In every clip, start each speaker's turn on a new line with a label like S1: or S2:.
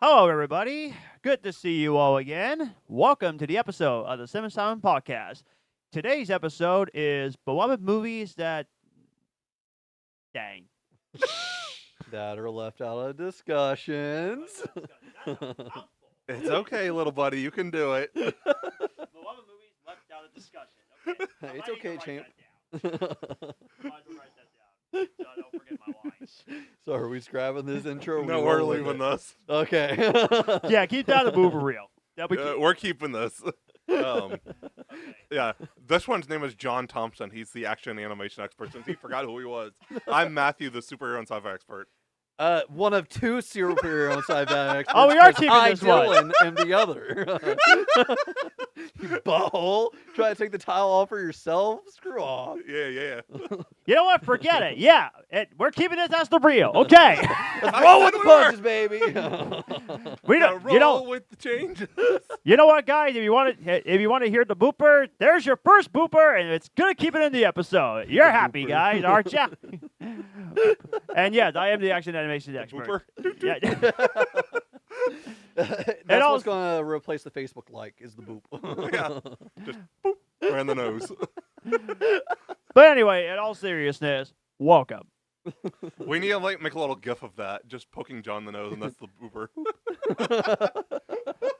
S1: Hello, everybody. Good to see you all again. Welcome to the episode of the Asylum podcast. Today's episode is beloved movies that. Dang.
S2: That are left out of discussions.
S3: It's okay, little buddy. You can do it.
S1: Beloved movies left out of discussion. Okay.
S2: Hey, it's okay, champ.
S1: Might as well write that down so I don't forget my lines.
S2: So are we scrapping this intro?
S3: No, we're leaving this.
S2: Okay.
S1: Yeah, keep that a movie reel. That'll be
S3: We're keeping this.
S1: Okay.
S3: Yeah, this one's name is John Thompson. He's the action animation expert since he forgot who he was. I'm Matthew, the superhero and sci-fi expert.
S2: One of two superhero sci-fi experts.
S1: Oh, we are
S2: 'cause
S1: keeping
S2: I,
S1: this one.
S2: Dyllan, am the other. You butthole. Try to take the tile off for yourself? Screw off.
S3: Yeah.
S1: You know what? Forget it. Yeah, we're keeping this as the real. Okay.
S2: Let's roll with the punches, baby.
S1: We
S3: Now
S1: don't. You know.
S3: roll with the changes.
S1: You know what, guys? If you want to hear the booper, there's your first booper, and it's gonna keep it in the episode. You're happy,
S2: booper.
S1: guys, aren't you? And yes, I am the action animation expert.
S3: Booper.
S1: Yeah.
S2: That's
S1: also-
S2: what's going to replace the Facebook like, is the boop.
S3: Yeah. Just boop right in the nose.
S1: But anyway, in all seriousness, welcome.
S3: We need to make a little gif of that, just poking John in the nose, and that's the booper.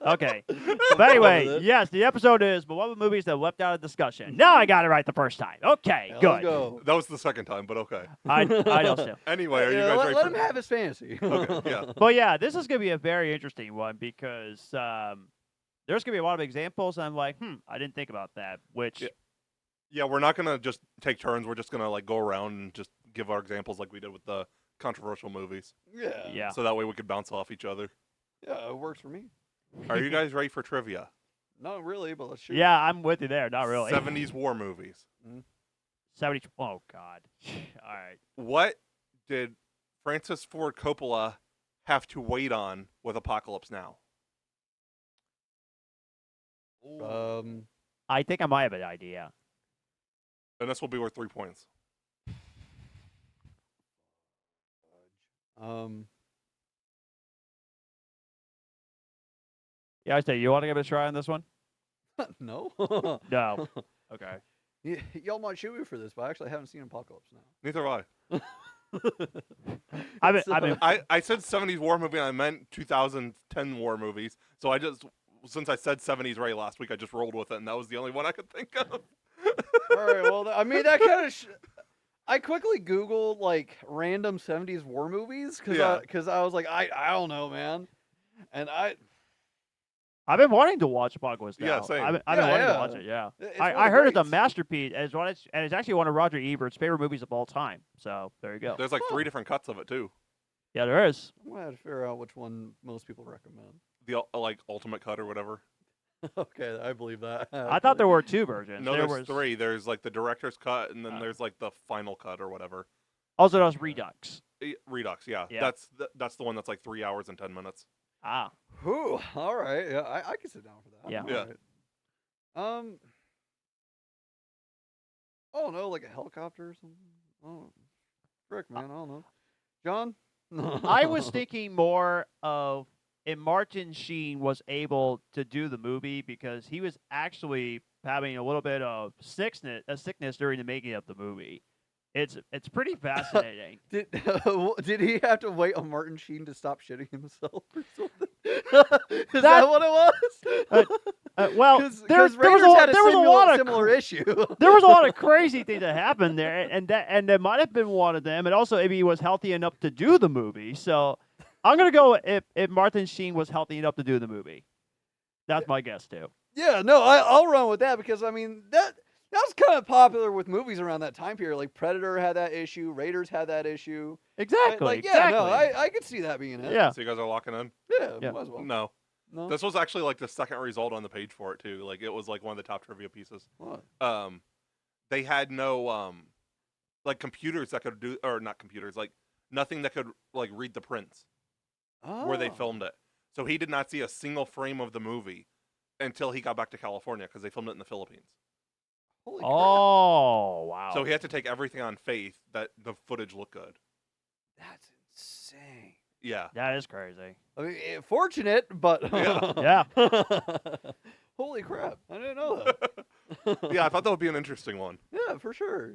S1: Okay. But anyway,
S2: with it.
S1: yes, the episode is beloved movies that left out of discussion. Now I got it right the first time. Okay,
S2: Let's
S1: good.
S2: go.
S3: That was the second time, but okay.
S1: I know so.
S3: Anyway, are you
S2: Yeah,
S3: guys
S2: let,
S3: ready
S2: let
S3: for
S2: him have his fantasy.
S3: Okay, yeah.
S1: But yeah, this is gonna be a very interesting one because there's gonna be a lot of examples. And I'm like, I didn't think about that. Which
S3: Yeah. Yeah, we're not gonna just take turns. We're just gonna like go around and just give our examples like we did with the controversial movies.
S1: yeah.
S3: So that way we could bounce off each other.
S2: Yeah, it works for me.
S3: Are you guys ready for trivia?
S2: Not really, but let's shoot.
S1: Yeah, I'm with you there. Not really.
S3: 70s war movies.
S1: 70. Oh God. All right.
S3: What did Francis Ford Coppola have to wait on with Apocalypse Now?
S1: I think I might have an idea.
S3: And this will be worth 3 points.
S1: Yeah, I say you want to give it a try on this one?
S2: No.
S1: No. Okay.
S2: Y'all might shoot me for this, but I actually haven't seen Apocalypse Now.
S3: Neither have I.
S1: I mean,
S3: I said 70s war movie and I meant 2010 war movies. So I just, since I said 70s right last week, I just rolled with it, and that was the only one I could think of.
S2: All right, well, I mean, that kind of. I quickly Googled like random 70s war movies because
S3: Yeah.
S2: I was like, I don't know, man. And
S1: I've been wanting to watch Apocalypse Now.
S3: Yeah, same.
S1: I've been
S2: Yeah,
S1: wanting to
S2: yeah.
S1: watch it. Yeah.
S2: it's
S1: I
S2: one of the
S1: heard it's a
S2: greats.
S1: masterpiece, and it's actually one of Roger Ebert's favorite movies of all time. So there you go.
S3: There's like 3 different cuts of it, too.
S1: Yeah, there is.
S2: I'm gonna have to figure out which one most people recommend.
S3: The like ultimate cut or whatever.
S2: Okay, I believe that.
S1: I thought there were 2 versions.
S3: No,
S1: there
S3: there's
S1: was
S3: 3. There's like the director's cut, and then
S1: Oh.
S3: there's like the final cut or whatever.
S1: Also, there's Redux.
S3: Redux, yeah.
S1: Yeah.
S3: That's the one that's like 3 hours and 10 minutes.
S1: Ah.
S2: Whew, all right, yeah, I can sit down for that.
S1: Yeah.
S2: All
S3: Yeah.
S2: right. Oh no, like a helicopter or something. Oh, frick, man, I don't know. John.
S1: I was thinking more of if Martin Sheen was able to do the movie because he was actually having a little bit of sickness during the making of the movie. It's pretty fascinating.
S2: Did he have to wait on Martin Sheen to stop shitting himself or something? Is that what it was?
S1: Well,
S2: Because
S1: there was a lot of
S2: similar issue.
S1: there was a lot of crazy things that happened there, and that might have been one of them. And also, if he was healthy enough to do the movie, so I'm gonna go if Martin Sheen was healthy enough to do the movie. That's my guess too.
S2: Yeah, no, I'll run with that because I mean that was kind of popular with movies around that time period. Like Predator had that issue, Raiders had that issue.
S1: Exactly.
S2: Like,
S1: exactly.
S2: yeah, no, I could see that being it.
S1: Yeah.
S3: So you guys are locking in?
S1: Yeah.
S2: might as well.
S3: No.
S2: No.
S3: This was actually like the second result on the page for it too. Like it was like one of the top trivia pieces.
S2: What?
S3: They had no like computers that could do, or not computers, like nothing that could like read the prints where they
S2: Oh.
S3: filmed it. So he did not see a single frame of the movie until he got back to California because they filmed it in the Philippines.
S2: Holy crap.
S1: Oh wow.
S3: So he had to take everything on faith that the footage looked good.
S2: That's insane.
S3: Yeah.
S1: That is crazy.
S2: I mean, fortunate, but
S3: Yeah.
S1: Yeah.
S2: Holy crap! I didn't know that.
S3: Yeah, I thought that would be an interesting one.
S2: Yeah, for sure.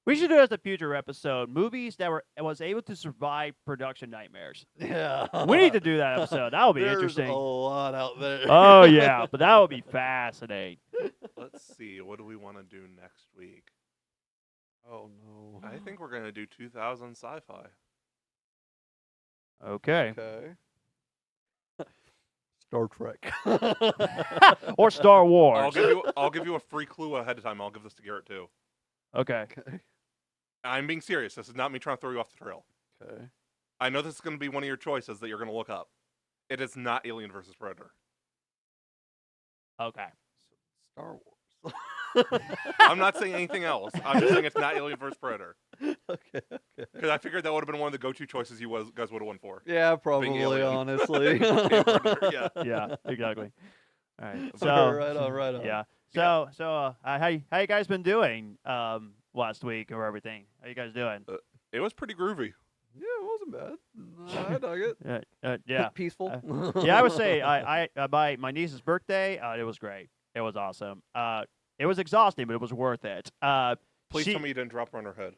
S1: We should do as a future episode movies that was able to survive production nightmares.
S2: Yeah.
S1: We need to do that episode. That would be
S2: There's
S1: interesting.
S2: a lot out there.
S1: Oh yeah, but that would be fascinating.
S3: Let's see. What do we want to do next week?
S2: Oh no.
S3: I think we're gonna do 2000 sci-fi.
S1: Okay.
S2: Okay. Star Trek.
S1: Or Star Wars.
S3: I'll give you a free clue ahead of time. I'll give this to Garrett too.
S1: Okay.
S2: Okay.
S3: I'm being serious. This is not me trying to throw you off the trail.
S2: Okay.
S3: I know this is going to be one of your choices that you're going to look up. It is not Alien versus Predator.
S1: Okay.
S2: Star Wars.
S3: I'm not saying anything else. I'm just saying it's not Alien versus Predator.
S2: Okay.
S3: Because I figured that would have been one of the go-to choices you guys would have won for.
S2: Yeah, probably.
S3: alien.
S2: Honestly.
S3: Yeah.
S1: Yeah. Exactly. All right.
S2: So,
S1: So
S2: right on.
S1: yeah. So how you guys been doing last week or everything? How you guys doing?
S3: It was pretty groovy.
S2: Yeah, it wasn't bad. I dug it.
S1: Yeah.
S2: Peaceful.
S1: Yeah, I would say my niece's birthday. It was great. It was awesome. It was exhausting, but it was worth it.
S3: Please tell me you didn't drop her on her head.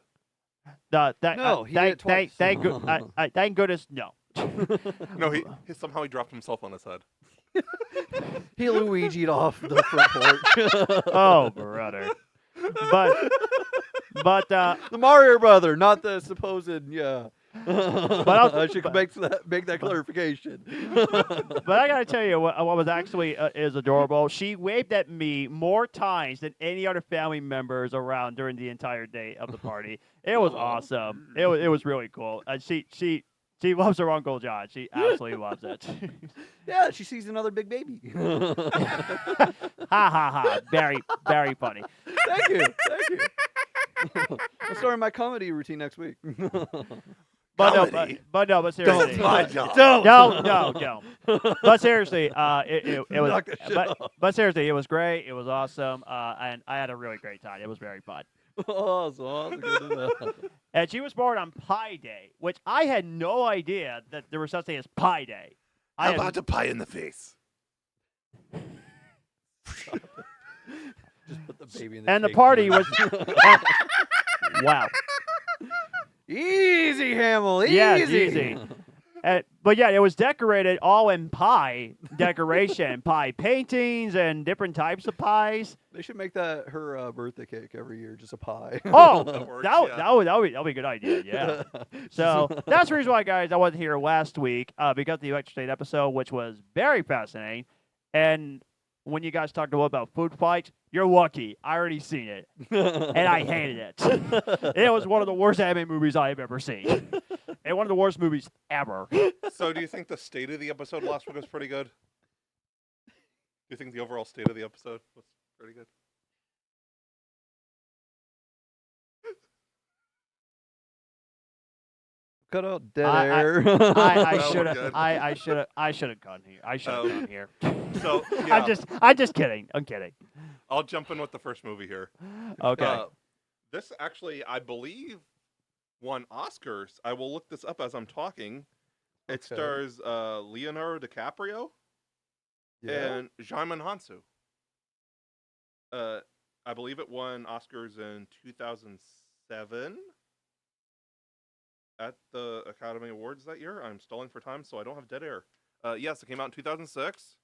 S2: No, he did it twice.
S1: Thank goodness, no.
S3: No, he somehow he dropped himself on his head.
S2: He Luigi'd off the front porch.
S1: Oh, brother. But
S2: The Mario brother, not the supposed
S1: But
S2: I should make that clarification.
S1: But I gotta tell you what was actually is adorable. She waved at me more times than any other family members around during the entire day of the party. It was awesome. It was really cool. She loves her Uncle John. She absolutely loves it.
S2: Yeah, she sees another big baby.
S1: Ha ha ha! Very very funny.
S2: Thank you. I'm starting my comedy routine next week.
S1: But
S3: Comedy?
S1: but seriously.
S2: Don't.
S1: No. But seriously, it was.
S2: Knock that shit off.
S1: But seriously, it was great. It was awesome, and I had a really great time. It was very fun.
S2: Awesome. Good to know.
S1: And she was born on Pi Day, which I had no idea that there was such thing as Pi Day.
S3: How about the pie in the face?
S2: Just put the baby in the
S1: and the
S2: cake.
S1: party was. Wow.
S2: Easy, Hamill. Easy.
S1: Yeah, it's easy. But yeah, it was decorated all in pie decoration, pie paintings, and different types of pies.
S2: They should make that her birthday cake every year, just a pie.
S1: Oh,
S3: That works,
S1: that would be a good idea. Yeah. So that's the reason why, guys, I wasn't here last week because of the Electric State episode, which was very fascinating. And when you guys talked about food fights, you're lucky. I already seen it, and I hated it. It was one of the worst anime movies I've ever seen, and one of the worst movies ever.
S3: So do you think the state of the episode last week was pretty good? Do you think the overall state of the episode was pretty good?
S2: Cut out dead
S1: I-
S2: air.
S1: I
S3: Well,
S1: should
S3: we're
S1: have
S3: good.
S1: I should have gone here. I should have gone here.
S3: So yeah,
S1: I'm just kidding. I'm kidding.
S3: I'll jump in with the first movie here.
S1: Okay.
S3: This actually, I believe, won Oscars. I will look this up as I'm talking. It
S2: Okay.
S3: stars Leonardo DiCaprio and Jaimin Hansu. I believe it won Oscars in 2007 at the Academy Awards that year. I'm stalling for time, so I don't have dead air. Yes, it came out in 2006.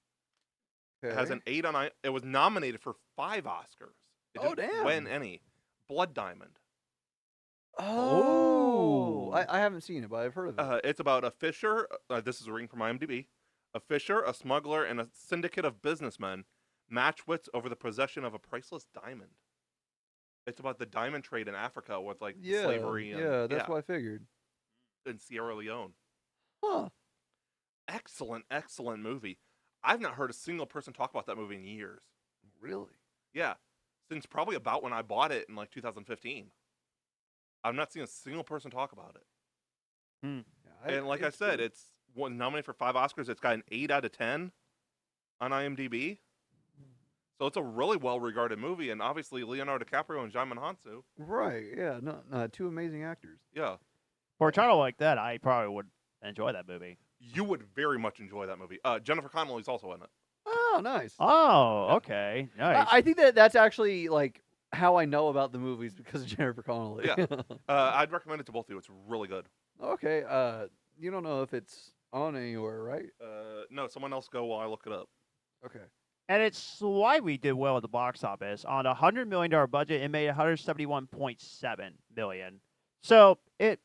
S3: It has an 8 on. It was nominated for 5 Oscars. It
S2: Oh,
S3: didn't
S2: damn.
S3: win any. Blood Diamond.
S2: Oh, I haven't seen it, but I've heard of it.
S3: It's about a fisher. This is a reading from IMDb. A fisher, a smuggler, and a syndicate of businessmen match wits over the possession of a priceless diamond. It's about the diamond trade in Africa with like slavery and
S2: that's what I figured.
S3: in Sierra Leone.
S2: Huh.
S3: Excellent movie. I've not heard a single person talk about that movie in years.
S2: Really?
S3: Yeah, since probably about when I bought it in like 2015. I've not seen a single person talk about it.
S2: Yeah,
S3: And like I said, it's nominated for 5 Oscars. It's got an 8 out of 10 on IMDb. So it's a really well-regarded movie, and obviously Leonardo DiCaprio and Jaimin Hansu.
S2: right. Yeah, no, 2 amazing actors.
S3: Yeah,
S1: For a title like that, I probably would enjoy that movie.
S3: You would very much enjoy that movie. Jennifer Connelly's also in it.
S2: Oh, nice.
S1: Oh,
S3: Yeah.
S1: okay, nice.
S2: I think that's actually like how I know about the movies because of Jennifer Connelly.
S3: Yeah. I'd recommend it to both of you. It's really good.
S2: Okay. You don't know if it's on anywhere, right?
S3: No, someone else go while I look it up.
S2: Okay.
S1: And it's why we did well at the box office. On a $100 million budget, it made $171.7 million. So it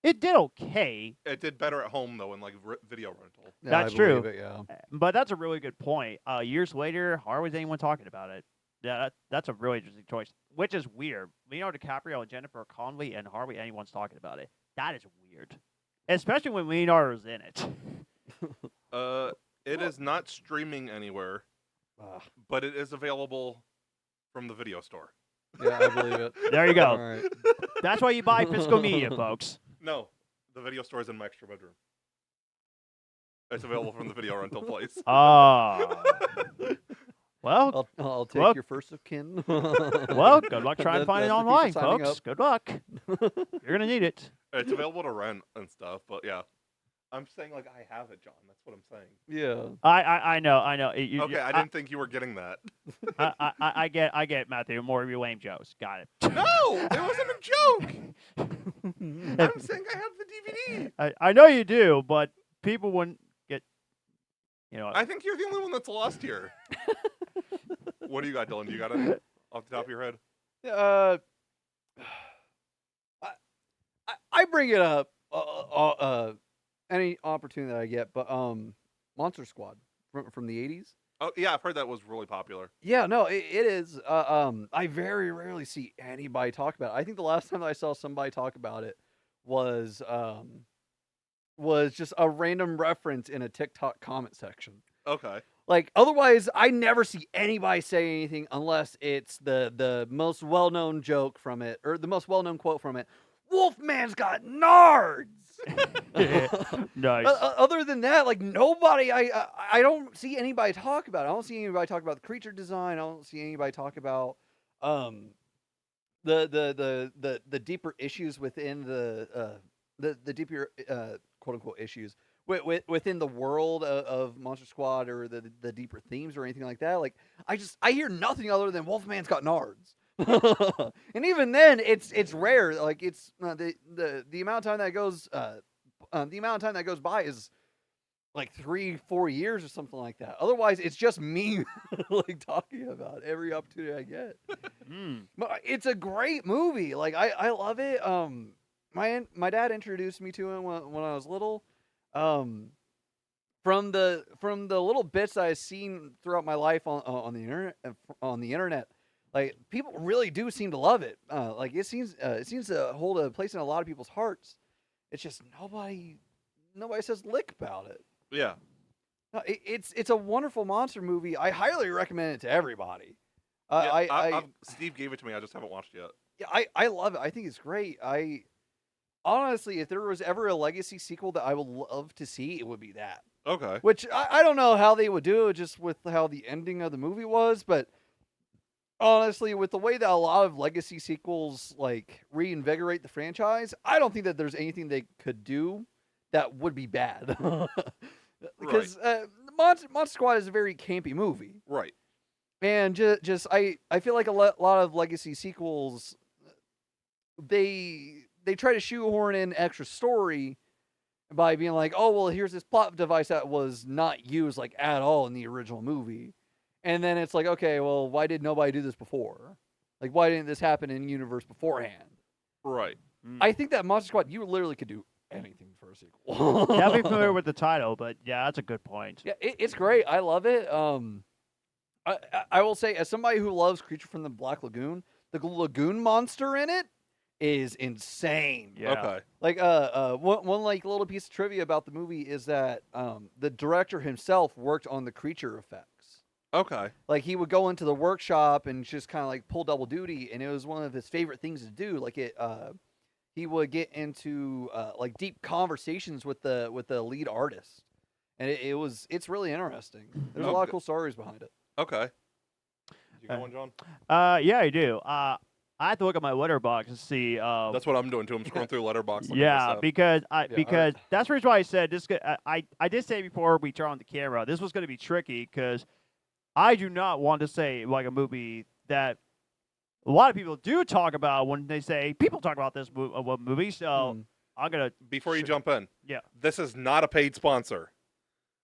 S1: did okay,
S3: It did better at home though in like video rental.
S2: Yeah,
S1: That's
S2: I
S1: true.
S2: believe it, yeah.
S1: but that's a really good point. Years later, hardly was anyone talking about it. Yeah, that's a really interesting choice, which is weird. Leonardo DiCaprio and Jennifer Connelly, and hardly anyone's talking about it. That is weird, especially when Leonardo's in it.
S3: It is not streaming anywhere,
S2: Ah,
S3: but it is available from the video store.
S2: yeah, I believe it.
S1: There you
S2: All
S1: go.
S2: right.
S1: That's why you buy physical media, folks.
S3: No, the video store is in my extra bedroom. It's available from the video rental place.
S1: Ah. Well,
S2: I'll take
S1: Look.
S2: your first of kin.
S1: well, good luck trying to find it
S2: That's the people
S1: online,
S2: signing
S1: folks.
S2: up.
S1: Good luck. You're gonna need it.
S3: It's available to rent and stuff, but yeah. I'm saying like I have it, John. That's what I'm saying.
S2: Yeah.
S1: I know.
S3: Okay, I didn't think you were getting that.
S1: I get Matthew. More of your lame jokes. Got it.
S3: No, it wasn't a joke. I'm saying I have the DVD.
S1: I know you do, but people wouldn't get. You know.
S3: I think you're the only one that's lost here. What do you got, Dylan? Do you got any off the top of your head?
S2: I bring it up any opportunity that I get, but Monster Squad from the 80s.
S3: Oh yeah, I've heard that was really popular.
S2: Yeah, no, it is. I very rarely see anybody talk about it. I think the last time that I saw somebody talk about it was just a random reference in a TikTok comment section.
S3: Okay.
S2: Like otherwise, I never see anybody say anything unless it's the most well known joke from it or the most well known quote from it. Wolfman's got nards.
S1: Nice.
S2: Other than that, like nobody, I don't see anybody talk about it. I don't see anybody talk about the creature design. I don't see anybody talk about the deeper issues within the deeper quote unquote issues within the world of Monster Squad or the deeper themes or anything like that. Like I hear nothing other than Wolfman's got nards. And even then, it's rare. Like it's the amount of time that goes by is like 3-4 years or something like that. Otherwise, it's just me like talking about it every opportunity I get. But it's a great movie. Like I love it. My dad introduced me to it when I was little. From the little bits that I've seen throughout my life on the internet. Like people really do seem to love it. Like it seems to hold a place in a lot of people's hearts. It's just nobody says lick about it.
S3: Yeah.
S2: No, it's a wonderful monster movie. I highly recommend it to everybody.
S3: Yeah, Steve gave it to me. I just haven't watched it yet.
S2: Yeah, I love it. I think it's great. I honestly, if there was ever a legacy sequel that I would love to see, it would be that.
S3: Okay.
S2: Which I don't know how they would do it just with how the ending of the movie was, but honestly, with the way that a lot of legacy sequels like reinvigorate the franchise, I don't think that there's anything they could do that would be bad. Because Monster Squad is a very campy movie,
S3: Right.
S2: and just I feel like a lot of legacy sequels they try to shoehorn in extra story by being like, oh well, here's this plot device that was not used like at all in the original movie. And then it's like, okay, well, why did nobody do this before? Like, why didn't this happen in universe beforehand?
S3: Right.
S2: I think that Monster Squad, you literally could do anything for a sequel.
S1: Definitely familiar with the title, but yeah, that's a good point.
S2: Yeah, it's great. I love it. I will say, as somebody who loves Creature from the Black Lagoon, the lagoon monster in it is insane.
S1: Yeah.
S3: Okay.
S2: Like, one like little piece of trivia about the movie is that the director himself worked on the creature effects.
S3: Okay.
S2: Like he would go into the workshop and just kind of like pull double duty, and it was one of his favorite things to do. Like he would get into like deep conversations with the lead artist, and it's really interesting. There's a lot of cool stories behind it.
S3: Okay. Did you got one, John?
S1: Yeah, I do. I have to look at my letterbox to see.
S3: That's what I'm doing too. I'm scrolling through Letterboxd. looking for
S1: Yeah,
S3: stuff.
S1: because
S2: Yeah,
S1: because that's the reason why I said this. I did say before we turn on the camera, this was going to be tricky because I do not want to say like a movie that a lot of people do talk about when they say people talk about this movie. So I'm gonna
S3: Before you jump in,
S1: yeah.
S3: this is not a paid sponsor,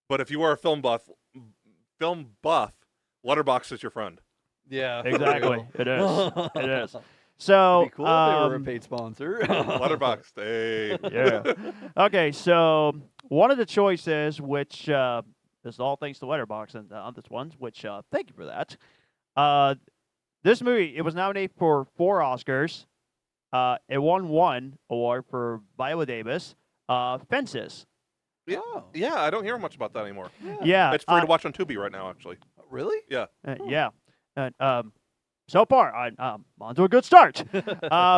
S3: but if you are a film buff, Letterboxd is your friend.
S2: Yeah, for
S1: Exactly.
S2: real.
S1: It is. It is.
S2: It'd
S1: So
S2: be cool if they were a paid sponsor.
S3: Letterboxd, hey.
S1: yeah. Okay, so one of the choices, which this is all thanks to Letterboxd and on this one, which thank you for that. This movie, it was nominated for 4 Oscars. It won 1 award for Viola Davis. Fences.
S3: Yeah,
S2: Oh.
S3: yeah, I don't hear much about that anymore.
S1: Yeah.
S3: It's free to watch on Tubi right now, actually.
S2: Really?
S3: Yeah.
S1: Yeah. And, so far, I'm on to a good start.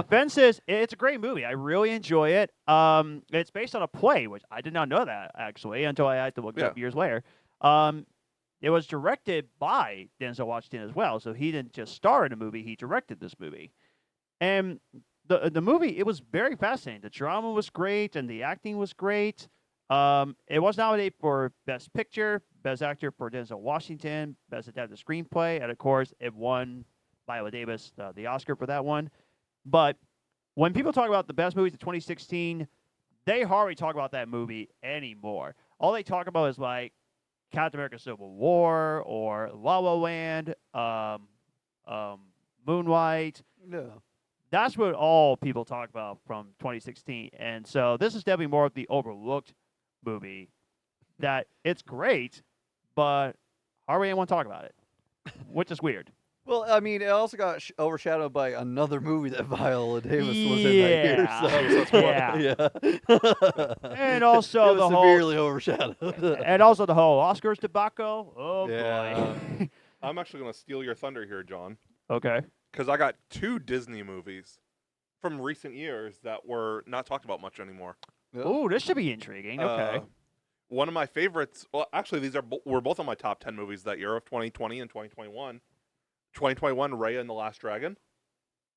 S1: Fences, it's a great movie. I really enjoy it. It's based on a play, which I did not know that, actually, until I had to look it up years later. It was directed by Denzel Washington as well, so he didn't just star in the movie, he directed this movie. And the movie, it was very fascinating. The drama was great, and the acting was great. It was nominated for Best Picture, Best Actor for Denzel Washington, Best Adapted Screenplay, and of course, it won Viola Davis the Oscar for that one. But when people talk about the best movies of 2016, they hardly talk about that movie anymore. All they talk about is like Captain America: Civil War or La La Land, Moonlight.
S2: Yeah.
S1: That's what all people talk about from 2016. And so this is definitely more of the overlooked movie that it's great, but hardly anyone talk about it, which is weird.
S2: Well, I mean, it also got overshadowed by another movie that Viola Davis was in that year.
S1: Yeah.
S2: Yeah.
S1: And also
S2: it was
S1: the whole
S2: severely overshadowed.
S1: and also the whole Oscars debacle. Oh
S2: Yeah.
S1: boy.
S3: I'm actually going to steal your thunder here, John,
S1: Okay.
S3: because I got 2 Disney movies from recent years that were not talked about much anymore.
S1: Oh, this should be intriguing. Okay.
S3: One of my favorites, well, actually, these were both on my top 10 movies that year of 2020 and 2021. 2021, Raya and the Last Dragon.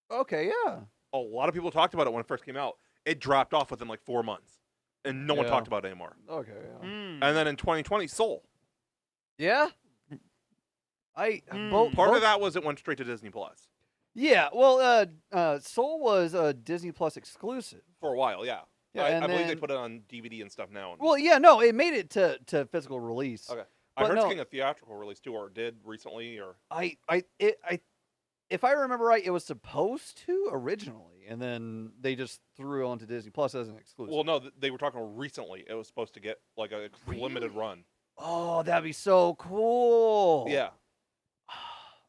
S2: Okay, yeah.
S3: A lot of people talked about it when it first came out. It dropped off within like 4 months, and no one
S2: Yeah.
S3: talked about it anymore.
S2: Okay, yeah.
S1: Mm.
S3: And then in 2020, Soul.
S2: Yeah?
S3: Part of that was it went straight to Disney Plus
S2: Yeah, well, Soul was a Disney Plus exclusive.
S3: for a while. Yeah,
S2: Yeah,
S3: I
S2: and
S3: believe they
S2: then-
S3: put it on DVD and stuff now.
S2: Well, yeah, no, it made it to physical release.
S3: Okay. I
S2: but
S3: heard
S2: no.
S3: it's getting a theatrical release too, or did recently, or
S2: If I remember right, it was supposed to originally, and then they just threw it onto Disney Plus as an exclusive.
S3: well, no, they were talking recently. It was supposed to get like a limited run.
S2: Oh, that'd be so cool.
S3: Yeah,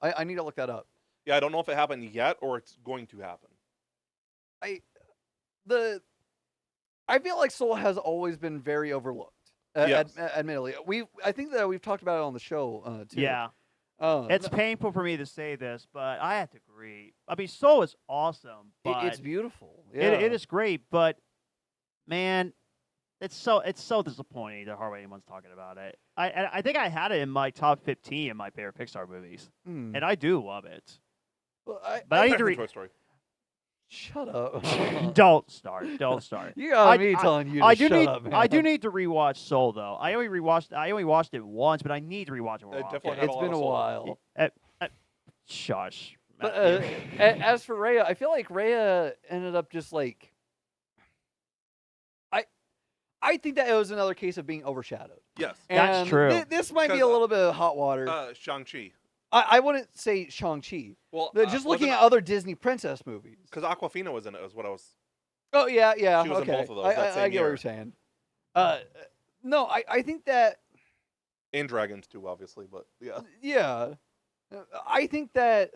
S2: I need to look that up.
S3: yeah. I don't know if it happened yet or it's going to happen.
S2: I feel like Soul has always been very overlooked.
S3: Yes.
S2: Admittedly, I think that we've talked about it on the show too.
S1: Yeah.
S2: It's
S1: It's painful for me to say this, but I have to agree. I mean, Soul is awesome, but
S2: it's beautiful. Yeah.
S1: it is great, but man, it's so disappointing that hardly anyone's talking about it. I think I had it in my top 15 in my favorite Pixar movies,
S2: Hmm.
S1: and I do love it.
S2: Well,
S1: But I need to
S3: Better than
S1: re-
S3: Toy Story.
S2: Shut up.
S1: Don't start. Don't start.
S2: You got me telling you to
S1: I do
S2: shut
S1: need.
S2: up, man.
S1: I do need to rewatch Soul though. I only watched it once, but I need to rewatch it more
S3: It
S1: often.
S3: definitely had
S2: It's
S3: a lot
S2: been
S3: of
S2: a
S3: soul.
S2: while.
S1: Shush.
S2: But
S1: Matthew.
S2: as for Raya, I feel like Raya ended up just like I think that it was another case of being overshadowed.
S3: Yes.
S1: That's
S2: And
S1: true.
S2: This might be
S3: 'Cause,
S2: a little bit of hot water.
S3: Shang-Chi.
S2: I wouldn't say Shang-Chi.
S3: Well,
S2: Just looking at other Disney princess movies.
S3: because Aquafina was in it, is what I was.
S2: Oh yeah, yeah.
S3: She was in
S2: okay.
S3: both of those that
S2: I
S3: same
S2: get what
S3: year.
S2: you're saying. No, I think that
S3: And Dragons too, obviously, but yeah.
S2: yeah, I think that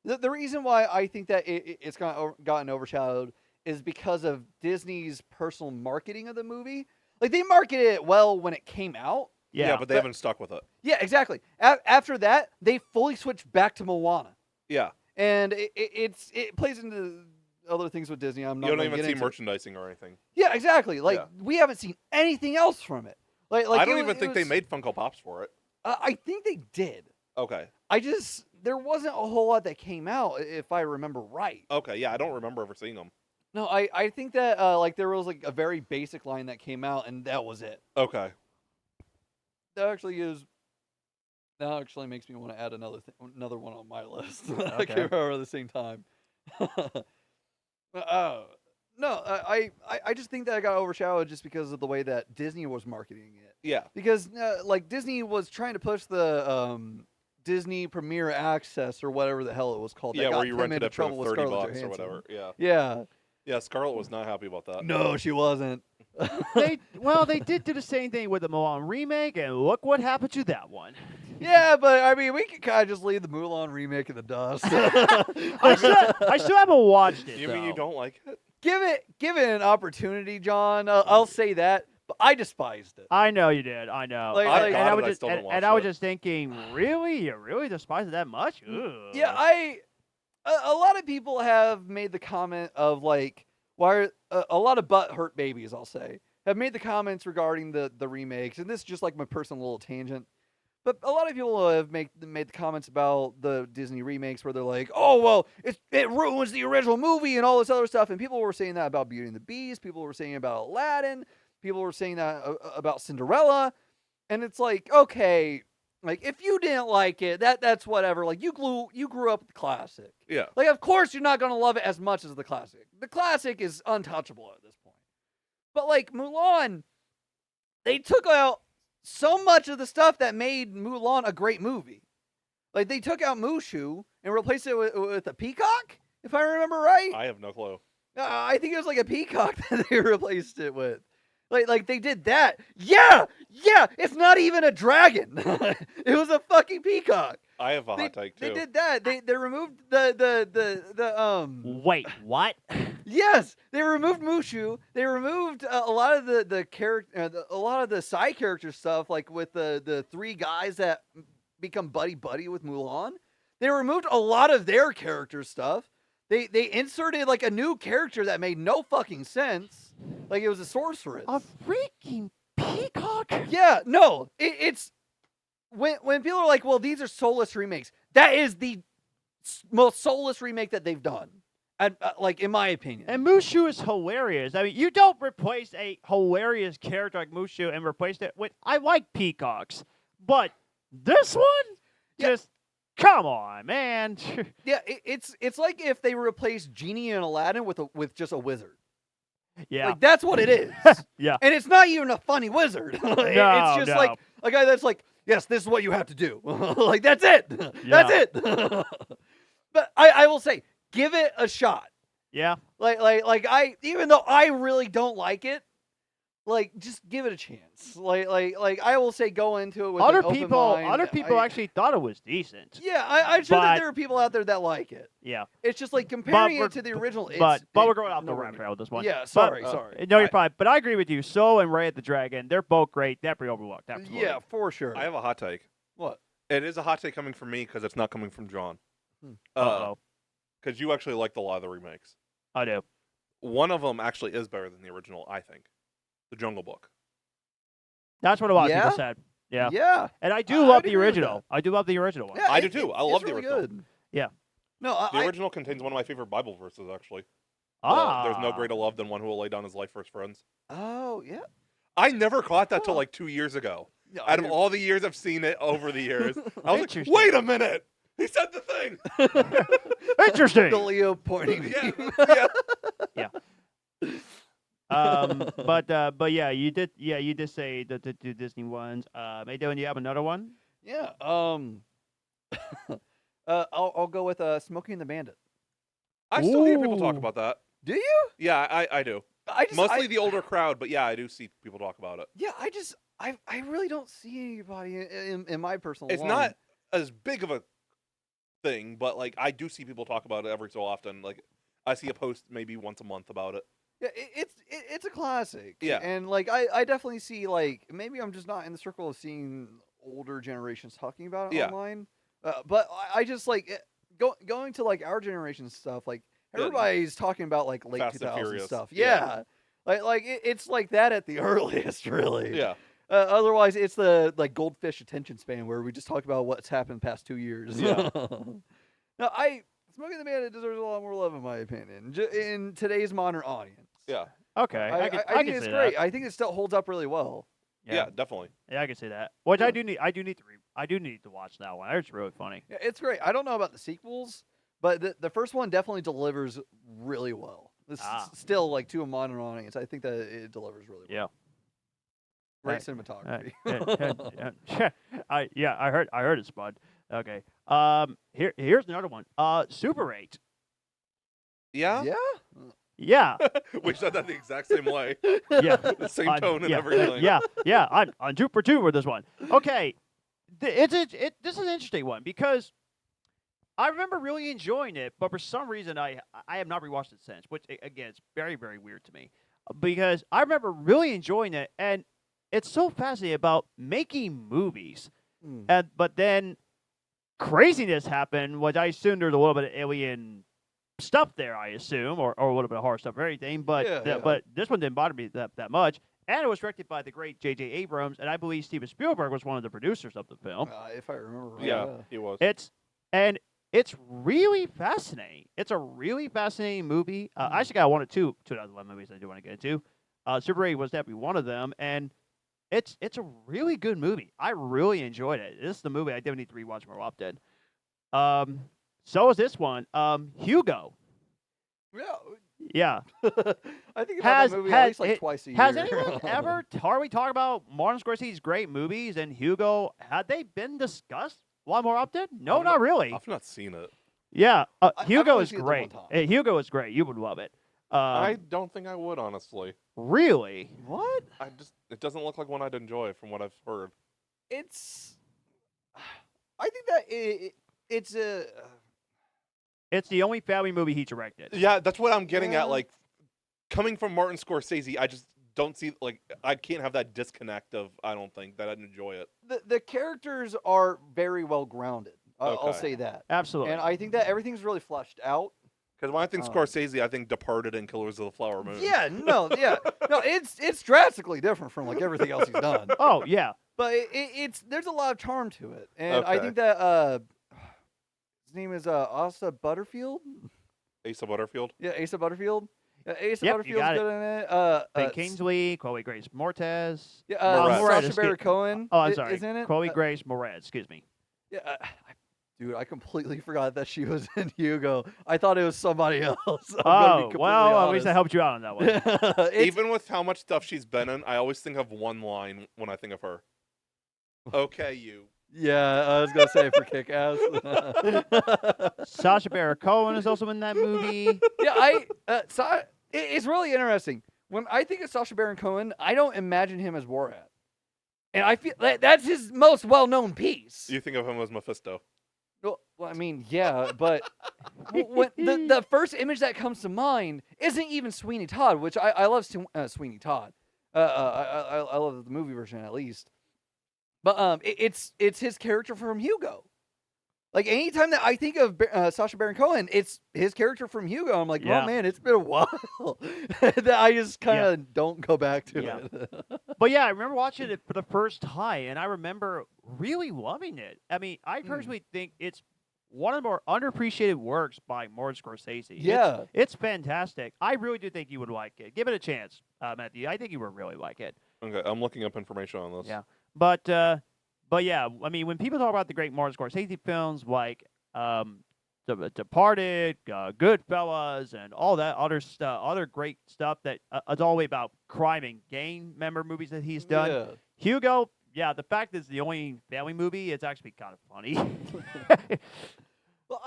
S2: the reason why I think that it's gotten overshadowed is because of Disney's personal marketing of the movie. Like they marketed it well when it came out.
S1: Yeah.
S3: But they haven't stuck with it.
S2: Yeah, exactly. After that, they fully switched back to Moana,
S3: Yeah.
S2: and it plays into other things with Disney. I'm not
S3: You don't
S2: gonna
S3: even
S2: get
S3: see
S2: into.
S3: merchandising or anything.
S2: Yeah, exactly. Like
S3: Yeah.
S2: we haven't seen anything else from it. Like
S3: I don't
S2: it
S3: even
S2: was-
S3: think they made Funko Pops for it.
S2: I think they did.
S3: Okay.
S2: there wasn't a whole lot that came out, if I remember right.
S3: Okay, yeah, I don't remember ever seeing them.
S2: No, I think that like there was like a very basic line that came out, and that was it.
S3: Okay.
S2: That actually makes me want to add another one on my list. I
S1: Okay.
S2: can't remember at the same time. No, I just think that I got overshadowed just because of the way that Disney was marketing it.
S3: Yeah.
S2: Because like Disney was trying to push the Disney Premier Access or whatever the hell it was called.
S3: Yeah,
S2: that got
S3: where you
S2: them
S3: rented
S2: into
S3: it for
S2: trouble with
S3: 30
S2: Scarlett
S3: bucks or
S2: Johansson.
S3: whatever. Yeah.
S2: Yeah.
S3: Yeah, Scarlett was not happy about that.
S2: No, she wasn't.
S1: They did do the same thing with the Mulan remake, and look what happened to that one.
S2: Yeah, but I mean, we could kind of just leave the Mulan remake in the dust.
S1: I still haven't watched it.
S3: You mean you
S1: though.
S3: don't like it?
S2: Give it an opportunity, John. I'll say that, but I despised it.
S1: I know you did. I know.
S2: Like-
S3: I
S2: like-
S3: got
S1: and I
S3: it,
S1: was
S3: I
S1: just
S3: still don't watch
S1: and I was
S3: it.
S1: just thinking, really, you really despise it that much? Ugh.
S2: Yeah, a lot of people have made the comment of like, why are a lot of butt hurt babies, I'll say, have made the comments regarding the remakes, and this is just like my personal little tangent. But a lot of people have made the comments about the Disney remakes where they're like, oh, well, it ruins the original movie and all this other stuff. And people were saying that about Beauty and the Beast. People were saying about Aladdin. People were saying that about Cinderella. And it's like, okay, like if you didn't like it, that's whatever. Like you grew up with the classic.
S3: Yeah.
S2: Like, of course you're not going to love it as much as the classic. The classic is untouchable at this point. But like Mulan, they took out so much of the stuff that made Mulan a great movie. Like they took out Mushu and replaced it with a peacock, if I remember right.
S3: I have no clue.
S2: I think it was like a peacock that they replaced it with. Like they did that. Yeah, it's not even a dragon. It was a fucking peacock.
S3: I have a hot take too.
S2: They did that. They removed the
S1: Wait, what?
S2: Yes, they removed Mushu. They removed a lot of the character, a lot of the side character stuff, like with the three guys that become buddy with Mulan. They removed a lot of their character stuff. They inserted like a new character that made no fucking sense. Like it was a sorceress.
S1: A freaking peacock?
S2: Yeah, no, it's when people are like, well, these are soulless remakes. That is the most soulless remake that they've done. Like in my opinion.
S1: And Mushu is hilarious. I mean, you don't replace a hilarious character like Mushu and replace it with, I like peacocks, but this one?
S2: Yeah.
S1: Just, come on, man.
S2: Yeah, it's like if they replaced Genie and Aladdin with just a wizard.
S1: Yeah.
S2: Like that's what it is.
S1: Yeah.
S2: And it's not even a funny wizard. It's just like a guy that's like, yes, this is what you have to do. Like that's it. That's it. But I will say, give it a shot.
S1: Yeah.
S2: Like even though I really don't like it, like just give it a chance. Like I will say, go into it with
S1: Other
S2: an open
S1: people
S2: mind.
S1: actually thought it was decent.
S2: Yeah, I'm sure that
S1: But-
S2: there are people out there that like it.
S1: Yeah.
S2: It's just like comparing
S1: we're-
S2: it to the original.
S1: But we're going off the
S2: no
S1: rabbit
S2: brainer.
S1: trail with this one.
S2: Yeah,
S1: But,
S2: sorry.
S1: No, you're fine. But I agree with you. Soul and Ray at the Dragon, they're both great. Definitely overlooked. Absolutely.
S2: Yeah, for sure.
S3: I have a hot take.
S2: What?
S3: It is a hot take coming from me because it's not coming from John.
S1: Uh-oh.
S3: Because you actually liked a lot of the remakes.
S1: I do.
S3: One of them actually is better than the original, I think. The Jungle Book.
S1: That's what a lot of
S2: Yeah?
S1: people said. Yeah.
S2: Yeah.
S1: And I do
S2: I'd
S1: love
S2: agree
S1: the
S2: with
S1: original. I do love the original one.
S2: Yeah,
S3: I do too. I love
S2: it's
S3: the
S2: really
S3: original.
S2: good.
S1: Yeah.
S2: No,
S3: The original contains one of my favorite Bible verses, actually.
S1: Ah.
S3: There's no greater love than one who will lay down his life for his friends.
S2: Oh yeah.
S3: I never caught that till
S2: Huh.
S3: like 2 years ago.
S2: Yeah,
S3: Out of all the years I've seen it over the years, I was like,
S1: Interesting.
S3: wait a minute! He said the thing!
S1: Interesting.
S2: the Leo pointing.
S3: yeah, yeah.
S1: But yeah, you did say the two Disney ones. Hey, Dylan, you have another one?
S2: Yeah. I'll go with Smokey and the Bandit.
S3: I still hear people talk
S1: Ooh.
S3: about that.
S2: Do you?
S3: Yeah, I do. Mostly the older crowd, but yeah, I do see people talk about it.
S2: Yeah, I really don't see anybody in my personal.
S3: It's
S2: line.
S3: not as big of a thing, but like I do see people talk about it every so often. Like I see a post maybe once a month about it.
S2: Yeah, it's a classic.
S3: Yeah.
S2: And like I definitely see, like, maybe I'm just not in the circle of seeing older generations talking about it
S3: Yeah.
S2: online. But I just like going to like our generation stuff. Like
S3: Yeah.
S2: everybody's talking about like late
S3: Fast and
S2: 2000s
S3: Furious.
S2: stuff.
S3: Yeah.
S2: Yeah. Like it's like that at the earliest, really.
S3: Yeah.
S2: Otherwise, it's the like goldfish attention span where we just talk about what's happened the past 2 years.
S3: Yeah.
S2: No, Smoking the Bandit deserves a lot more love in my opinion in today's modern audience.
S3: Yeah.
S1: Okay,
S2: I
S1: can
S2: think it's
S1: see
S2: great.
S1: that.
S2: I think it still holds up really well.
S3: Yeah, definitely.
S1: Yeah, I can see that. Which
S2: Yeah.
S1: I do need to watch that one. It's really funny.
S2: Yeah, it's great. I don't know about the sequels, but the first one definitely delivers really well. It's still like to a modern audience. I think that it delivers really well.
S1: Yeah.
S2: Great
S1: Right.
S2: cinematography.
S1: I heard it's Spud. Okay. Here's another one. Super 8.
S3: Yeah?
S2: Yeah.
S1: Yeah.
S3: We said that the exact same way.
S1: Yeah.
S3: The same tone and
S1: yeah,
S3: everything.
S1: yeah. I'm on 2 for 2 with this one. Okay. This is an interesting one because I remember really enjoying it, but for some reason I have not rewatched it since, which again is very, very weird to me. Because I remember really enjoying it, and it's so fascinating about making movies. But then craziness happened, which I assume there's a little bit of alien stuff there, I assume, or a little bit of horror stuff or anything. But but this one didn't bother me that much. And it was directed by the great J.J. Abrams, and I believe Steven Spielberg was one of the producers of the film.
S2: If I remember right.
S3: Yeah, he was.
S1: It's really fascinating. It's a really fascinating movie. I actually got one or two 2011 movies I do want to get into. Super 8 was definitely one of them, and it's a really good movie. I really enjoyed it. This is the movie I definitely need to rewatch more often. So is this one. Hugo. Yeah.
S2: I think about that movie at least like twice a year.
S1: Has anyone ever heard we talk about Martin Scorsese's great movies and Hugo? Had they been discussed a lot more often? No, not really.
S3: I've not seen it.
S1: Yeah, Hugo
S2: only
S1: is
S2: seen it the
S1: great.
S2: one time.
S1: Hugo is great. You would love it.
S3: I don't think I would, honestly.
S1: Really?
S2: What?
S3: It doesn't look like one I'd enjoy from what I've heard.
S2: It's. I think that it's a.
S1: It's the only family movie he directed.
S3: Yeah, that's what I'm getting
S2: Yeah.
S3: at. Like, coming from Martin Scorsese, I just don't see, like, I can't have that disconnect of, I don't think, that I'd enjoy it.
S2: The characters are very well grounded. I'll
S3: Okay.
S2: say that.
S1: Absolutely.
S2: And I think that everything's really fleshed out.
S3: Because when I think Scorsese, I think Departed and Killers of the Flower Moon.
S2: Yeah, no, it's drastically different from like everything else he's done.
S1: Oh, yeah.
S2: But it's there's a lot of charm to it, and I
S3: Okay.
S2: think that his name is Asa Butterfield.
S3: Asa Butterfield.
S2: Yeah, Asa Butterfield. Asa
S1: Yep, you
S2: Butterfield's
S1: got it.
S2: good in it.
S1: Ben Kingsley, Chloe Grace Moretz.
S2: Yeah,
S3: Moretz.
S2: Sacha Baron Cohen.
S1: Oh, I'm sorry.
S2: Is in it.
S1: Chloe Grace Moretz. Excuse me.
S2: Yeah, dude, I completely forgot that she was in Hugo. I thought it was somebody else.
S1: Oh, well, at least I helped you out on that one.
S3: Even with how much stuff she's been in, I always think of one line when I think of her. Okay, you.
S2: Yeah, I was gonna say for Kick-Ass.
S1: Sacha Baron Cohen is also in that movie.
S2: Yeah, it's really interesting. When I think of Sacha Baron Cohen, I don't imagine him as Borat, and I feel that's his most well-known piece.
S3: You think of him as Mephisto.
S2: Well, I mean, yeah, but when the first image that comes to mind isn't even Sweeney Todd, which I love Sweeney Todd. I love the movie version at least. But it's his character from Hugo. Like anytime that I think of Sacha Baron Cohen, it's his character from Hugo. I'm like,
S1: Yeah.
S2: oh man, it's been a while that I just kind of don't go back to
S1: Yeah.
S2: it.
S1: But yeah, I remember watching it for the first time, and I remember really loving it. I mean, I personally think it's one of the more underappreciated works by Martin Scorsese.
S2: Yeah.
S1: It's fantastic. I really do think you would like it. Give it a chance, Matthew. I think you would really like it.
S3: Okay, I'm looking up information on this.
S1: Yeah. But yeah, I mean, when people talk about the great Martin Scorsese films like Departed, Goodfellas, and all that other great stuff that is all the way about crime and gang member movies that he's done.
S2: Yeah.
S1: Hugo, yeah, the fact that it's the only family movie, it's actually kind of funny.
S2: Well,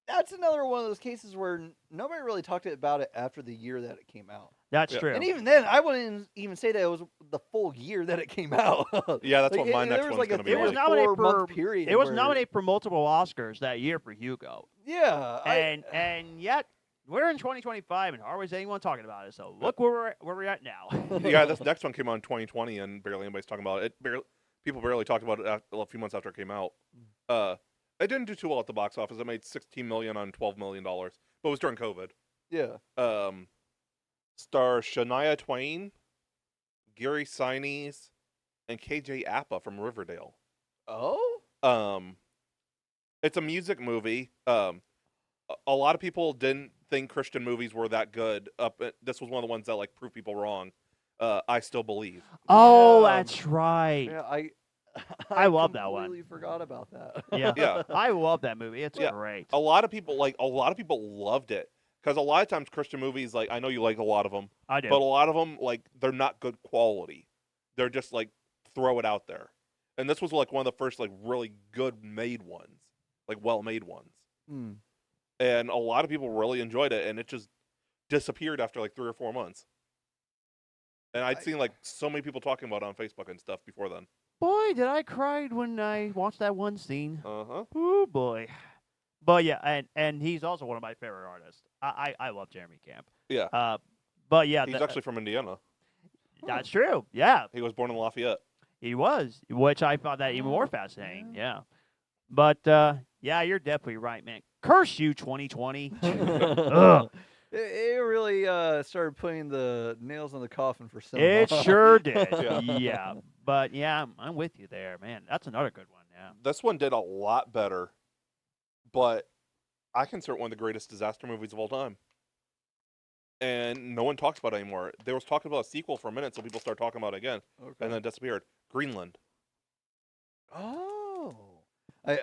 S2: that's another one of those cases where nobody really talked about it after the year that it came out.
S1: That's
S3: Yeah.
S1: true.
S2: And even then, I wouldn't even say that it was the full year that it came out.
S3: Yeah, that's
S2: Like,
S3: what my
S2: there
S3: next
S2: was
S3: one's
S2: like a
S3: going to be
S1: It was
S3: like.
S1: nominated
S2: 4-month
S1: for-
S2: period.
S1: It was
S2: where-
S1: nominated for multiple Oscars that year for Hugo.
S2: Yeah.
S1: And yet, we're in 2025, and hardly is anyone talking about it. So look where we're at now.
S3: Yeah, this next one came out in 2020, and barely anybody's talking about it. People barely talked about it a few months after it came out. It didn't do too well at the box office. It made $16 million on $12 million, but it was during COVID.
S2: Yeah.
S3: Star Shania Twain, Gary Sinise, and KJ Appa from Riverdale.
S2: Oh,
S3: It's a music movie. A lot of people didn't think Christian movies were that good. This was one of the ones that like proved people wrong. I Still Believe.
S1: Oh,
S2: Yeah.
S1: that's right.
S2: yeah.
S1: I love that one.
S2: completely forgot about that.
S1: Yeah.
S3: Yeah.
S1: I love that movie. It's
S3: Yeah.
S1: great.
S3: A lot of people loved it because a lot of times Christian movies, like I know you like a lot of them,
S1: I do.
S3: but a lot of them like they're not good quality. They're just like throw it out there. And this was like one of the first like really good made ones, like well made ones.
S2: Hmm.
S3: And a lot of people really enjoyed it, and it just disappeared after like 3 or 4 months. And I'd seen like so many people talking about it on Facebook and stuff before then.
S1: Boy, did I cry when I watched that one scene.
S3: Uh-huh.
S1: Oh boy. But yeah, and he's also one of my favorite artists. I love Jeremy Camp.
S3: Yeah.
S1: But yeah,
S3: He's actually from Indiana.
S1: that's true. Yeah,
S3: He was born in Lafayette.
S1: he was, which I found that even more fascinating. Yeah. But yeah, you're definitely right, man. Curse you, 2020. Ugh.
S2: It really started putting the nails in the coffin for cinema.
S1: It sure did.
S3: Yeah.
S1: Yeah. But yeah, I'm with you there, man. That's another good one. Yeah.
S3: This one did a lot better, but I consider it one of the greatest disaster movies of all time. And no one talks about it anymore. There was talking about a sequel for a minute, so people started talking about it again,
S2: Okay.
S3: and then it disappeared. Greenland.
S2: Oh, I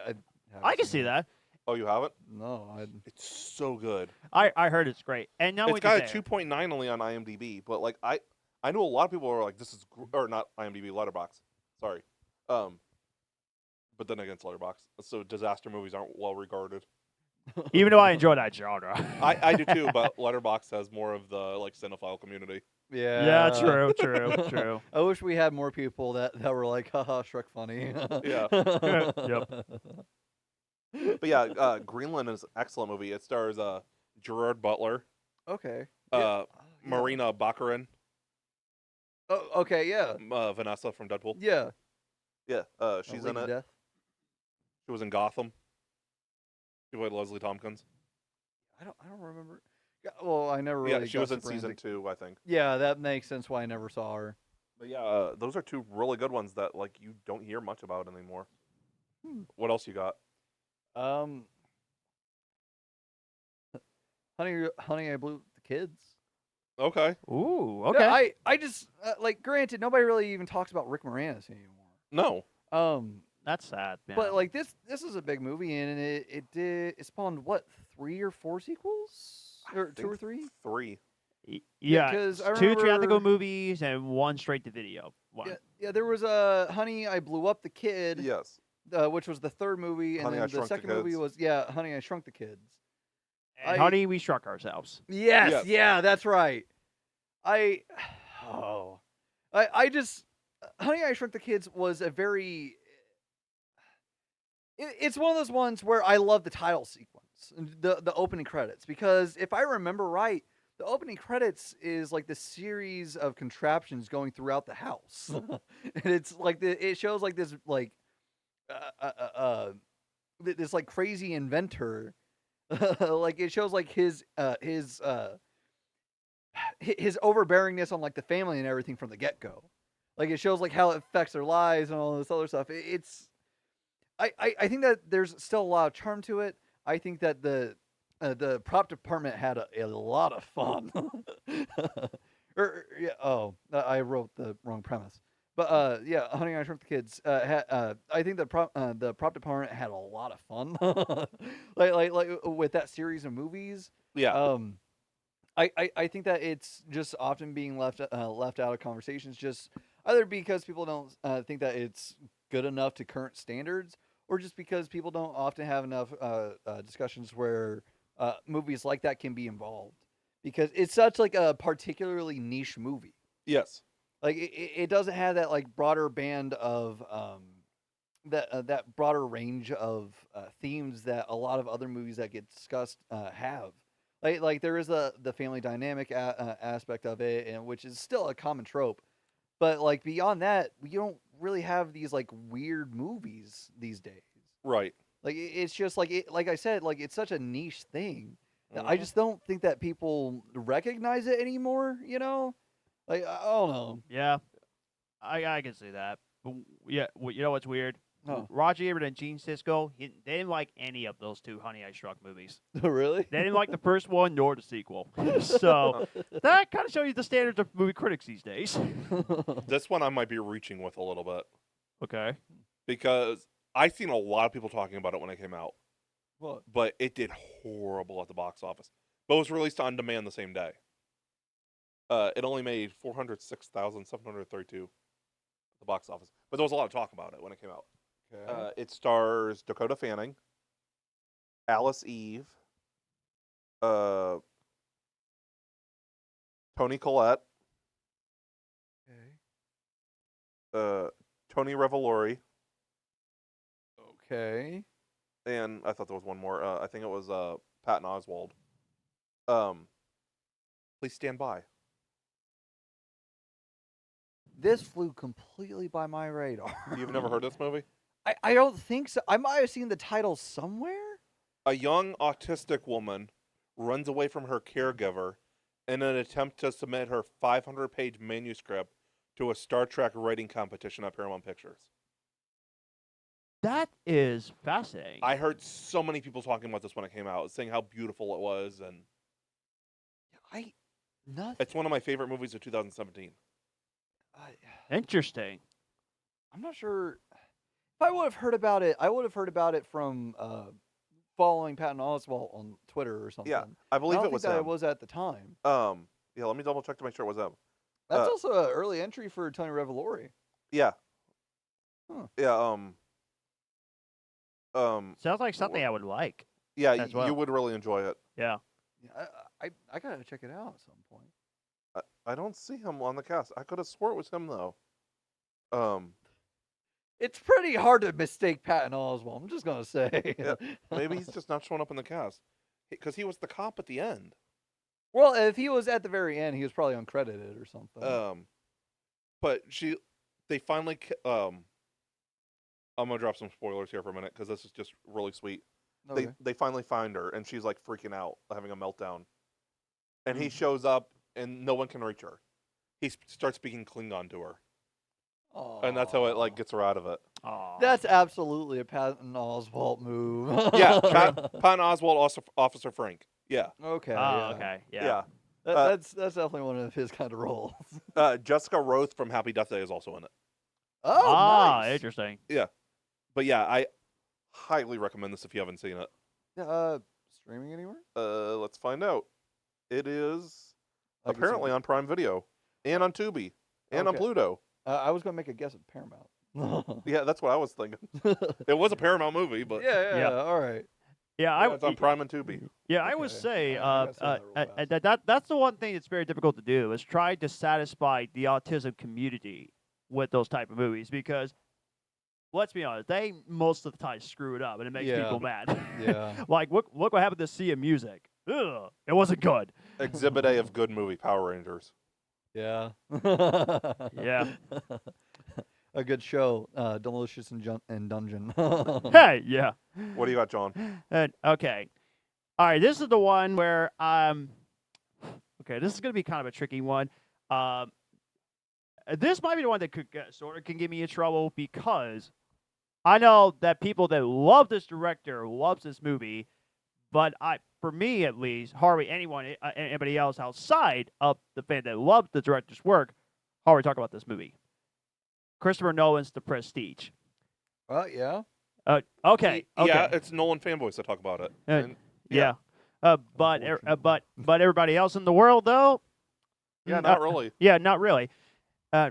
S1: I can see that.
S3: Oh, you haven't?
S2: No,
S3: It's so good.
S1: I heard it's great. And now
S3: It's got a 2.9 only on IMDb, but like I know a lot of people are like, this is or not IMDb, Letterboxd. Sorry, but then against Letterboxd, so disaster movies aren't well regarded.
S1: even though I enjoy that genre.
S3: I do too, but Letterboxd has more of the like cinephile community.
S2: yeah.
S1: Yeah, true.
S2: I wish we had more people that were like, haha, Shrek funny.
S3: Yeah.
S1: Yep.
S3: But yeah, Greenland is an excellent movie. It stars Gerard Butler,
S2: Okay.
S3: uh,
S2: Yeah.
S3: Marina Baccarin,
S2: Oh, okay. Yeah.
S3: Vanessa from Deadpool.
S2: Yeah.
S3: Yeah, she's in
S2: Lady
S3: it.
S2: Death.
S3: She was in Gotham. She played Leslie Tompkins.
S2: I don't remember. Yeah, well, I never
S3: Yeah,
S2: really.
S3: she
S2: got
S3: was in
S2: super
S3: season
S2: into-
S3: 2, I think.
S2: Yeah, that makes sense why I never saw her.
S3: But yeah, those are 2 really good ones that like you don't hear much about anymore. What else you got?
S2: Honey, I Blew the Kids.
S3: Okay.
S1: Ooh,
S2: Yeah,
S1: okay.
S2: I just like granted nobody really even talks about Rick Moranis anymore.
S3: No.
S1: That's sad, man.
S2: But like this is a big movie and it spawned what 3 or 4 sequels or 2 or 3.
S3: 3.
S1: Yeah,
S2: 'cause I
S1: 2 theatrical
S2: remember-
S1: movies and 1 straight to video. One.
S2: Yeah, there was Honey, I Blew Up the Kid,
S3: Yes.
S2: which was the third movie, and
S3: Honey, I
S2: then the
S3: Shrunk the
S2: second movie
S3: Kids.
S2: was Honey, I Shrunk the Kids.
S1: And Honey, we struck ourselves.
S2: Yes,
S3: Yes.
S2: yeah, that's right. I just Honey, I Shrunk the Kids was a very. It's one of those ones where I love the title sequence, the opening credits, because if I remember right, the opening credits is like the series of contraptions going throughout the house, and it's like it shows like this like this like crazy inventor, like it shows like his overbearingness on like the family and everything from the get go, like it shows like how it affects their lives and all this other stuff. I think that there's still a lot of charm to it. I think that the prop department had a lot of fun. I wrote the wrong premise. But yeah, Honey, I Shrunk the Kids. I think the prop department had a lot of fun, like with that series of movies.
S3: Yeah.
S2: I think that it's just often being left out of conversations, just either because people don't think that it's good enough to current standards, or just because people don't often have enough discussions where movies like that can be involved, because it's such like a particularly niche movie.
S3: Yes.
S2: Like it doesn't have that like broader band of that broader range of themes that a lot of other movies that get discussed have. Like there is the family dynamic aspect of it, and which is still a common trope. But like beyond that, we don't really have these like weird movies these days.
S3: Right.
S2: Like it's just like like I said, like it's such a niche thing that I just don't think that people recognize it anymore. You know, like I don't know.
S1: Yeah, I can see that. Yeah, you know what's weird?
S2: Huh.
S1: Roger Ebert and Gene Siskel, they didn't like any of those two Honey I Shrunk movies.
S2: Really?
S1: They didn't like the first one nor the sequel. So that kind of shows you the standards of movie critics these days.
S3: This one I might be reaching with a little bit
S1: Okay.
S3: because I seen a lot of people talking about it when it came out,
S2: What?
S3: but it did horrible at the box office. But it was released on demand the same day. It only made 406,732 at the box office, but there was a lot of talk about it when it came out.
S2: Okay.
S3: It stars Dakota Fanning, Alice Eve, Tony Collette, Tony Revolori,
S2: Okay.
S3: and I thought there was one more. I think it was Patton Oswalt. Please stand by.
S2: This flew completely by my radar.
S3: You've never heard of this movie?
S2: I don't think so. I might have seen the title somewhere.
S3: A young autistic woman runs away from her caregiver in an attempt to submit her 500-page manuscript to a Star Trek writing competition at Paramount Pictures.
S1: That is fascinating.
S3: I heard so many people talking about this when it came out, saying how beautiful it was, and
S2: Nothing.
S3: it's one of my favorite movies of 2017.
S1: Interesting.
S2: I'm not sure. If I would have heard about it, I would have heard about it from following Patton Oswalt on Twitter or something.
S3: Yeah, I believe
S2: I don't
S3: it was
S2: think that
S3: him.
S2: it was at the time.
S3: Yeah, let me double check to make sure it was him.
S2: That's also an early entry for Tony Revolori.
S3: Yeah.
S2: Huh.
S3: Yeah.
S1: Sounds like something I would like.
S3: Yeah,
S1: as well.
S3: you would really enjoy it.
S1: Yeah.
S2: Yeah, I gotta check it out at some point.
S3: I don't see him on the cast. I could have swore it was him though.
S2: It's pretty hard to mistake Patton Oswalt. I'm just gonna say.
S3: Yeah, maybe he's just not showing up in the cast because he was the cop at the end.
S2: Well, if he was at the very end, he was probably uncredited or something.
S3: But they finally. I'm gonna drop some spoilers here for a minute because this is just really sweet.
S2: Okay.
S3: They finally find her and she's like freaking out, having a meltdown, and he
S2: Mhm.
S3: shows up and no one can reach her. He starts speaking Klingon to her, and that's how it like
S2: Aw.
S3: gets her out of it.
S1: Aw.
S2: That's absolutely a Patton Oswalt move.
S3: Yeah, Patton Oswalt, Officer Frank. Yeah,
S2: Okay.
S1: Oh,
S2: yeah.
S1: okay. Yeah.
S3: yeah.
S2: That's definitely one of his kind of roles.
S3: Jessica Roth from Happy Death Day is also in it.
S2: Oh,
S1: Ah,
S2: nice.
S1: interesting.
S3: But yeah, I highly recommend this if you haven't seen it.
S2: Streaming anywhere?
S3: Let's find out. It is
S2: I can see
S3: apparently
S2: it.
S3: on Prime Video and on Tubi and on
S2: Okay.
S3: Pluto.
S2: I was gonna make a guess at Paramount.
S3: Yeah, that's what I was thinking. It was a Paramount movie, but
S2: yeah. All right.
S1: Yeah,
S3: it's on Prime and Tubi.
S1: Yeah, I would
S2: Okay.
S1: say
S2: I gotta say that real
S1: that's the one thing that's very difficult to do is try to satisfy the autism community with those type of movies because let's be honest, they most of the time screw it up and it makes
S2: Yeah.
S1: people mad.
S2: Yeah.
S1: Like look what happened to Sea of Music. Ugh, it wasn't good.
S3: Exhibit A of good movie, Power Rangers.
S2: Yeah.
S1: Yeah.
S2: A good show, Delicious and Dungeon.
S1: Hey, yeah.
S3: What do you got, John?
S1: And okay. All right, this is the one where okay, this is going to be kind of a tricky one. This might be the one that could sort of can get me in trouble because I know that people that love this director loves this movie, but for me at least, hardly anyone, anybody else outside of the fan that loves the director's work, hardly talk about this movie. Christopher Nolan's The Prestige.
S2: Yeah.
S1: Okay.
S3: Yeah, it's Nolan fanboys that talk about it. And-
S1: Yeah. But
S2: Unfortunately.
S1: everybody else in the world though,
S3: yeah, not really.
S1: yeah, not really.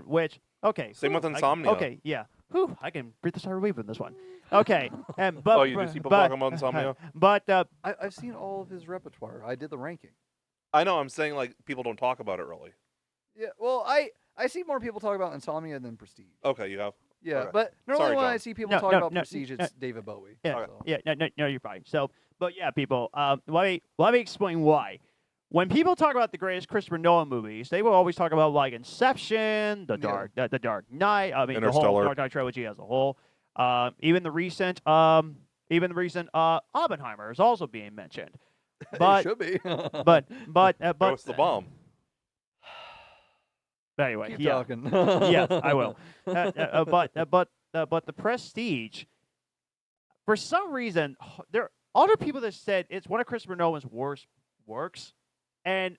S1: Which okay.
S3: Same with
S1: I-
S3: Insomnia.
S1: Okay, yeah. Whew, I can breathe a sigh of relief in this one. Okay, and but
S3: Oh, you do see people talking about Insomnia?
S1: But
S2: I've seen all of his repertoire. I did the ranking.
S3: I know. I'm saying like people don't talk about it really.
S2: Yeah. Well, I see more people talk about Insomnia than Prestige.
S3: Okay, you have.
S2: Yeah,
S3: Okay.
S2: but normally
S3: Sorry,
S2: when
S3: John.
S2: I see people
S1: No,
S2: talk
S1: no,
S2: about
S1: no,
S2: Prestige, it's David Bowie.
S1: yeah,
S2: so.
S1: yeah, no, you're fine. So, but yeah, people. Let me explain why. When people talk about the greatest Christopher Nolan movies, they will always talk about like Inception, the Dark Knight. I mean, the whole
S3: Interstellar.
S1: Dark Knight trilogy as a whole. Even the recent Oppenheimer is also being mentioned.
S2: It
S1: But
S2: should be.
S1: but
S3: What's the bomb?
S1: But anyway,
S2: Keep
S1: yeah.
S2: talking.
S1: Yes, I will. But the Prestige, for some reason, there are other people that said it's one of Christopher Nolan's worst works, and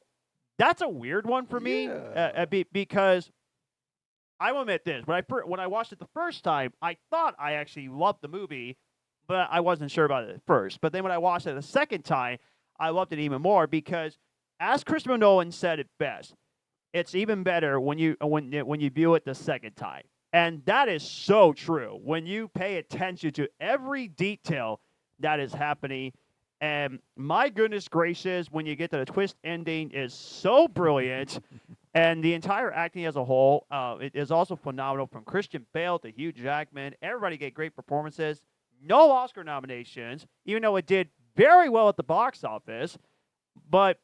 S1: that's a weird one for me.
S2: Yeah.
S1: Because I will admit this: when I watched it the first time, I thought I actually loved the movie, but I wasn't sure about it at first. But then when I watched it the second time, I loved it even more because, as Christopher Nolan said it best, it's even better when you view it the second time. And that is so true. When you pay attention to every detail that is happening, and my goodness gracious, when you get to the twist ending is so brilliant, and the entire acting as a whole, it is also phenomenal from Christian Bale to Hugh Jackman. Everybody get great performances. No Oscar nominations, even though it did very well at the box office. But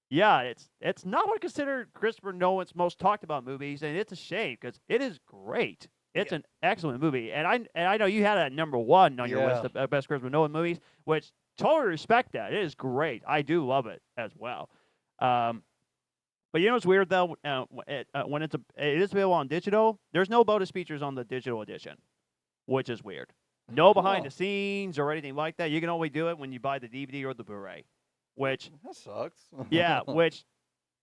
S1: yeah, it's not what I consider Christopher Nolan's most talked about movies, and it's a shame because it is great. It's an excellent movie, and I know you had it at number 1 on your list of best Christopher Nolan movies, which totally respect that. It is great. I do love it as well. But you know what's weird though? When it is available on digital, there's no bonus features on the digital edition, which is weird. No behind the scenes or anything like that. You can only do it when you buy the DVD or the Blu-ray, which
S2: That sucks.
S1: yeah, which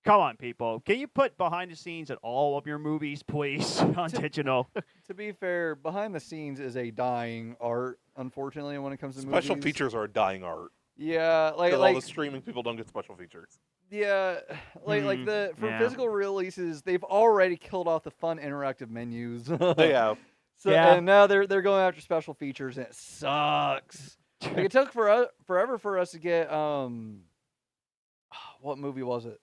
S1: come on, people. Can you put behind the scenes at all of your movies, please, on digital?
S2: To be fair, behind the scenes is a dying art, unfortunately, when it comes to
S3: Special
S2: movies.
S3: features are a dying art.
S2: Yeah, like
S3: Because all the streaming people don't get special features.
S2: yeah, like the for
S1: yeah.
S2: physical releases, they've already killed off the fun interactive menus.
S3: They have.
S2: So
S1: Yeah.
S2: and now they're going after special features, and it sucks. Like it took forever for us to get what movie was it?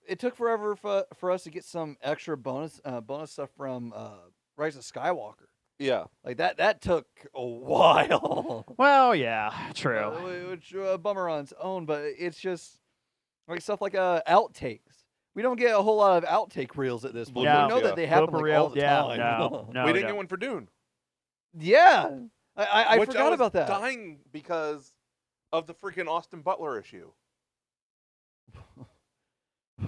S2: It took forever for us to get some extra bonus stuff from Rise of Skywalker.
S3: Yeah.
S2: Like that took a while.
S1: Well, yeah, true.
S2: Which bummer on its own, but it's just like stuff like outtakes. We don't get a whole lot of outtake reels at this point.
S1: Yeah.
S2: We know that they happen like, all the time.
S1: No,
S3: We didn't get one for Dune.
S2: Yeah, I
S3: Which
S2: forgot
S3: was
S2: about that.
S3: dying because of the freaking Austin Butler issue.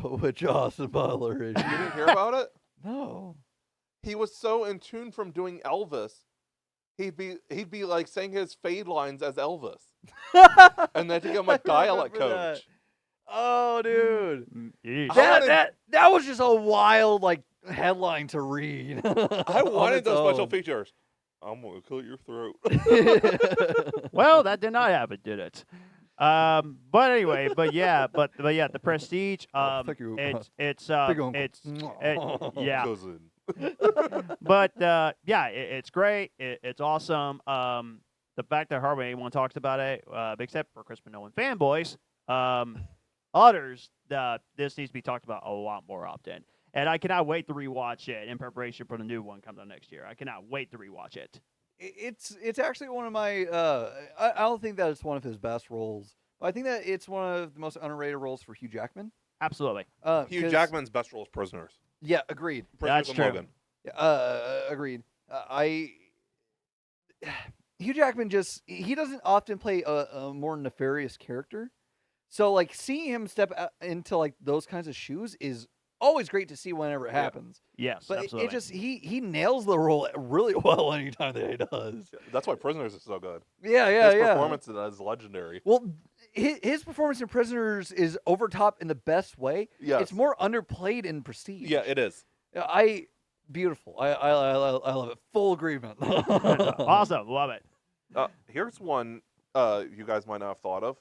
S2: Which Austin Butler is?
S3: You didn't hear about it?
S2: No.
S3: He was so in tune from doing Elvis. He'd be like saying his fade lines as Elvis. And then to give him a dialect
S2: remember
S3: coach.
S2: that. Oh, dude.
S1: Yeesh.
S2: That was just a wild like headline to read.
S3: I
S2: on
S3: wanted
S2: its
S3: those special
S2: own.
S3: features. I'm gonna cut your throat.
S1: Well, that did not happen, did it? But anyway, but yeah, the Prestige.
S2: Thank you.
S1: It's
S2: Big uncle.
S1: yeah.
S3: Cousin.
S1: But yeah, it's great. It's awesome. The fact that hardly anyone talks about it, except for Christopher Nolan fanboys, others, this needs to be talked about a lot more often. And I cannot wait to rewatch it in preparation for the new one coming out next year. I cannot wait to rewatch it.
S2: It's actually one of my. I don't think that it's one of his best roles. But I think that it's one of the most underrated roles for Hugh Jackman.
S1: Absolutely.
S3: Hugh
S2: 'Cause-
S3: Jackman's best role is Prisoners.
S2: Yeah, agreed.
S3: Prisoners
S1: That's
S3: and
S1: true.
S3: Logan.
S2: Agreed. Hugh Jackman he doesn't often play a more nefarious character, so like seeing him step into like those kinds of shoes is always great to see whenever it happens.
S1: Yes,
S2: But
S1: absolutely.
S2: it just he nails the role really well anytime that he does.
S3: That's why Prisoners is so good.
S2: Yeah,
S3: His performance in that is legendary.
S2: Well, his performance in Prisoners is over top in the best way.
S3: Yes.
S2: It's more underplayed in Prestige.
S3: Yeah, it is.
S2: Beautiful. I love it. Full agreement.
S1: Awesome. Love it.
S3: Here's one you guys might not have thought of.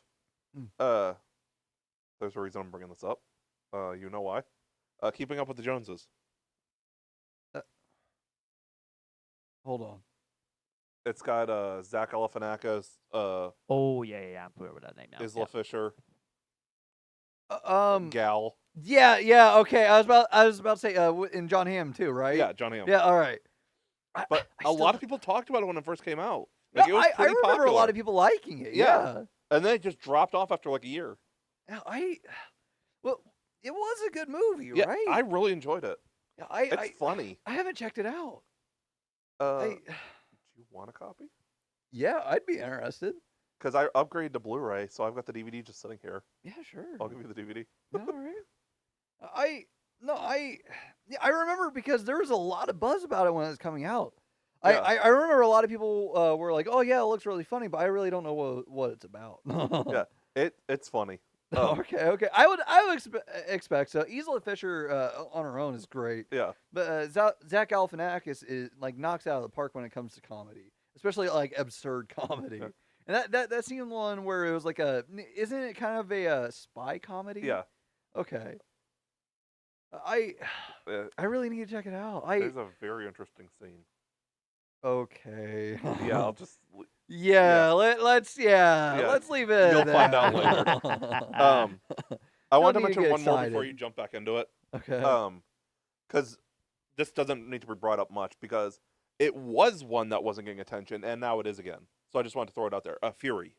S3: There's a reason I'm bringing this up. You know why? Keeping Up with the Joneses.
S2: Hold on.
S3: It's got Zach Galifianakis,
S1: Oh yeah. I'm familiar with that name now.
S3: Isla Fisher,
S2: Um.
S3: Gal.
S2: Yeah. Okay. I was about to say in John Hamm too, right?
S3: Yeah, John Hamm.
S2: Yeah. All right.
S3: But
S2: I
S3: a lot of people talked about it when it first came out. Like, it was
S2: I
S3: pretty
S2: remember
S3: popular.
S2: a lot of people liking it.
S3: Yeah. And then it just dropped off after like a year.
S2: Yeah, well, it was a good movie,
S3: Yeah,
S2: right?
S3: I really enjoyed it.
S2: Yeah,
S3: It's funny.
S2: I haven't checked it out.
S3: Do you want a copy?
S2: Yeah, I'd be interested.
S3: Because I upgraded to Blu-ray, so I've got the DVD just sitting here.
S2: Yeah, sure.
S3: I'll give you the DVD.
S2: All right. No, I remember because there was a lot of buzz about it when it was coming out.
S3: Yeah.
S2: I remember a lot of people were like, "Oh yeah, it looks really funny," but I really don't know what it's about.
S3: Yeah, it's funny.
S2: Okay. I would expect so. Isla Fisher on her own is great,
S3: Yeah,
S2: but Zach Galifianakis is like knocks it out of the park when it comes to comedy, especially like absurd comedy.
S3: Yeah.
S2: And that seemed one where it was like isn't it kind of a spy comedy?
S3: yeah.
S2: Okay.
S3: Uh,
S2: I really need to check it out.
S3: There's a very interesting scene.
S2: Okay.
S3: Yeah, I'll just.
S2: Yeah, let's leave it.
S3: You'll
S2: at
S3: find out
S2: that.
S3: later. I wanted to
S2: need to
S3: mention
S2: get
S3: one more before
S2: excited.
S3: you jump back into it.
S2: Okay.
S3: Because this doesn't need to be brought up much because it was one that wasn't getting attention and now it is again. So I just wanted to throw it out there. Fury.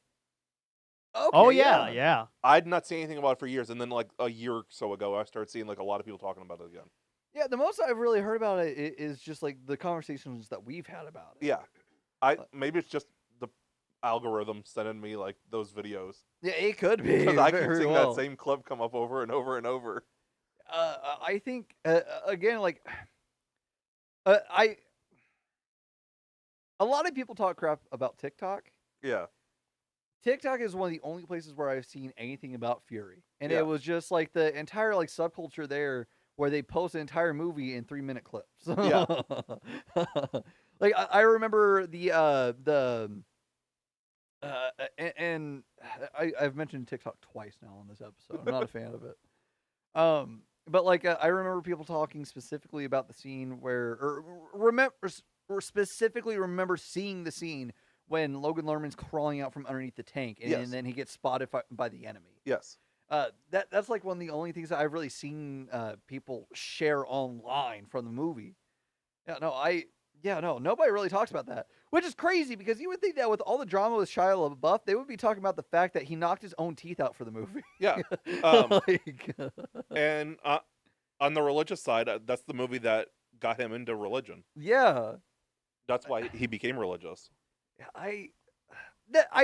S2: Okay.
S1: Oh yeah.
S3: I'd not seen anything about it for years, and then like a year or so ago, I started seeing like a lot of people talking about it again.
S2: Yeah, the most I've really heard about it is just like the conversations that we've had about it.
S3: Yeah, maybe it's just the algorithm sending me like those videos
S2: Yeah, it could be.
S3: because I keep
S2: very
S3: seeing
S2: well.
S3: that same clip come up over and over and over.
S2: I think again, like a lot of people talk crap about TikTok.
S3: Yeah,
S2: TikTok is one of the only places where I've seen anything about Fury, and
S3: Yeah.
S2: it was just like the entire like subculture there, where they post an entire movie in 3-minute clips.
S3: Yeah.
S2: Like I remember and I've mentioned TikTok twice now on this episode. I'm not a fan of it. But like I remember people talking specifically about the scene where, or specifically remember seeing the scene when Logan Lerman's crawling out from underneath the tank, and,
S3: Yes.
S2: then he gets spotted by the enemy.
S3: yes,
S2: That's like one of the only things that I've really seen people share online from the movie. Nobody really talks about that, which is crazy because you would think that with all the drama with Shia LaBeouf, they would be talking about the fact that he knocked his own teeth out for the movie.
S3: yeah. Um,
S2: Like,
S3: And on the religious side, that's the movie that got him into religion.
S2: yeah,
S3: That's why he became religious.
S2: I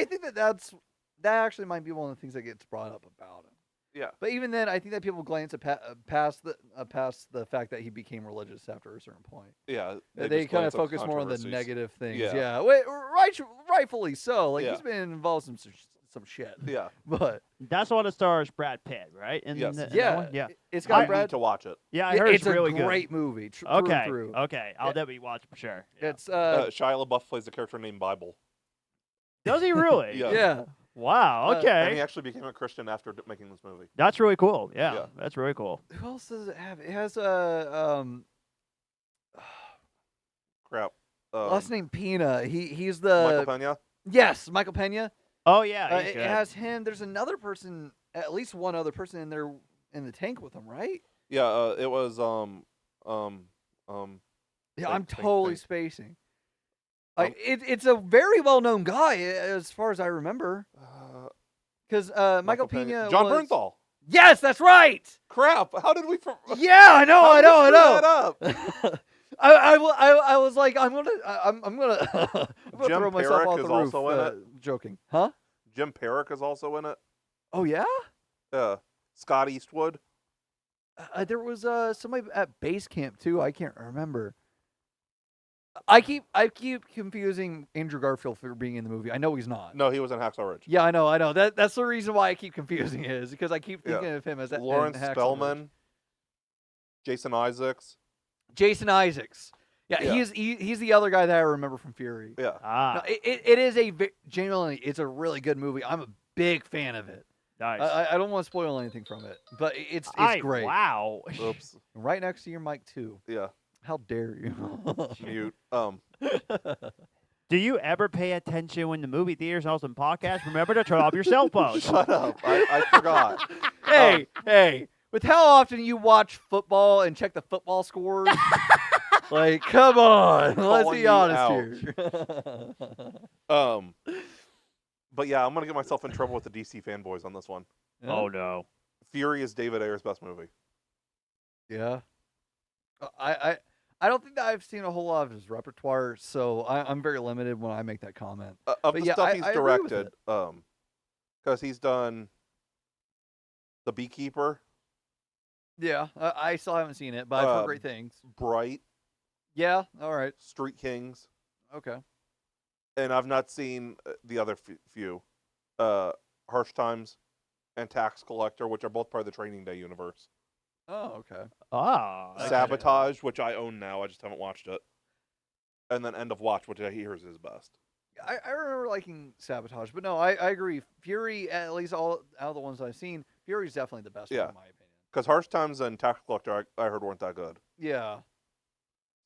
S2: think that actually might be one of the things that gets brought up about him.
S3: Yeah,
S2: But even then, I think that people glance past the fact that he became religious after a certain point.
S3: yeah.
S2: They
S3: just
S2: kind of
S3: glance at
S2: focus more on the
S3: controversies.
S2: negative things.
S3: Yeah.
S2: Yeah, rightfully so. Like
S3: Yeah.
S2: he's been involved in some shit.
S3: Yeah,
S2: But
S1: That's one that stars Brad Pitt, right? In
S3: Yes.
S1: that
S2: yeah,
S1: one? Yeah.
S2: it's
S3: I
S2: got
S3: need
S2: Brad.
S3: to watch it.
S1: Yeah, I heard it's really
S2: a
S1: good.
S2: great movie. Through
S1: Okay.
S2: and through.
S1: Okay. I'll
S2: Yeah.
S1: definitely watch it for sure. Yeah.
S2: It's
S3: Shia LaBeouf plays a character named Bible.
S1: Does he really?
S3: Yeah.
S2: yeah.
S1: Wow.
S2: Uh,
S1: Okay.
S3: And he actually became a Christian after making this movie.
S1: That's really cool. Yeah,
S3: Yeah.
S1: that's really cool.
S2: Who else does it have? It has
S3: Crap.
S2: last name Pena. He's
S3: Michael
S2: the
S3: Pena.
S2: yes Michael Pena.
S1: Oh yeah, he's
S2: It
S1: good.
S2: has him. There's another person, at least one other person in there in the tank with him, right?
S3: Yeah, it was
S2: Yeah,
S3: Think-
S2: I'm
S3: think-
S2: totally
S3: think.
S2: spacing.
S3: Um,
S2: It's a very well known guy as far as I remember, because Michael Pena.
S3: John
S2: was...
S3: Bernthal.
S2: Yes, that's right.
S3: Crap! How did we?
S2: Yeah, I know.
S3: How
S2: I
S3: did we
S2: know. I
S3: screw
S2: know.
S3: that up?
S2: I was like, I'm gonna I'm gonna
S3: Jim
S2: throw myself
S3: Perrick
S2: off
S3: is
S2: the roof.
S3: also in it.
S2: Joking, huh?
S3: Jim Perrick is also in it.
S2: Oh yeah.
S3: Scott Eastwood.
S2: There was somebody at base camp too. I can't remember. I keep confusing Andrew Garfield for being in the movie. I know he's not.
S3: No, he was in Hacksaw Ridge.
S2: Yeah, I know. That's the reason why I keep confusing it, is because I keep
S3: Yeah.
S2: thinking of him as
S3: Lawrence
S2: in Hacksaw Ridge.
S3: Spellman. Jason Isaacs.
S2: Jason Isaacs. Yeah,
S3: Yeah.
S2: he's the other guy that I remember from Fury.
S3: Yeah.
S2: No,
S1: Ah,
S2: it is genuinely, it's a really good movie. I'm a big fan of it.
S1: nice.
S2: I don't want to spoil anything from it, but it's great.
S1: Wow.
S3: Oops.
S2: Right next to your mic too.
S3: Yeah.
S2: How dare you?
S3: Mute.
S1: Do you ever pay attention when the movie theaters and also podcasts? Remember to turn off your cell phone.
S3: Shut up. I forgot.
S2: Hey, with how often you watch football and check the football scores, like, come on, let's
S3: Calling
S2: be
S3: you
S2: honest
S3: out.
S2: here.
S3: But yeah, I'm gonna get myself in trouble with the DC fanboys on this one.
S1: Oh no.
S3: Fury is David Ayer's best movie.
S2: Yeah. I don't think that I've seen a whole lot of his repertoire, so I'm very limited when I make that comment.
S3: Of
S2: But
S3: the
S2: yeah,
S3: stuff
S2: I
S3: he's
S2: agree with
S3: directed, because he's done The Beekeeper.
S2: Yeah, I still haven't seen it, but I've heard great things.
S3: Bright,
S2: Yeah, all right,
S3: Street Kings,
S2: okay.
S3: and I've not seen the other few. Harsh Times and Tax Collector, which are both part of the Training Day universe.
S2: Oh, okay.
S1: Ah, okay.
S3: Sabotage, which I own now, I just haven't watched it. And then End of Watch, which I hear is his best.
S2: I remember liking Sabotage, but no, I agree. Fury, at least all out of the ones I've seen, Fury's definitely the best
S3: Yeah.
S2: one in my opinion.
S3: Because Harsh Times and Tax Collector, I heard weren't that good.
S2: Yeah.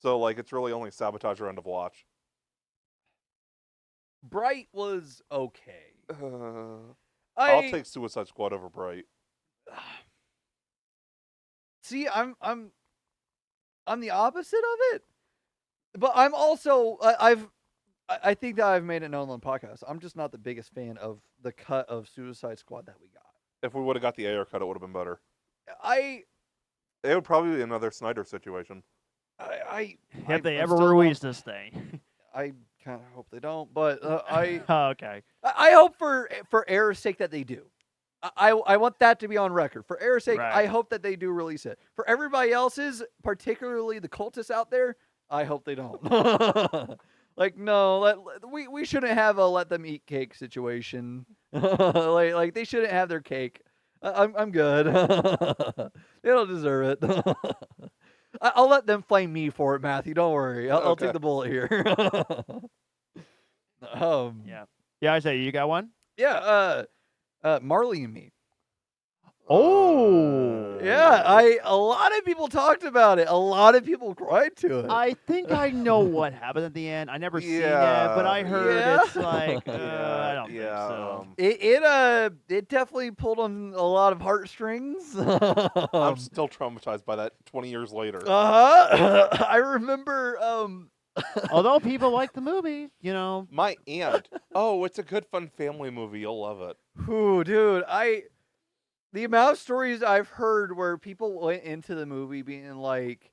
S3: So, like, it's really only Sabotage or End of Watch.
S2: Bright was okay.
S3: I'll take Suicide Squad over Bright.
S2: See, I'm the opposite of it, but I'm also I think that I've made it known on the podcast. I'm just not the biggest fan of the cut of Suicide Squad that we got.
S3: If we would have got the AR cut, it would have been better.
S2: I
S3: It would probably be another Snyder situation.
S1: Have they
S2: I'm
S1: ever
S2: still
S1: released this thing?
S2: I kind of hope they don't, but I
S1: Okay.
S2: I hope for error's sake that they do. I want that to be on record. For error's sake,
S1: Right.
S2: I hope that they do release it. For everybody else's, particularly the cultists out there, I hope they don't. Like, no, we shouldn't have a let them eat cake situation. like they shouldn't have their cake. I'm good. They don't deserve it. I'll let them flame me for it, Matthew. Don't worry. I'll
S3: Okay.
S2: take the bullet here.
S1: Yeah. Yeah, I say you got one?
S2: Yeah, Marley and Me.
S1: Oh.
S2: Yeah, a lot of people talked about it. A lot of people cried to it.
S1: I think I know what happened at the end. I never seen it, but I
S3: Yeah.
S1: heard
S2: Yeah.
S1: it's like I don't think so.
S2: It definitely pulled on a lot of heartstrings.
S3: I'm still traumatized by that 20 years later.
S2: I remember
S1: Although people like the movie, you know.
S3: My aunt. Oh, it's a good, fun family movie. You'll love it.
S2: Ooh, dude, the amount of stories I've heard where people went into the movie being like,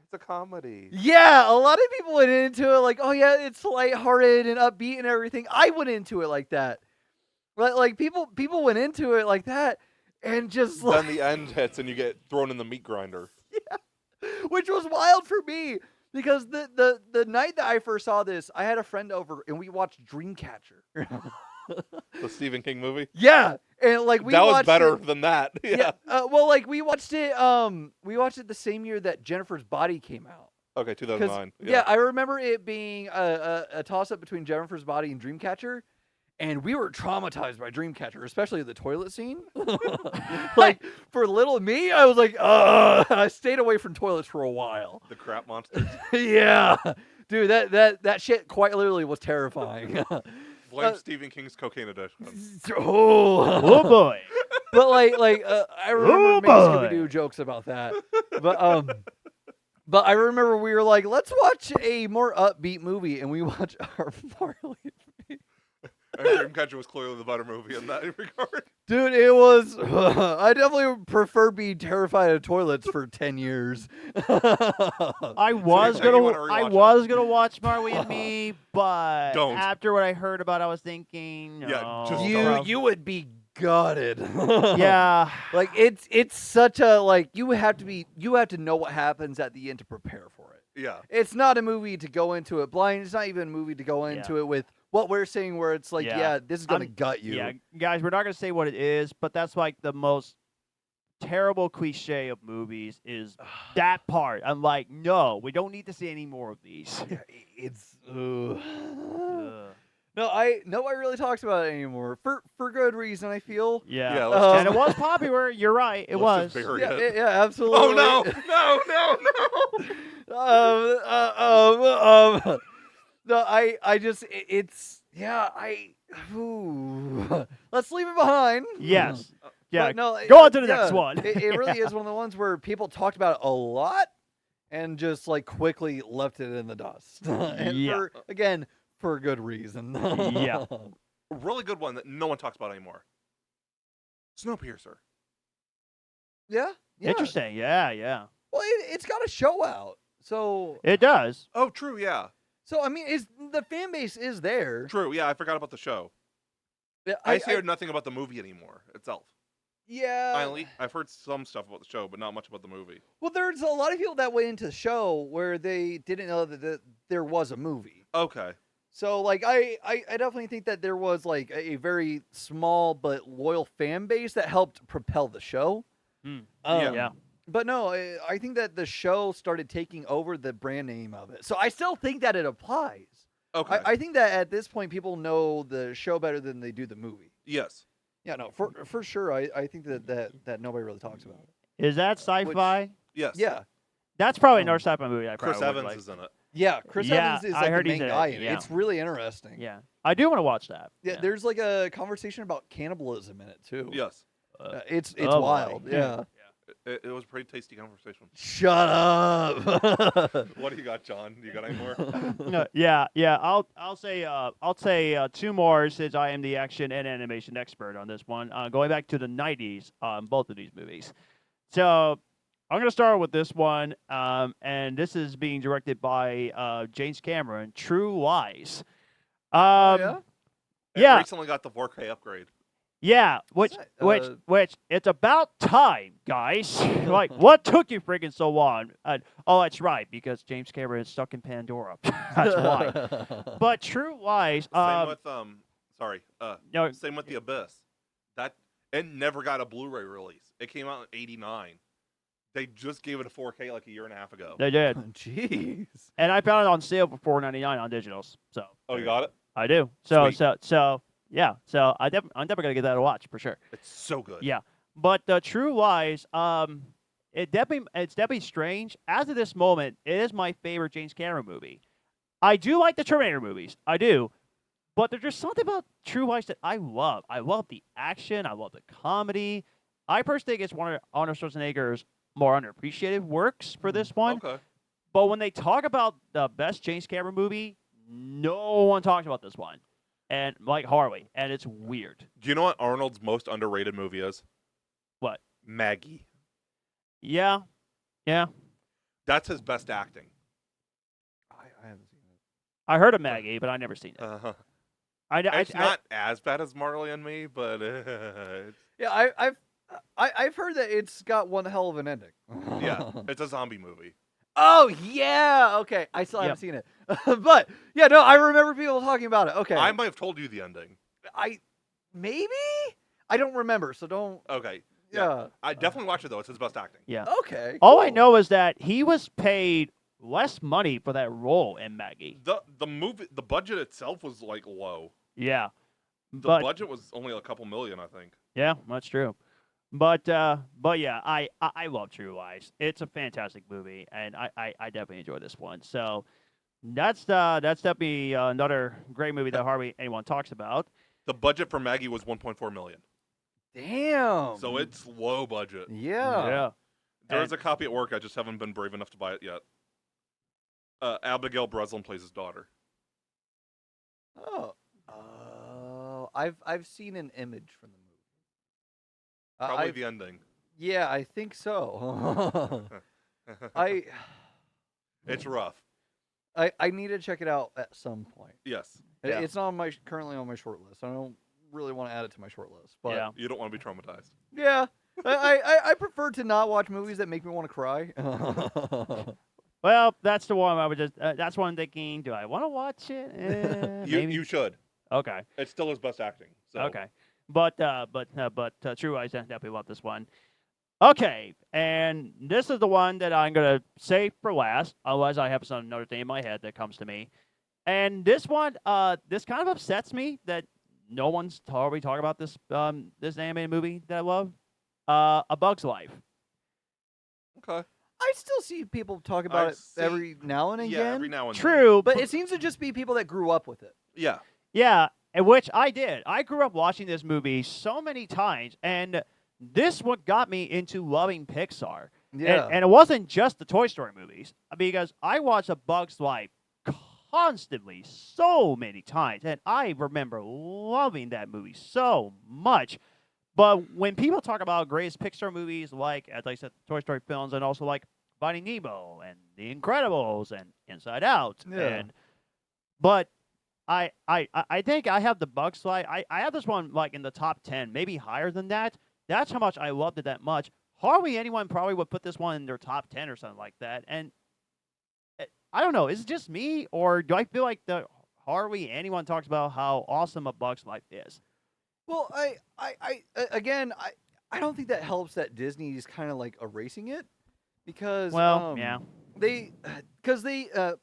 S3: It's a comedy.
S2: yeah, a lot of people went into it like, oh yeah, it's lighthearted and upbeat and everything. I went into it like that. Like people went into it like that and just
S3: Then
S2: like,
S3: the end hits and you get thrown in the meat grinder.
S2: which was wild for me because the night that I first saw this, I had a friend over and we watched Dreamcatcher.
S3: The Stephen King movie.
S2: Yeah, and like we
S3: that was
S2: watched
S3: better
S2: it-
S3: than that. Yeah.
S2: well, like we watched it the same year that Jennifer's Body came out.
S3: Okay,
S2: 'Cause,
S3: 2009.
S2: yeah, I remember it being a toss up between Jennifer's Body and Dreamcatcher, and we were traumatized by Dreamcatcher, especially the toilet scene. Like for little me, I was like, I stayed away from toilets for a while.
S3: The crap monsters.
S2: Yeah, dude, that shit quite literally was terrifying.
S3: Blame Stephen King's cocaine addiction.
S1: Oh boy.
S2: But I remember
S1: Oh,
S2: making
S1: boy.
S2: Scooby-Doo jokes about that. But I remember we were like, let's watch a more upbeat movie, and we watched our Marley.
S3: And Dreamcatcher was clearly the better movie in that regard.
S2: Dude, it was. I definitely prefer being terrified of toilets for 10 years.
S1: I was
S3: you're saying you wanna
S1: gonna I
S3: rewatch it.
S1: was gonna watch Marley and Me, but
S3: Don't.
S1: after what I heard about it, I was thinking
S3: Yeah, just
S1: no.
S3: don't.
S2: you would be gutted.
S1: Yeah.
S2: Like it's such a like you have to know what happens at the end to prepare for it.
S3: Yeah.
S2: It's not a movie to go into it blind. It's not even a movie to go into it with what we're saying where it's like,
S1: Yeah.
S2: this is gonna gut you.
S1: Yeah, guys, we're not gonna say what it is, but that's like the most terrible cliche of movies is that part. I'm like, no, we don't need to see any more of these.
S2: Yeah, it's
S1: Ugh.
S2: nobody really talks about it anymore for good reason. I feel.
S1: Yeah.
S3: Yeah, let's
S1: And it was popular. You're right. It
S3: Let's
S1: was.
S3: just bury
S2: Yeah,
S3: it.
S2: yeah, absolutely.
S3: Oh no! No!
S2: No, it's let's leave it behind.
S1: Yes. Yeah.
S2: But no,
S1: Go on to the next one.
S2: It really is one of the ones where people talked about it a lot and just like quickly left it in the dust. And
S1: Yeah.
S2: for good reason.
S1: Yeah.
S3: A really good one that no one talks about anymore. Snowpiercer.
S2: Yeah.
S1: Interesting. Yeah. Yeah.
S2: Well, it's got a show out. So
S1: It does.
S3: Oh, true. Yeah.
S2: I mean, the fan base is there.
S3: True. Yeah, I forgot about the show.
S2: Yeah,
S3: I hear nothing about the movie anymore itself.
S2: Yeah.
S3: I've heard some stuff about the show, but not much about the movie.
S2: Well, there's a lot of people that went into the show where they didn't know that there was a movie.
S3: Okay.
S2: So, like, I definitely think that there was, like, a very small but loyal fan base that helped propel the show.
S1: Hmm.
S3: Yeah.
S2: But no, I think that the show started taking over the brand name of it. So I still think that it applies.
S3: Okay.
S2: I think that at this point, people know the show better than they do the movie.
S3: Yes.
S2: Yeah, no, for sure. I think that nobody really talks about it.
S1: Is that sci-fi?
S3: Yes.
S2: Yeah.
S1: That's probably another sci-fi movie. I
S3: Chris
S1: probably would
S3: Evans
S1: like.
S3: is in it.
S2: Yeah, Chris
S1: Yeah,
S2: Evans is
S1: I
S2: like
S1: heard
S2: the
S1: he's
S2: main
S1: in it,
S2: guy in it.
S1: yeah.
S2: It's really interesting.
S1: Yeah, I do want to watch that.
S2: Yeah, there's like a conversation about cannibalism in it too.
S3: Yes.
S2: It's
S1: oh boy.
S2: wild. Yeah.
S3: It was a pretty tasty conversation.
S2: Shut up.
S3: What do you got, John? You got any more?
S1: Yeah. I'll say two more since I am the action and animation expert on this one. Going back to the '90s on both of these movies. So I'm gonna start with this one, and this is being directed by James Cameron. True Lies.
S2: Yeah?
S3: It
S1: Yeah.
S3: recently got the 4K upgrade.
S1: Yeah, which it's about time, guys. Like, what took you freaking so long? Oh, that's right, because James Cameron is stuck in Pandora. That's why. But True Lies.
S3: Same with
S1: No,
S3: same with The Abyss. That it never got a Blu-ray release. It came out in '89. They just gave it a 4K like a year and a half ago.
S1: they did,
S2: Jeez.
S1: and I found it on sale for $4.99 on digitals. So
S3: Oh, you got it?
S1: I do. So
S3: Sweet.
S1: yeah. So I'm definitely gonna give that a watch for sure.
S3: It's so good.
S1: Yeah, but True Lies, it's definitely strange. As of this moment, it is my favorite James Cameron movie. I do like the Terminator movies, I do, but there's just something about True Lies that I love. I love the action. I love the comedy. I personally think it's one of Arnold Schwarzenegger's more underappreciated works for this one.
S3: Okay.
S1: But when they talk about the best James Cameron movie, no one talks about this one. And like Harley, and it's weird.
S3: Do you know what Arnold's most underrated movie is?
S1: What?
S3: Maggie.
S1: Yeah.
S3: That's his best acting.
S2: I haven't seen it.
S1: I heard of Maggie, but I never seen it.
S3: Uh-huh.
S1: It's
S3: It's not as bad as Marley and Me, but it's,
S2: Yeah, I've heard that it's got one hell of an ending.
S3: yeah, it's a zombie movie.
S2: Oh yeah. Okay. I still haven't
S1: Yep.
S2: seen it, but yeah, no, I remember people talking about it. Okay.
S3: I might have told you the ending.
S2: Maybe I don't remember, so don't.
S3: Okay.
S2: Yeah.
S3: I definitely watch it though. It's his best acting.
S1: yeah.
S2: Okay.
S1: All I
S2: cool.
S1: know is that he was paid less money for that role in Maggie.
S3: The movie, the budget itself was like low.
S1: Yeah.
S3: The
S1: But
S3: budget was only a couple million, I think.
S1: yeah, that's true. But yeah, I love True Lies. It's a fantastic movie, and I definitely enjoy this one. So that's definitely another great movie that hardly anyone talks about.
S3: The budget for Maggie was 1.4 million.
S2: Damn.
S3: So it's low budget.
S2: Yeah.
S3: There
S1: And-
S3: is a copy at work. I just haven't been brave enough to buy it yet. Abigail Breslin plays his daughter.
S2: Oh. Oh. I've seen an image from the movie.
S3: Probably the ending.
S2: Yeah, I think so.
S3: It's rough.
S2: I need to check it out at some point.
S3: Yes.
S1: Yeah.
S2: It's not on currently on my short list. I don't really want to add it to my short list, but
S1: Yeah.
S3: You don't want to be traumatized.
S2: yeah. I prefer to not watch movies that make me want to cry.
S1: Well, that's the one I would just. That's one I'm thinking. Do I want to watch it? Maybe.
S3: You should.
S1: Okay.
S3: It's still his best acting. So.
S1: Okay. But True Lies, I definitely love this one. Okay, and this is the one that I'm gonna say for last, otherwise I have another thing in my head that comes to me. And this one, this kind of upsets me that no one's already talking about this this animated movie that I love, A Bug's Life.
S3: Okay.
S2: I still see people talk about
S3: I
S2: it
S3: see-
S2: every now and again.
S3: Yeah, every now and then.
S1: True,
S2: But it seems to just be people that grew up with it.
S3: Yeah.
S1: yeah, and which I did. I grew up watching this movie so many times, and this what got me into loving Pixar.
S2: Yeah.
S1: And it wasn't just the Toy Story movies, because I watched A Bug's Life constantly so many times, and I remember loving that movie so much. But when people talk about greatest Pixar movies, like, as I said, Toy Story films, and also like Finding Nemo and The Incredibles and Inside Out,
S2: Yeah.
S1: but I think I have The Bug's Life. I have this one like in the top 10, maybe higher than that, That's how much I loved it that much. Hardly anyone probably would put this one in their top 10 or something like that. And I don't know, is it just me, or do I feel like the hardly anyone talks about how awesome A Bug's Life is?
S2: Well, again, I don't think that helps that Disney's kind of like erasing it because
S1: Well, yeah,
S2: they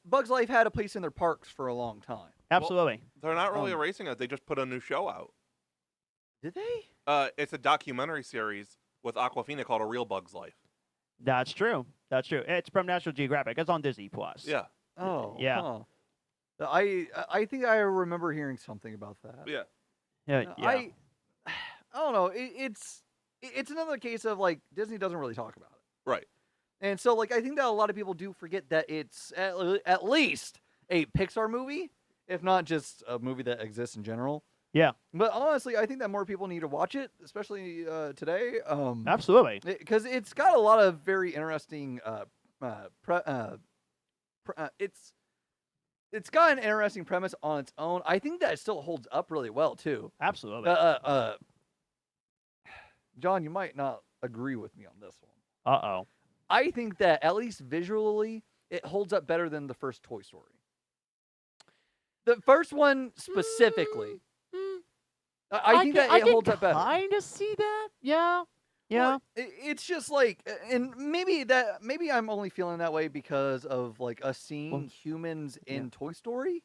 S2: Bugs Life had a place in their parks for a long time.
S1: absolutely.
S3: They're not really
S2: Um,
S3: erasing it. They just put a new show out.
S2: Did they?
S3: It's a documentary series with Aquafina called A Real Bug's Life.
S1: That's true. That's true. It's from National Geographic. It's on Disney Plus.
S3: Yeah.
S2: Oh,
S1: Yeah.
S2: Huh. I think I remember hearing something about that.
S3: Yeah.
S1: Yeah.
S2: Uh,
S1: Yeah.
S2: I don't know. It's another case of like Disney doesn't really talk about it,
S3: Right.
S2: and so like I think that a lot of people do forget that it's at least a Pixar movie, if not just a movie that exists in general.
S1: Yeah.
S2: But honestly, I think that more people need to watch it, especially today.
S1: Absolutely.
S2: Because it's got a lot of very interesting. It's got an interesting premise on its own. I think that it still holds up really well too.
S1: Absolutely.
S2: John, you might not agree with me on this one.
S1: Uh-oh.
S2: I think that at least visually, it holds up better than the first Toy Story. The first one specifically. I think that it holds up better.
S1: I kind of see that. Yeah. Yeah.
S2: Well, it's just like, and maybe I'm only feeling that way because of like us seeing humans in Toy Story.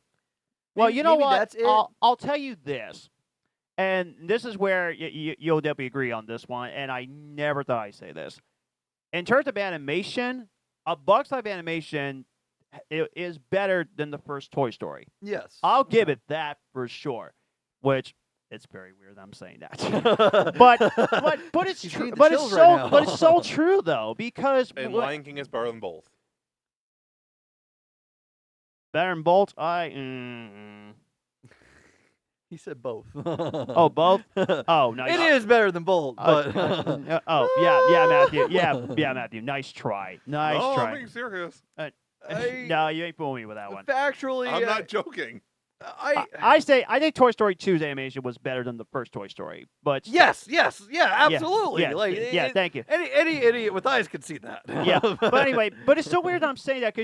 S1: Well,
S2: Maybe-
S1: you know
S2: maybe
S1: what?
S2: That's it.
S1: I'll tell you this, and this is where you'll definitely agree on this one. And I never thought I'd say this. In terms of animation, A Bug's Life animation is better than the first Toy Story.
S2: Yes.
S1: I'll give it that for sure. Which it's very weird that I'm saying that, but it's
S2: He's
S1: true.
S2: getting the
S1: But it's
S2: chills
S1: so
S2: right now.
S1: but it's so true though, because
S3: And Lion King is better than both.
S1: better than Bolt.
S2: He said both.
S1: Oh, both. Oh, nice.
S2: It is better than Bolt, but
S1: Oh, yeah, Matthew. Yeah, Matthew. Nice try. Nice
S3: No,
S1: try.
S3: I'm being serious.
S1: No, you ain't fooling me with that one.
S2: factually,
S3: I'm not joking.
S1: I think Toy Story 2's animation was better than the first Toy Story, but
S2: yes, yeah, absolutely.
S1: yeah,
S2: like,
S1: yeah, thank you.
S2: Any idiot with eyes could see that.
S1: Yeah, but anyway, but it's so weird that I'm saying that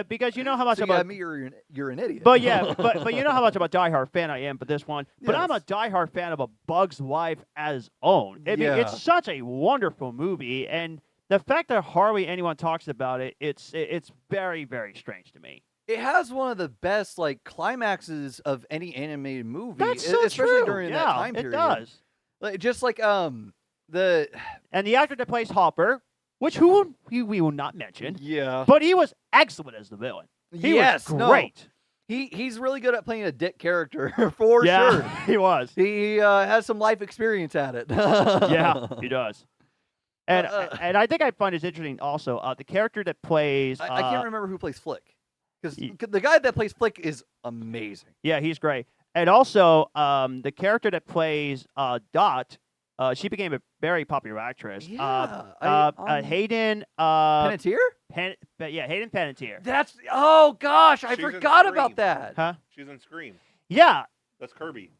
S1: because you know how much
S2: so
S1: about
S2: admit you're an idiot.
S1: But yeah, but you know how much of a diehard fan I am for this one. But I'm a
S2: Yes.
S1: diehard fan of A Bug's Life as own. I mean,
S2: Yeah.
S1: it's such a wonderful movie, and the fact that hardly anyone talks about it, it's very, very strange to me.
S2: It has one of the best like climaxes of any animated movie,
S1: That's so
S2: especially
S1: true.
S2: during
S1: yeah,
S2: that time period.
S1: It does.
S2: Like just like the
S1: And the actor that plays Hopper, which we will not mention,
S2: yeah.
S1: but he was excellent as the villain. He
S2: yes,
S1: was
S2: no.
S1: great.
S2: He's really good at playing a dick character for
S1: Yeah,
S2: sure.
S1: he was.
S2: He has some life experience at it.
S1: Yeah, he does. And
S2: But,
S1: I think I find this interesting also. The character that plays
S2: I can't remember who plays Flick. Because
S1: Ye-
S2: the guy that plays Flick is amazing.
S1: Yeah, he's great. And also, the character that plays Dot, she became a very popular actress.
S2: Yeah,
S1: Hayden.
S2: Panettiere?
S1: Hayden Panettiere.
S2: That's gosh, I
S3: She's in
S2: forgot about
S3: Scream.
S2: that.
S1: Huh?
S3: She's in Scream.
S1: Yeah,
S3: That's Kirby.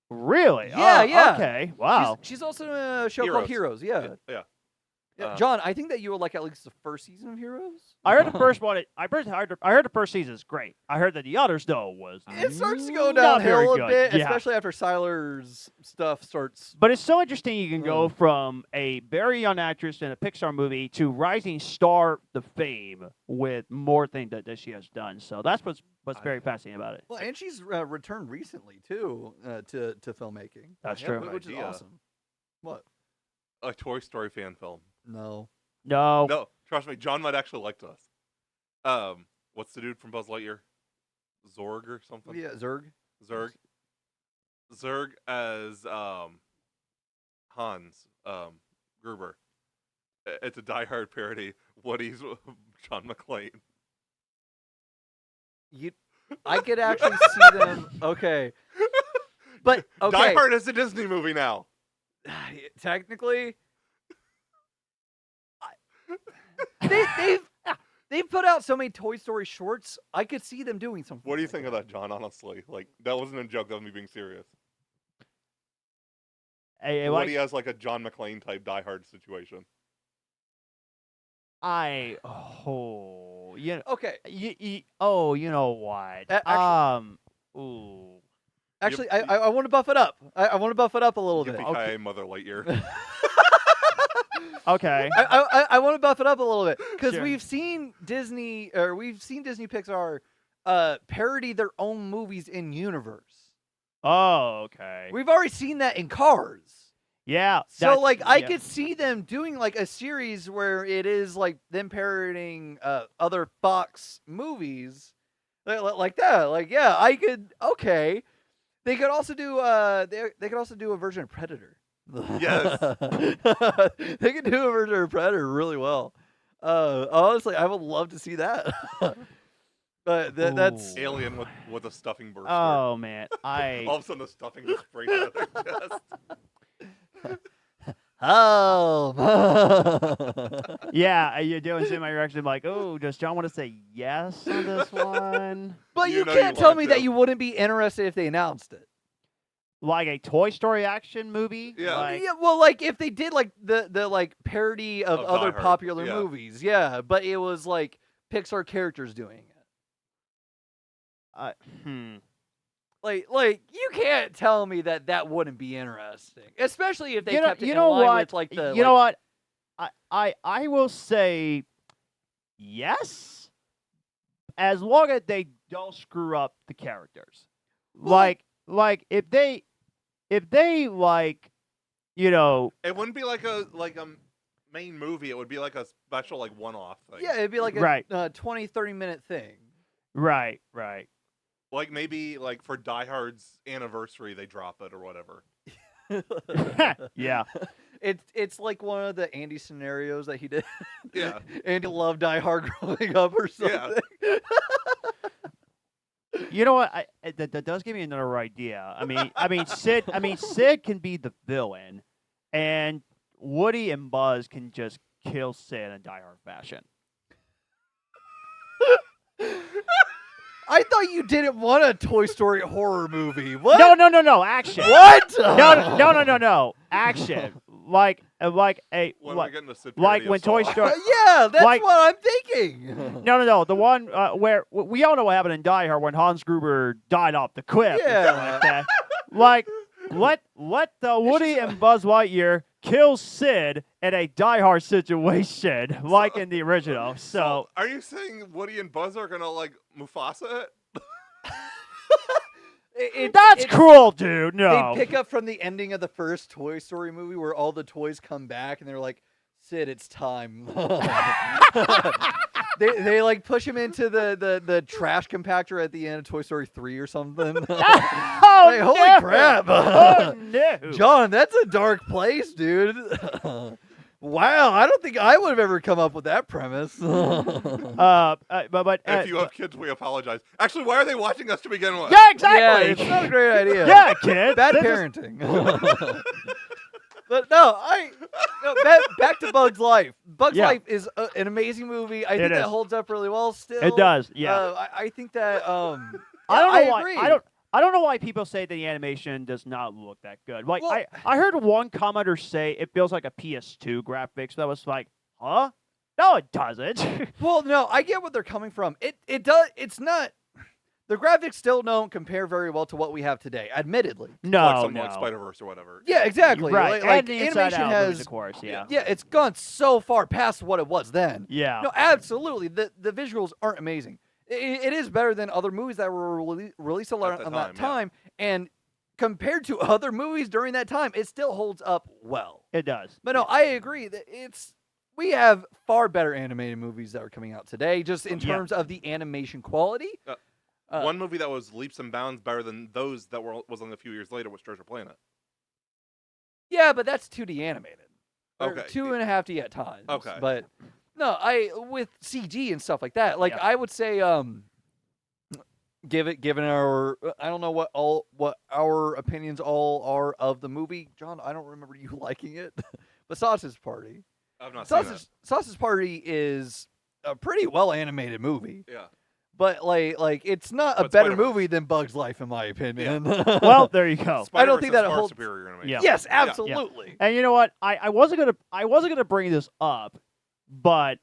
S1: really?
S2: Yeah,
S1: Oh,
S2: yeah.
S1: Okay, wow.
S2: She's also in a show called Heroes. Yeah.
S3: Yeah.
S2: John, I think that you would like at least the first season of Heroes.
S1: I heard the first one. I heard the first season is great. I heard that the others though was
S2: It starts to go
S1: not very
S2: downhill a
S1: good.
S2: bit,
S1: Yeah.
S2: especially after Siler's stuff starts.
S1: But it's so interesting you can go from a very young actress in a Pixar movie to rising star to fame with more things that she has done. So that's what's very fascinating about it.
S2: Well, and she's returned recently too to filmmaking.
S1: That's
S3: I have
S1: true.
S3: an
S2: Which is
S3: idea.
S2: awesome. What?
S3: A Toy Story fan film.
S2: No.
S1: No.
S3: No, trust me, John might actually like this. What's the dude from Buzz Lightyear? Zorg or something?
S2: Yeah, Zurg.
S3: Zurg. Zurg as Hans Gruber. It's a Die-Hard parody. Woody's John McClane.
S2: I could actually see them. Okay. But okay.
S3: Die Hard is a Disney movie now.
S2: Technically, they've put out so many Toy Story shorts. I could see them doing something.
S3: What do you
S2: like
S3: think of that, John? Honestly, like that wasn't a joke. That was me being serious. Woody has like a John McClane type Die Hard situation.
S2: Okay.
S1: You know what? Ooh.
S2: Actually, I want to buff it up. I want to buff it up a little bit.
S3: Yippee-ki-yay, Mother Lightyear.
S1: Okay.
S2: I want to buff it up a little bit because
S1: Sure.
S2: we've seen Disney Pixar parody their own movies in universe.
S1: Oh, okay.
S2: We've already seen that in Cars.
S1: Yeah.
S2: So like I could see them doing like a series where it is like them parodying other Fox movies like that. Like yeah, I could okay. They could also do they could also do a version of Predator.
S3: Yes.
S2: They could do a version of Predator really well. Honestly, I would love to see that. But that's
S3: Alien with a stuffing burst.
S1: Oh man,
S3: All of a sudden the stuffing just breaks out of their chest.
S1: yeah. You're doing semi reaction like, oh, does John want to say yes on this one?
S2: But
S3: You
S2: you
S3: know
S2: can't
S3: you
S2: tell
S3: want
S2: me
S3: to.
S2: that you wouldn't be interested if they announced it.
S1: Like a Toy Story action movie?
S3: Yeah.
S1: Like,
S2: Yeah, well, like if they did like the like parody of
S3: Of
S2: other
S3: Die Hard,
S2: popular
S3: yeah.
S2: movies, yeah, but it was like Pixar characters doing it. Like you can't tell me that wouldn't be interesting, especially if they kept it in line with like the.
S1: You know what? I will say yes, as long as they don't screw up the characters.
S2: Well-
S1: Like if they like, you know,
S3: It wouldn't be like a main movie. It would be like a special like one-off thing.
S2: Yeah, it'd be like a
S1: Right.
S2: 20-30 minute thing.
S1: right.
S3: Like maybe like for Die Hard's anniversary they drop it or whatever.
S1: Yeah.
S2: It's like one of the Andy scenarios that he did.
S3: Yeah.
S2: Andy loved Die Hard growing up or something.
S1: You know what? That does give me another idea. I mean, Sid can be the villain, and Woody and Buzz can just kill Sid in Die Hard fashion.
S2: I thought you didn't want a Toy Story horror movie. What?
S1: No, action.
S2: What?
S1: No, action. Like
S3: When we get into Sid
S1: like
S3: parody
S1: when
S3: of
S1: Toy
S3: Saw.
S1: Story.
S2: Yeah, that's
S1: Like-
S2: what I'm thinking.
S1: No. The one where we all know what happened in Die Hard when Hans Gruber died off the cliff.
S2: Yeah.
S1: And stuff like that. Like, let the Woody and Buzz Lightyear kill Sid in a Die Hard situation, like in the original. So
S3: are you saying Woody and Buzz are gonna like Mufasa it?
S1: that's cruel, dude. No.
S2: They pick up from the ending of the first Toy Story movie where all the toys come back and they're like, Sid, it's time. They like push him into the trash compactor at the end of Toy Story 3 or something.
S1: Oh,
S2: Like, holy
S1: no.
S2: crap.
S1: Oh, no.
S2: John, that's a dark place, dude. Wow, I don't think I would have ever come up with that premise.
S1: But
S3: If you have kids, we apologize. Actually, why are they watching us to begin with?
S1: yeah,
S2: Yeah,
S1: exactly.
S2: it's not a great idea.
S1: Yeah, kid.
S2: Bad
S1: This is-
S2: parenting. But no, back to Bug's Life. Bug's
S1: Yeah.
S2: Life is an amazing movie. I think
S1: It
S2: that
S1: is.
S2: holds up really well still.
S1: It does. Yeah.
S2: I think that
S1: I don't know why.
S2: agree.
S1: I don't know why people say that the animation does not look that good. Like
S2: Well-
S1: I heard one commenter say it feels like a PS2 graphics. That was like, huh? No, it doesn't.
S2: Well, no, I get what they're coming from. It does. It's not. The graphics still don't compare very well to what we have today, admittedly.
S1: no,
S3: Like something
S1: no.
S3: like Spider-Verse or whatever.
S2: Yeah, exactly.
S1: Right.
S2: Like
S1: and the Inside
S2: animation
S1: Out
S2: has.
S1: movies, of course. Yeah.
S2: Yeah, it's gone so far past what it was then.
S1: Yeah.
S2: No, absolutely. The visuals aren't amazing. It is better than other movies that were released around
S3: the
S2: that
S3: time, yeah.
S2: time, and compared to other movies during that time, it still holds up well.
S1: It does.
S2: But no, I agree that we have far better animated movies that are coming out today, just in
S1: Yeah.
S2: terms of the animation quality.
S3: One movie that was leaps and bounds better than those that was on a few years later was Treasure Planet.
S2: Yeah, but that's 2D animated. Or
S3: Okay.
S2: 2.5D at times.
S3: Okay.
S2: But no, with CG and stuff like that, like
S1: Yeah.
S2: I would say, given our, I don't know what our opinions all are of the movie. John, I don't remember you liking it, but Sausage Party.
S3: I've not seen that.
S2: Sausage Party is a pretty well animated movie,
S3: Yeah.
S2: but like it's not a
S3: But
S2: better
S3: Spider-Verse.
S2: movie than Bugs Life, in my opinion.
S1: Well, there you go.
S2: I don't
S3: Spider-Verse
S2: think
S3: is
S2: that
S3: far
S2: holds-
S3: superior animation.
S1: Yeah.
S2: Yes, absolutely.
S1: And you know what? I wasn't gonna bring this up, but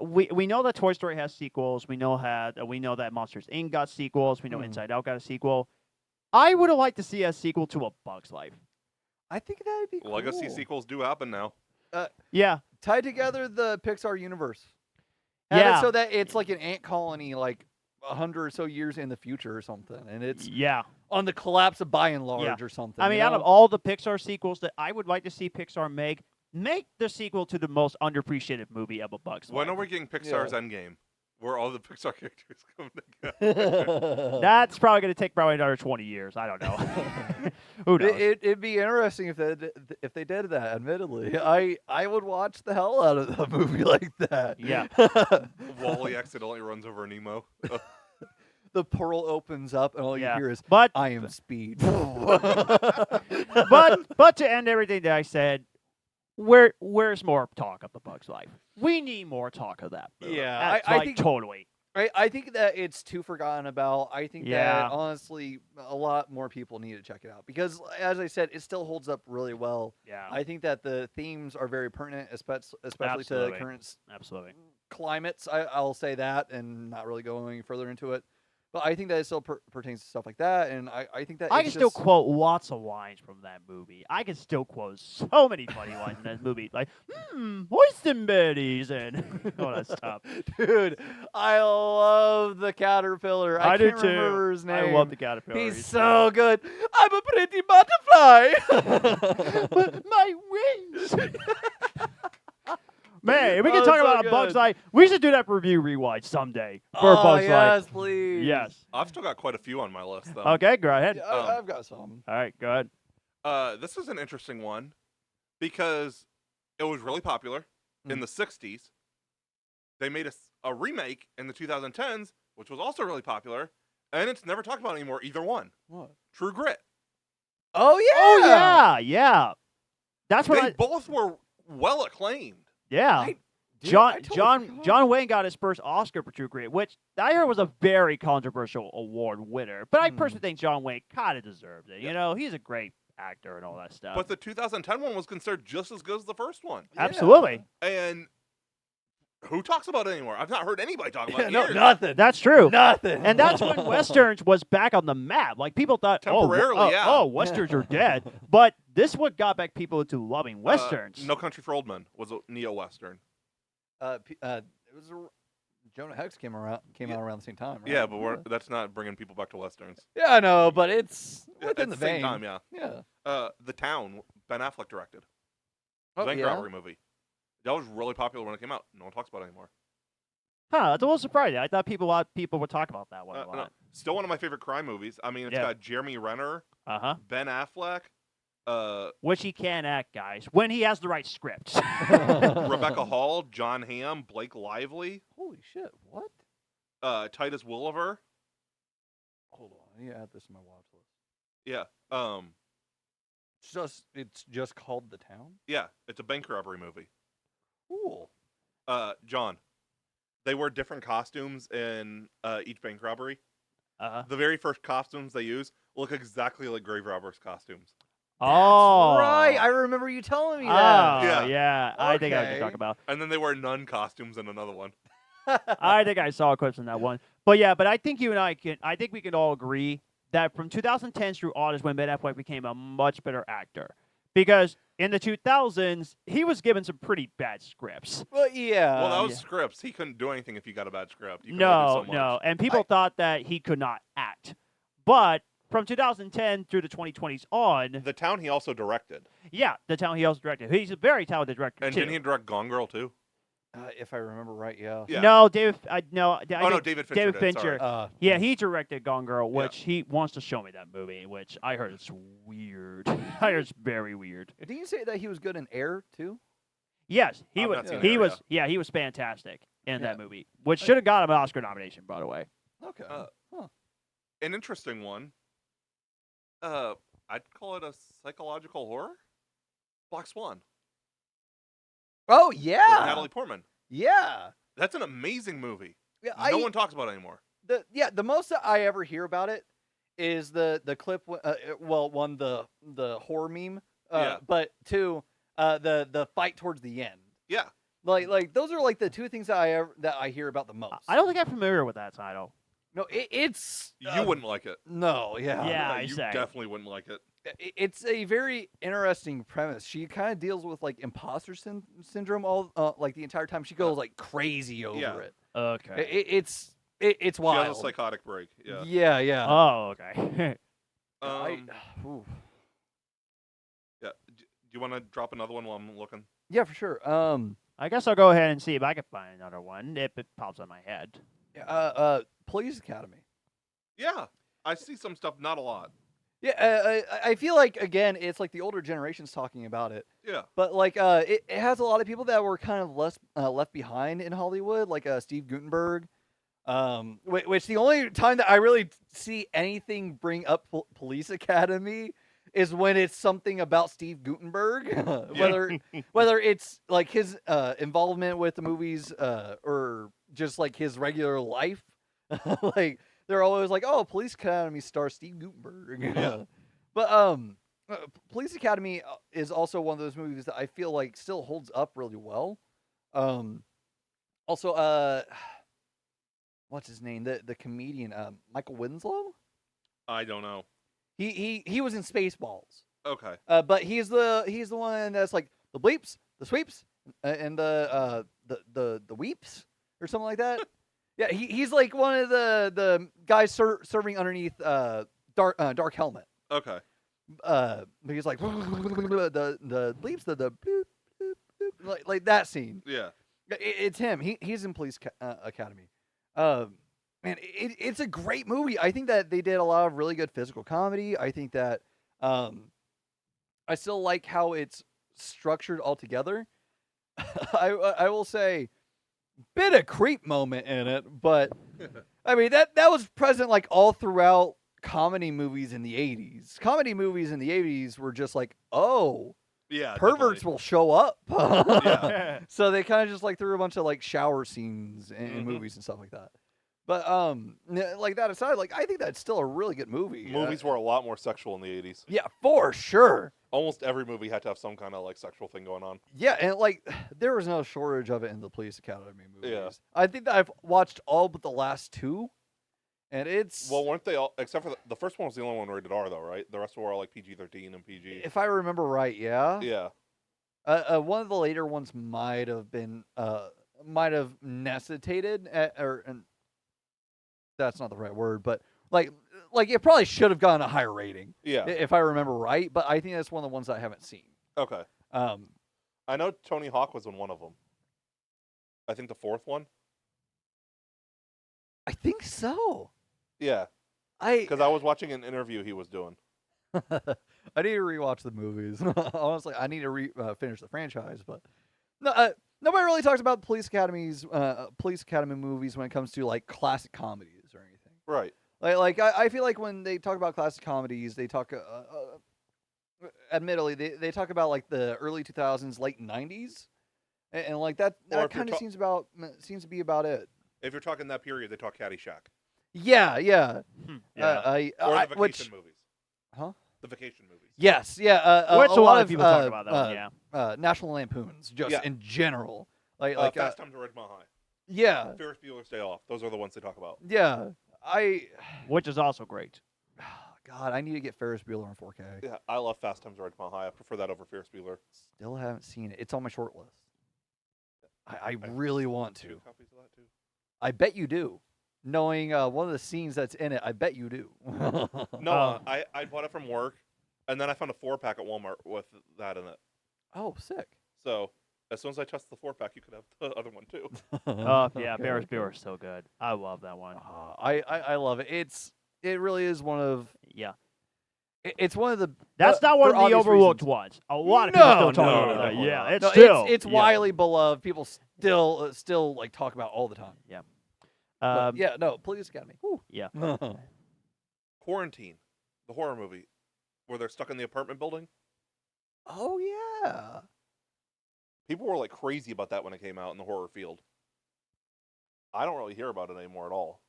S1: we know that Toy Story has sequels. We know that Monsters Inc. got sequels. We know Inside Out got a sequel. I would have liked to see a sequel to A Bug's Life.
S2: I think that'd be cool.
S3: Legacy sequels do happen now.
S1: Yeah,
S2: Tie together the Pixar universe. Have
S1: Yeah.
S2: it so that it's like an ant colony, like 100 or so years in the future or something, and it's
S1: yeah.
S2: on the collapse of By and Large or something.
S1: I mean,
S2: you
S1: out of
S2: know?
S1: all the Pixar sequels that I would like to see Pixar make the sequel to the most underappreciated movie of A Bug's Life.
S3: When are we getting Pixar's
S2: Yeah.
S3: Endgame? Where all the Pixar characters come together?
S1: That's probably going to take another 20 years. I don't know. Who knows?
S2: It'd be interesting if they did that. Admittedly, I would watch the hell out of a movie like that.
S1: Yeah.
S3: Wall-E accidentally runs over Nemo.
S2: The portal opens up and all you
S1: Yeah.
S2: hear is
S1: But
S2: "I am speed."
S1: but to end everything that I said, where's more talk of A Bug's Life? We need more talk of that. movie.
S2: Yeah,
S1: That's
S2: I
S1: like
S2: think-
S1: totally.
S2: I think that it's too forgotten about. I think
S1: Yeah.
S2: that honestly, a lot more people need to check it out because, as I said, it still holds up really well.
S1: Yeah.
S2: I think that the themes are very pertinent, especially to
S1: Absolutely.
S2: current
S1: Absolutely.
S2: climates. I'll say that, and not really going further into it. But I think that it still pertains to stuff like that, and I think that
S1: I
S2: it's
S1: can still
S2: just-
S1: quote lots of lines from that movie. I can still quote so many funny lines in that movie, like boysenberries and all that stuff.
S2: Dude, I love the caterpillar. I
S1: do
S2: can't
S1: too.
S2: remember his name.
S1: I love the caterpillar.
S2: He's so good. I'm a pretty butterfly.
S1: But my wings. Man, we can
S2: Oh,
S1: talk
S2: so
S1: about A Bug's
S2: good.
S1: Life. We should do that review rewind someday for A Bug's
S2: yes,
S1: Life.
S2: please.
S1: Yes.
S3: I've still got quite a few on my list, though.
S1: Okay, go ahead.
S2: Yeah,
S3: Um,
S2: I've got some.
S1: All right, go ahead.
S3: This is an interesting one because it was really popular in the 60s. They made a remake in the 2010s, which was also really popular, and it's never talked about anymore, either one.
S2: What?
S3: True Grit.
S2: Oh yeah.
S1: Oh yeah. That's what
S3: They both were well acclaimed.
S1: Yeah.
S2: Dude, I
S1: John
S2: totally
S1: John
S2: forgot.
S1: John Wayne got his first Oscar for True Grit, which I heard was a very controversial award winner. But I personally think John Wayne kind of deserved it. You know, he's a great actor and all that stuff.
S3: But the 2010 one was considered just as good as the first one.
S2: Yeah.
S1: Absolutely,
S3: And who talks about it anymore? I've not heard anybody talk about it. in
S2: No,
S3: years.
S2: nothing.
S1: that's true.
S2: Nothing.
S1: And that's when westerns was back on the map. Like people thought,
S3: Temporarily, yeah.
S1: oh, westerns are dead. But this what got back people into loving westerns.
S3: No Country for Old Men was a neo-western.
S2: It was Jonah Hex came out around the same time. Right?
S3: Yeah, but that's not bringing people back to westerns.
S2: Yeah, I know, but it's within
S3: At
S2: the
S3: same
S2: vein.
S3: time, yeah.
S2: Yeah.
S3: The Town, Ben Affleck directed.
S2: Oh,
S3: Bank
S2: yeah?
S3: robbery movie. That was really popular when it came out. No one talks about it anymore.
S1: Huh? That's a little surprising. I thought a lot of people would talk about that one a
S3: No,
S1: lot.
S3: still one of my favorite crime movies. I mean, it's
S1: Yeah.
S3: got Jeremy Renner,
S1: Uh-huh.
S3: Ben Affleck,
S1: Which he can act, guys, when he has the right script.
S3: Rebecca Hall, John Hamm, Blake Lively,
S2: Holy shit! What?
S3: Titus Welliver.
S2: Hold on, I need to add this to my watch list.
S3: Yeah.
S2: It's just called The Town.
S3: Yeah, it's a bank robbery movie.
S2: Cool.
S3: John, they wear different costumes in each bank robbery.
S1: Uh-huh.
S3: The very first costumes they use look exactly like grave robbers' costumes.
S1: Oh,
S2: Right, I remember you telling me
S1: Oh,
S2: that.
S3: Yeah.
S1: yeah. I think I know what you're
S2: Okay.
S1: talking about.
S3: And then they wear nun costumes in another one.
S1: I think I saw clips in that one. But yeah, but I think you and I think we can all agree that from 2010 through on is when Ben Affleck became a much better actor. Because in the 2000s, he was given some pretty bad scripts.
S2: Well, yeah.
S3: Well, that was
S1: yeah.
S3: scripts. He couldn't do anything if you got a bad script. You could only do so much.
S1: And people thought that he could not act. But from 2010 through the 2020s on,
S3: The Town he also directed.
S1: yeah, The Town he also directed. He's a very talented director
S3: And
S1: too.
S3: didn't he direct Gone Girl too?
S2: If I remember right, yeah.
S3: Yeah.
S1: No, David. I think
S3: David Fincher
S1: David
S3: did,
S1: Fincher.
S3: sorry.
S1: Yeah, he directed Gone Girl,
S3: Yeah.
S1: which he wants to show me that movie, which I heard it's weird. I heard it's very weird.
S2: Did you say that he was good in Air too?
S1: Yes, he
S3: I've
S1: was.
S3: not seen
S1: He
S3: Air,
S1: was. Yeah, he was fantastic in
S2: Yeah.
S1: that movie, which should have got him an Oscar nomination, by the way.
S2: Okay.
S3: An interesting one. I'd call it a psychological horror. Black Swan
S2: Oh
S3: with
S2: yeah.
S3: Natalie Portman.
S2: Yeah.
S3: That's an amazing movie.
S2: Yeah.
S3: No one talks about it anymore.
S2: the most that I ever hear about it is the clip. Well, one the horror meme.
S3: Yeah.
S2: But two, the fight towards the end.
S3: Yeah.
S2: Like those are like the two things that I hear about the most.
S1: I don't think I'm familiar with that title.
S2: No, it's
S3: You wouldn't like it.
S2: No, yeah.
S1: Yeah, I
S3: you
S1: say.
S3: definitely wouldn't like it.
S2: It's a very interesting premise. She kind of deals with like imposter syndrome all like the entire time. She goes like crazy over
S3: Yeah.
S2: it.
S1: Okay.
S2: It's
S3: She
S2: wild.
S3: has a psychotic break. Yeah.
S2: Yeah.
S1: Oh, okay.
S2: Ooh.
S3: Yeah. Do you want to drop another one while I'm looking?
S2: Yeah, for sure.
S1: I guess I'll go ahead and see if I can find another one if it pops on my head.
S2: Police Academy.
S3: Yeah. I see some stuff, not a lot.
S2: Yeah, I feel like again, it's like the older generations talking about it,
S3: Yeah.
S2: but like it has a lot of people that were kind of left behind in Hollywood, like Steve Guttenberg. Which the only time that I really see anything bring up Police Academy is when it's something about Steve Guttenberg, whether it's like his involvement with the movies or just like his regular life. Like they're always like, "Oh, Police Academy star Steve Guttenberg."
S3: Yeah.
S2: But Police Academy is also one of those movies that I feel like still holds up really well. Also, what's his name? The comedian Michael Winslow.
S3: I don't know.
S2: He was in Spaceballs.
S3: Okay.
S2: But he's the one that's like the bleeps, the sweeps, and the weeps or something like that. Yeah, he's like one of the guys serving underneath Dark Helmet.
S3: Okay.
S2: But he's like the bleeps, the bloop, bloop, bloop, like that scene.
S3: Yeah.
S2: It's him. He's in Police Academy. Man, it's a great movie. I think that they did a lot of really good physical comedy. I think that I still like how it's structured altogether. I will say, bit of creep moment in it, but I mean that was present like all throughout comedy movies in the 80s. Comedy movies in the 80s were just like, oh,
S3: Yeah.
S2: perverts
S3: definitely.
S2: will show up.
S3: Yeah.
S2: So they kind of just like threw a bunch of like shower scenes in
S3: Mhm.
S2: movies and stuff like that. But like that aside, like I think that's still a really good movie.
S3: Movies were a lot more sexual in the 80s.
S2: Yeah, for sure.
S3: Almost every movie had to have some kind of like sexual thing going on.
S2: Yeah, and like there was no shortage of it in the Police Academy movies.
S3: Yeah.
S2: I think that I've watched all but the last two, and it's
S3: Well, weren't they all except for the first one was the only one rated R though, right? The rest were all like PG-13 and PG.
S2: if I remember right, yeah.
S3: Yeah.
S2: One of the later ones might have necessitated, and that's not the right word, but like it probably should have gotten a higher rating
S3: Yeah.
S2: if I remember right. But I think that's one of the ones I haven't seen.
S3: Okay.
S2: Um,
S3: I know Tony Hawk was in one of them. I think the fourth one.
S2: I think so.
S3: Yeah. Because I was watching an interview he was doing.
S2: I need to rewatch the movies. Honestly, I need to finish the franchise, but no, nobody really talks about Police Academy movies when it comes to like classic comedies or anything.
S3: Right.
S2: Like I feel like when they talk about classic comedies, they talk. Admittedly, they talk about like the early 2000s, late 90s, and like that kind of seems to be about it.
S3: If you're talking that period, they talk Caddyshack.
S2: Yeah.
S1: Yeah.
S3: Or the vacation movies.
S2: Huh?
S3: The vacation movies.
S2: Yes, yeah.
S1: Which
S2: a
S1: lot of people talk about that one, yeah.
S2: National Lampoons, just
S3: Yeah.
S2: in general. Like
S3: Fast Times at Ridgemont High.
S2: yeah,
S3: Ferris Bueller's Day Off. Those are the ones they talk about.
S2: yeah.
S1: Which is also great.
S2: God, I need to get Ferris Bueller on 4K.
S3: Yeah, I love Fast Times at Ridgemont High. I prefer that over Ferris Bueller.
S2: Still haven't seen it. It's on my short list. I really want to.
S3: 2 copies of that too.
S2: I bet you do. Knowing one of the scenes that's in it, I bet you do.
S3: No, I bought it from work, and then I found a 4-pack at Walmart with that in it.
S2: Oh, sick.
S3: So as soon as I test the 4-pack, you could have the other one too.
S1: Oh, yeah,
S2: Okay,
S1: Ferris
S2: okay.
S1: Bueller is so good. I love that one.
S2: I love it. It really is one of.
S1: Yeah.
S2: It's one of the.
S1: That's not
S2: for
S1: one of the
S2: obvious
S1: overlooked
S2: reasons.
S1: ones. A lot of people still
S2: No,
S1: talk
S2: no,
S1: about that.
S2: no,
S1: Yeah,
S2: no.
S1: it's
S2: No,
S1: still.
S2: it's
S1: yeah.
S2: widely beloved. People still like talk about all the time. But yeah, no, Police Academy. Whew.
S1: Yeah.
S3: Quarantine, the horror movie, where they're stuck in the apartment building.
S2: Oh yeah.
S3: People were like crazy about that when it came out in the horror field. I don't really hear about it anymore at all.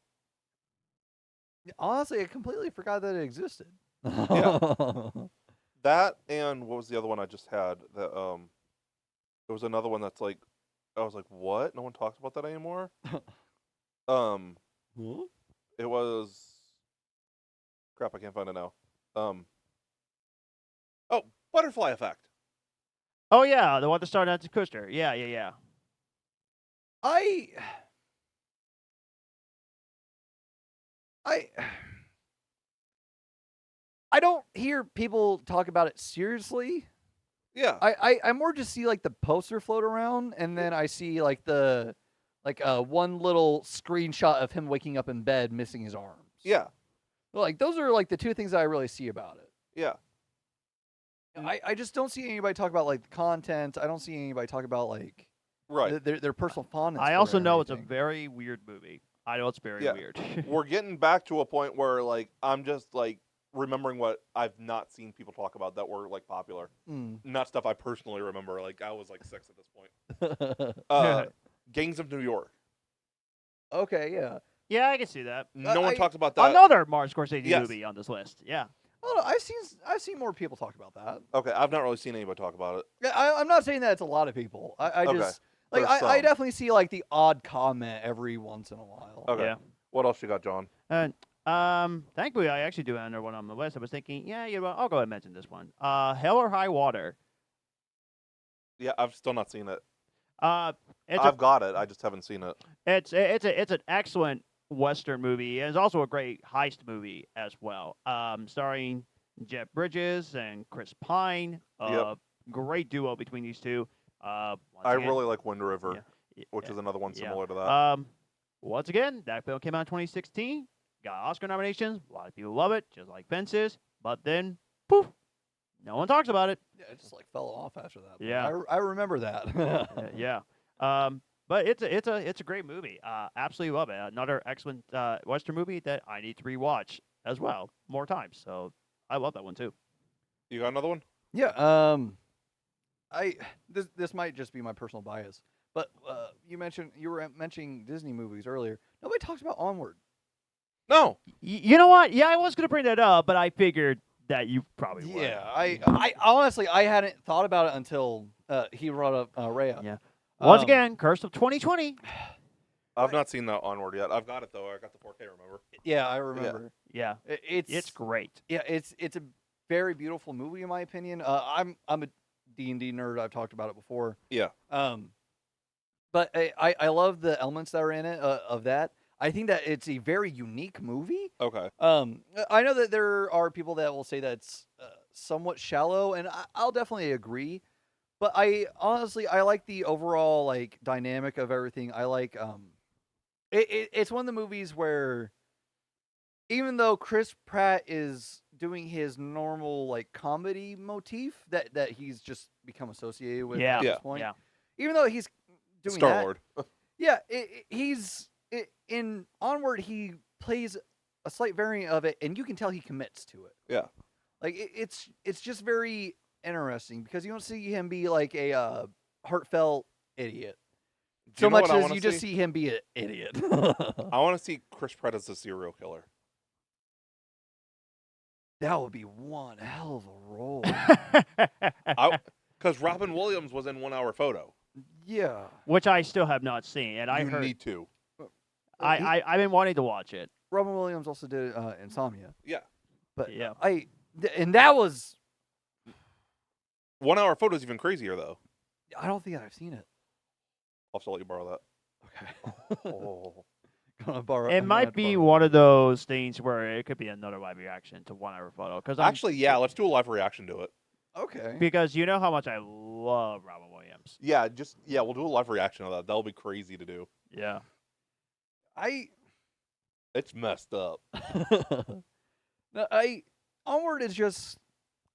S2: Honestly, I completely forgot that it existed.
S3: That and what was the other one I just had? That there was another one that's like, I was like, what? No one talks about that anymore. Um,
S2: Huh?
S3: it was crap. I can't find it now. Oh, Butterfly Effect.
S1: Oh yeah, the one that started at the Kuster. Yeah, yeah, yeah.
S2: I I I don't hear people talk about it seriously.
S3: Yeah,
S2: I more just see like the poster float around, and then I see like the one little screenshot of him waking up in bed missing his arms.
S3: yeah,
S2: Like those are like the two things that I really see about it.
S3: yeah.
S2: I just don't see anybody talk about like the content. I don't see anybody talk about like
S3: Right.
S2: their personal fondness.
S1: I
S2: for
S1: also
S2: it or
S1: know it's a
S2: anything.
S1: very weird movie. I know it's very
S3: Yeah.
S1: weird.
S3: We're getting back to a point where like I'm just like remembering what I've not seen people talk about that were like popular.
S2: Mm.
S3: Not stuff I personally remember. Like I was like 6 at this point. Gangs of New York.
S2: Okay, yeah.
S1: Yeah, I can see that.
S3: No one
S2: I-
S3: talks about that.
S1: Another Martin Scorsese
S3: Yes.
S1: movie on this list. Yeah.
S2: I don't know. I've seen more people talk about that.
S3: Okay, I've not really seen anybody talk about it.
S2: Yeah, I'm not saying that it's a lot of people. I
S3: Okay.
S2: just like
S3: There's
S2: I
S3: some.
S2: definitely see like the odd comment every once in a while.
S3: Okay.
S1: Yeah.
S3: What else you got, John?
S1: And thankfully, I actually do have another one on the list. I was thinking, yeah, you know, what, I'll go ahead and mention this one. Hell or High Water.
S3: Yeah, I've still not seen it.
S1: It's
S3: I've got it. I just haven't seen it.
S1: it's an excellent Western movie, and it's also a great heist movie as well. Starring Jeff Bridges and Chris Pine.
S3: Yep.
S1: Great duo between these two. Once
S3: I
S1: again-
S3: really like Wind River,
S1: yeah,
S3: which
S1: yeah,
S3: is another one
S1: yeah.
S3: similar to that.
S1: Once again, that film came out in 2016. Got Oscar nominations. A lot of people love it, just like Fences. But then, poof, no one talks about it.
S2: Yeah, it just like fell off after that.
S1: Yeah.
S2: I remember that.
S1: Yeah. But it's a great movie. Absolutely love it. Another excellent Western movie that I need to rewatch as well more times. So I love that one too.
S3: You got another one?
S2: Yeah. This might just be my personal bias, but you were mentioning Disney movies earlier. Nobody talks about Onward.
S3: No.
S1: You know what? Yeah, I was gonna bring that up, but I figured that you probably would.
S2: Yeah, I honestly I hadn't thought about it until he brought up Rhea.
S1: Yeah. Once again, Curse of 2020.
S3: I've not seen that Onward yet. I've got it though. I got the 4K. Remember?
S2: Yeah, I remember.
S1: Yeah, it's great.
S2: Yeah, it's a very beautiful movie in my opinion. I'm a D&D nerd. I've talked about it before.
S3: Yeah.
S2: But I love the elements that are in it of that. I think that it's a very unique movie.
S3: Okay.
S2: I know that there are people that will say that's somewhat shallow, and I'll definitely agree. But I honestly like the overall like dynamic of everything. I like it's one of the movies where even though Chris Pratt is doing his normal like comedy motif that he's just become associated with at this point.
S1: Yeah.
S2: Even though he's doing
S3: Star
S2: that,
S3: Lord.
S2: yeah, in Onward he plays a slight variant of it, and you can tell he commits to it.
S3: Yeah.
S2: Like it's just very interesting because you don't see him be like a heartfelt idiot
S3: Do you know
S2: much
S3: what I
S2: as
S3: wanna
S2: you just see him be an idiot.
S3: I want to see Chris Pratt as a serial killer.
S2: That would be one hell of a role.
S3: Because Robin Williams was in 1 Hour Photo.
S2: Yeah,
S1: Which I still have not seen, and I
S3: you
S1: heard
S3: need to.
S1: I've been wanting to watch it.
S2: Robin Williams also did Insomnia,
S3: Yeah.
S2: but
S1: Yeah.
S2: and that was
S3: 1 Hour Photo is even crazier though.
S2: I don't think I've seen it.
S3: I'll have to let you borrow that.
S2: Okay,
S3: Oh.
S2: gonna borrow.
S1: It
S2: I'm gonna
S1: might
S2: have to
S1: be
S2: borrow
S1: one of those things where it could be another live reaction to 1 Hour Photo.
S3: Actually, yeah. Let's do a live reaction to it.
S2: Okay.
S1: Because you know how much I love Robin Williams.
S3: Yeah. We'll do a live reaction of that. That'll be crazy to do.
S1: Yeah.
S3: It's messed up.
S2: No, Onward is just.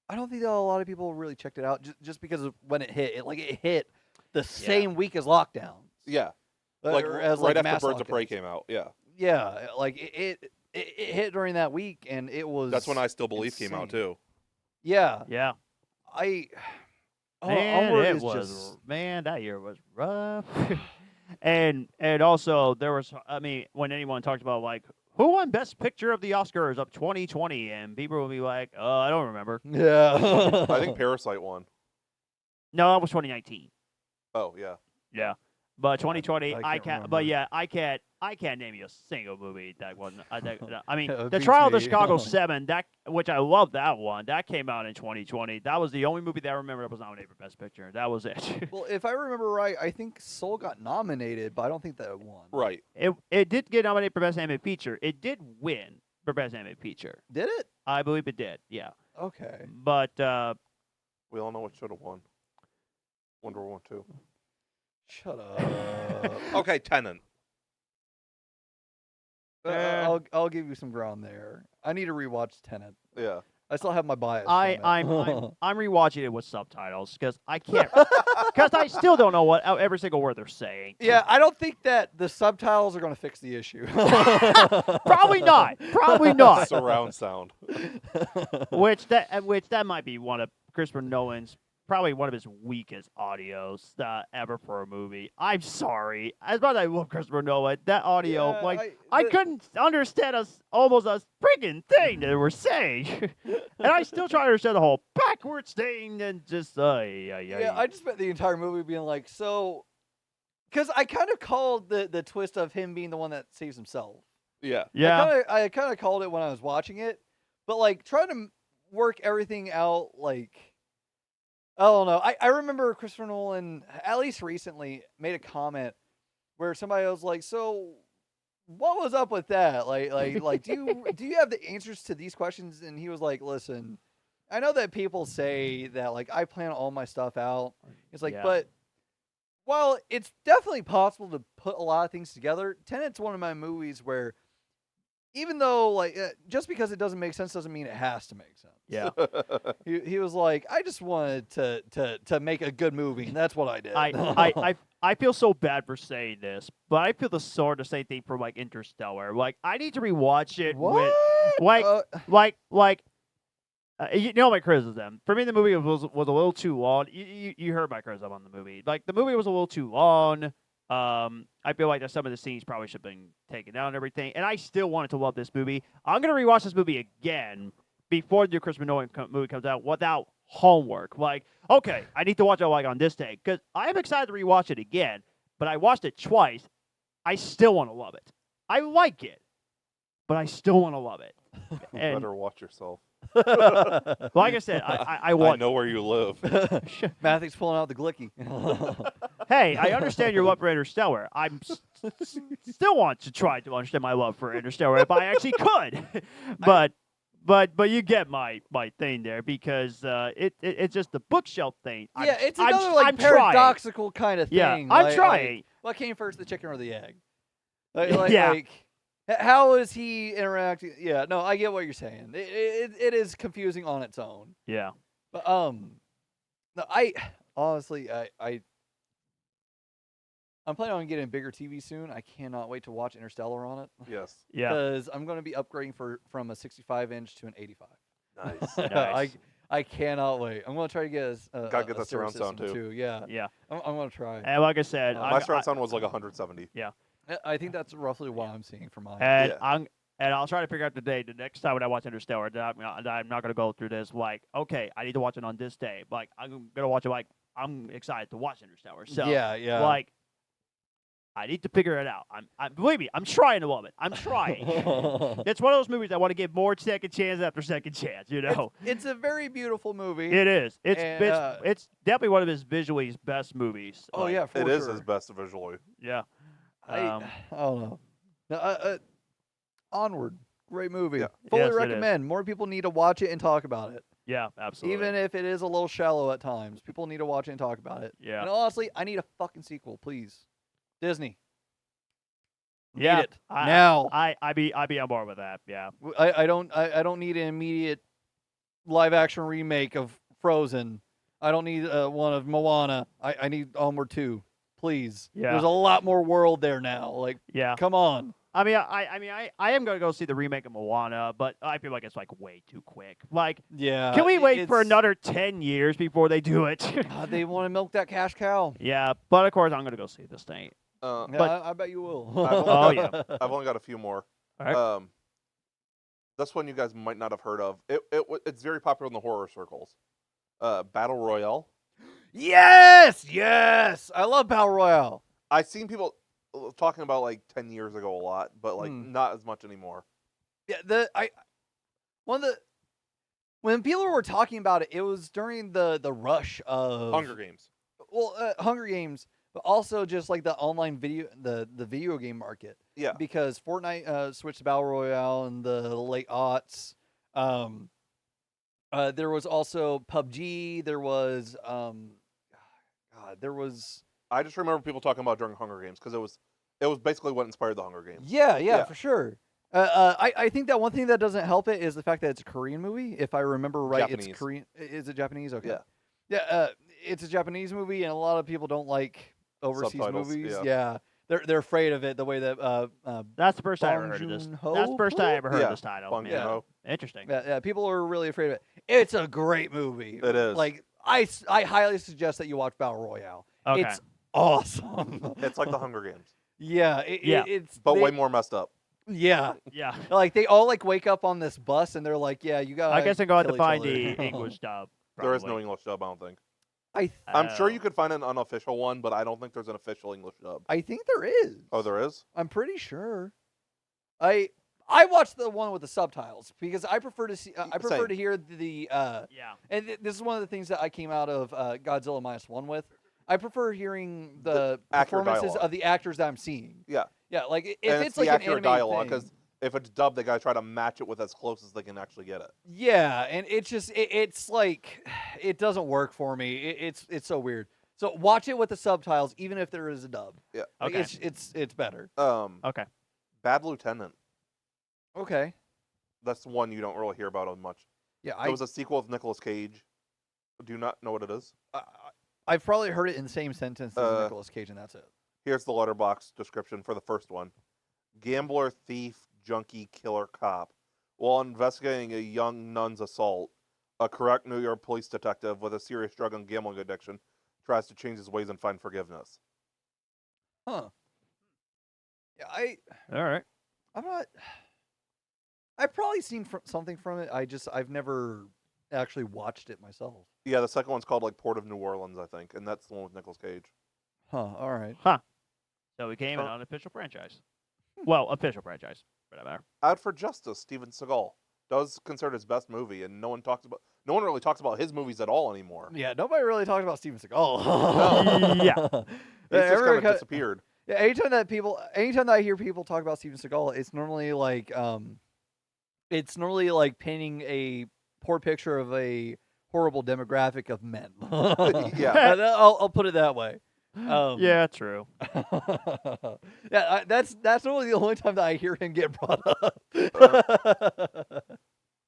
S2: I don't think that a lot of people really checked it out just because of when it hit. It hit the same week as lockdown.
S3: Yeah. Like
S2: or as
S3: right
S2: like
S3: after
S2: mass
S3: Birds of Prey
S2: lockdowns.
S3: came out. Yeah.
S2: Yeah, like it hit during that week, and it was.
S3: That's when I Still Believe came out
S2: insane.
S3: too.
S2: Yeah,
S1: Yeah.
S2: Onward
S1: Man,
S2: is just.
S1: that year was rough. and also there was, I mean, when anyone talked about like who won Best Picture of the Oscars of 2020? And people will be like, oh, I don't remember.
S2: Yeah.
S3: I think Parasite won.
S1: No, that was 2019.
S3: Oh yeah.
S1: Yeah. But 2020,
S2: I
S1: I
S2: can't
S1: can't. But
S2: remember.
S1: yeah, I can't name you a single movie that wasn't. I mean,
S2: Yeah, it
S1: the
S2: beats
S1: Trial of the
S2: me.
S1: Chicago 7, that which I love that one. That came out in 2020. That was the only movie that I remember that was nominated for Best Picture. That was it.
S2: Well, if I remember right, I think Soul got nominated, but I don't think that it won.
S3: Right.
S1: It did get nominated for Best Animated Feature. It did win for Best Animated Feature.
S2: Did it?
S1: I believe it did. Yeah.
S2: Okay.
S1: But
S3: We all know what should have won. Wonder Woman 2.
S2: Shut up.
S3: Okay, Tenant.
S2: I'll give you some ground there. I need to rewatch Tenet.
S3: Yeah.
S2: I still have my bias.
S1: I'm
S2: from it.
S1: I'm rewatching it with subtitles because I can't because I still don't know what every single word they're saying.
S2: Yeah, I don't think that the subtitles are going to fix the issue.
S1: Probably not. Probably not.
S3: Surround sound.
S1: which that might be one of Christopher Nolan's probably one of his weakest audios ever for a movie. I'm sorry. As much as I love Christopher Nolan, that audio
S2: Yeah,
S1: I couldn't understand almost a freaking thing that they were saying, and I still try to understand the whole backwards thing and just
S2: Yeah, I just spent the entire movie being like, so, because I kind of called the twist of him being the one that saves himself.
S3: Yeah.
S1: yeah.
S2: I kind of called it when I was watching it, but like trying to work everything out, like, I don't know. I remember Christopher Nolan, at least recently, made a comment where somebody was like, so what was up with that? Like do you have the answers to these questions? And he was like, listen, I know that people say that like I plan all my stuff out. It's like,
S1: Yeah.
S2: but while it's definitely possible to put a lot of things together, Tenet's one of my movies where even though like just because it doesn't make sense doesn't mean it has to make sense.
S1: Yeah.
S2: He was like, I just wanted to make a good movie, and that's what I did.
S1: I feel so bad for saying this, but I feel the sort of same thing for like Interstellar. Like I need to rewatch it
S2: what?
S1: with like you know my criticism. For me, the movie was a little too long. You heard my criticism on the movie. Like the movie was a little too long. I feel like that some of the scenes probably should have been taken down and everything. And I still wanted to love this movie. I'm gonna rewatch this movie again before the new Christopher Nolan movie comes out without homework. Like, okay, I need to watch it like on this day because I am excited to rewatch it again. But I watched it twice. I still want to love it. I like it, but I still want to love it. And
S3: Better watch yourself.
S1: like I said, I
S3: I
S1: want.
S3: know where you live.
S2: Matthew's pulling out the glicky.
S1: Hey, I understand your love for Interstellar. I'm still want to try to understand my love for Interstellar if I actually could, but you get my thing there because it's just the bookshelf thing.
S2: Yeah, it's another like
S1: I'm trying.
S2: paradoxical kind of thing.
S1: Yeah, I'm
S2: like,
S1: trying.
S2: What came first, the chicken or the egg?
S1: Yeah.
S2: Like, how is he interacting? Yeah, no, I get what you're saying. It is confusing on its own.
S1: Yeah.
S2: But no, I honestly I'm planning on getting a bigger TV soon. I cannot wait to watch Interstellar on it.
S3: Yes.
S1: Yeah.
S2: Because I'm going to be upgrading from a 65-inch to an 85.
S3: Nice.
S1: Nice.
S2: I cannot wait. I'm going to try to get
S3: Gotta get
S2: a
S3: that surround sound
S2: system
S3: too.
S2: Yeah,
S1: Yeah.
S2: I'm going to try.
S1: And like I said,
S2: My
S3: My surround sound was like 170.
S2: I think that's roughly what I'm seeing for mine.
S1: and
S3: Yeah.
S1: I'll try to figure out the day. The next time when I watch Interstellar, that I'm not going to go through this. Like, okay, I need to watch it on this day. Like, I'm going to watch it. Like, I'm excited to watch Interstellar. So,
S2: yeah.
S1: like, I need to figure it out. Believe me, I'm trying to love it. I'm trying. It's one of those movies I want to give more second chance after second chance. You know,
S2: It's a very beautiful movie.
S1: it is. It's
S2: And,
S1: it's definitely one of his visually best movies.
S2: Oh
S1: Like,
S2: yeah, for
S3: It is
S2: sure.
S3: his best visually.
S1: yeah.
S2: I don't know. No, Onward, great movie.
S3: Yeah.
S2: Fully
S1: Yes, it is.
S2: recommend. More people need to watch it and talk about it.
S1: Yeah, absolutely.
S2: Even if it is a little shallow at times, people need to watch it and talk about it.
S1: Yeah.
S2: And honestly, I need a fucking sequel, please. Disney. Need
S1: Yeah,
S2: it now.
S1: I'd be on board with that. Yeah.
S2: I don't need an immediate live action remake of Frozen. I don't need one of Moana. I need Onward 2. Please.
S1: Yeah.
S2: There's a lot more world there now. Like,
S1: Yeah.
S2: come on.
S1: I mean, I am gonna go see the remake of Moana, but I feel like it's like way too quick. Like,
S2: Yeah.
S1: can we wait for
S2: it's-
S1: another 10 years before they do it?
S2: They want to milk that cash cow.
S1: Yeah, but of course I'm gonna go see this thing.
S2: Yeah,
S1: But-
S2: I bet you will.
S3: I've only
S1: Oh,
S3: got, I've only got a few more.
S1: All right.
S3: This one you guys might not have heard of. It's very popular in the horror circles. Battle Royale.
S2: Yes, I love Battle Royale.
S3: I've seen people talking about like 10 years ago a lot, but like
S2: Hmm.
S3: not as much anymore.
S2: Yeah, when people were talking about it, it was during the rush of
S3: Hunger Games.
S2: Well, Hunger Games, but also just like the online the video game market.
S3: Yeah.
S2: Because Fortnite switched to Battle Royale in the late aughts. There was also PUBG. There was there was
S3: I just remember people talking about during Hunger Games because it was basically what inspired the Hunger Games.
S2: yeah, for sure. I think that one thing that doesn't help it is the fact that it's a Korean movie. If I remember right,
S3: Japanese.
S2: it's Korean. Is it Japanese? Okay.
S3: Yeah.
S2: Yeah, it's a Japanese movie, and a lot of people don't like overseas
S3: Subtitles,
S2: movies.
S3: yeah.
S2: They're afraid of it. The way that
S1: That's the first time I ever
S2: Bong
S1: heard of this.
S2: Joon-ho?
S1: That's the first time I ever heard
S3: Yeah,
S1: of this title.
S3: Bong
S1: Yeah.
S3: Joon-ho.
S1: Interesting.
S2: yeah, people are really afraid of it. It's a great movie.
S3: It is.
S2: Like I highly suggest that you watch Battle Royale.
S1: Okay.
S2: It's awesome.
S3: It's like the Hunger Games,
S2: yeah,
S1: Yeah.
S2: it's
S3: but way more messed up.
S2: Yeah,
S1: Yeah.
S2: like they all like wake up on this bus and they're like, yeah, you got.
S1: I guess I'm going to
S2: kill each
S1: find
S2: other.
S1: the English dub.
S3: There is no
S1: probably.
S3: English dub, I don't think.
S2: I'm
S3: I'm sure you
S1: Oh.
S3: could find an unofficial one, but I don't think there's an official English dub.
S2: I think there is.
S3: Oh, there is?
S2: I'm pretty sure. I watched the one with the subtitles because I prefer to see. I prefer
S3: Same.
S2: to hear the.
S1: Yeah.
S2: And this is one of the things that I came out of Godzilla -1 with. I prefer hearing the
S3: accurate
S2: performances
S3: dialogue.
S2: of the actors that I'm seeing.
S3: Yeah.
S2: Yeah, like if
S3: And
S2: it's
S3: the
S2: like an
S3: accurate
S2: animated
S3: dialogue,
S2: thing.
S3: because if it's dubbed, they gotta try to match it with as close as they can actually get it.
S2: Yeah, and it's just it's like it doesn't work for me. It's so weird. So watch it with the subtitles, even if there is a dub.
S3: Yeah.
S2: Like,
S1: Okay.
S2: it's better.
S1: Okay.
S3: Bad Lieutenant.
S2: Okay.
S3: That's one you don't really hear about much.
S2: Yeah,
S3: It was a sequel with Nicolas Cage. Do you not know what it is?
S2: I've probably heard it in the same sentence as Nicolas Cage, and that's it.
S3: Here's the letterbox description for the first one. Gambler, thief, junkie, killer, cop. While investigating a young nun's assault, a correct New York police detective with a serious drug and gambling addiction tries to change his ways and find forgiveness.
S2: Huh. Yeah,
S1: All right.
S2: I'm not. I've probably seen something from it. I've never actually watched it myself.
S3: Yeah, the second one's called like Port of New Orleans, I think, and that's the one with Nicolas Cage.
S2: Huh. All right.
S1: So we became an
S3: Huh.
S1: unofficial franchise. Well, official franchise, for that matter.
S3: Out for Justice, Steven Seagal. Does considered his best movie, and no one really talks about his movies at all anymore.
S2: Yeah, nobody really talked about Steven Seagal.
S1: Yeah.
S3: He's just
S2: Everybody
S3: kind of disappeared.
S2: Yeah, anytime that I hear people talk about Steven Seagal, it's normally like painting a poor picture of a horrible demographic of men.
S3: Yeah.
S2: I'll put it that way.
S1: Yeah, true.
S2: Yeah, that's normally the only time that I hear him get brought up.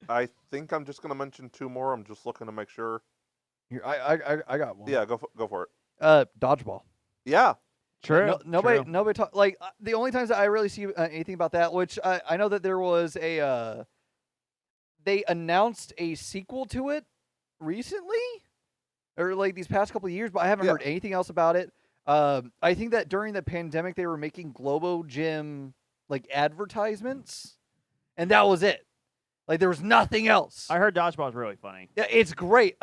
S3: I think I'm just going to mention two more. I'm just looking to make sure.
S2: Here, I got one.
S3: Yeah, go for it.
S2: Dodgeball.
S3: Yeah.
S1: True.
S2: Nobody
S1: True.
S2: talk like the only times that I really see anything about that, which I know that there was they announced a sequel to it recently, or like these past couple of years, but I haven't
S3: Yeah.
S2: heard anything else about it. I think that during the pandemic they were making Globo Gym like advertisements, and that was it. Like there was nothing else.
S1: I heard dodgeball is really funny.
S2: Yeah, it's great.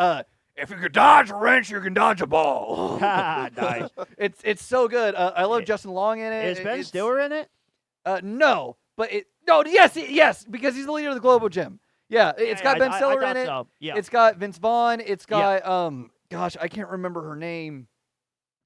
S2: If you can dodge a wrench, you can dodge a ball.
S1: Nice.
S2: It's so good. I love Justin Long in it.
S1: Is Ben Stiller in it?
S2: No, but yes, because he's the leader of the Global Gym. Yeah, it's got Ben Stiller in it.
S1: So. Yeah.
S2: It's got Vince Vaughn. It's got gosh, I can't remember her name,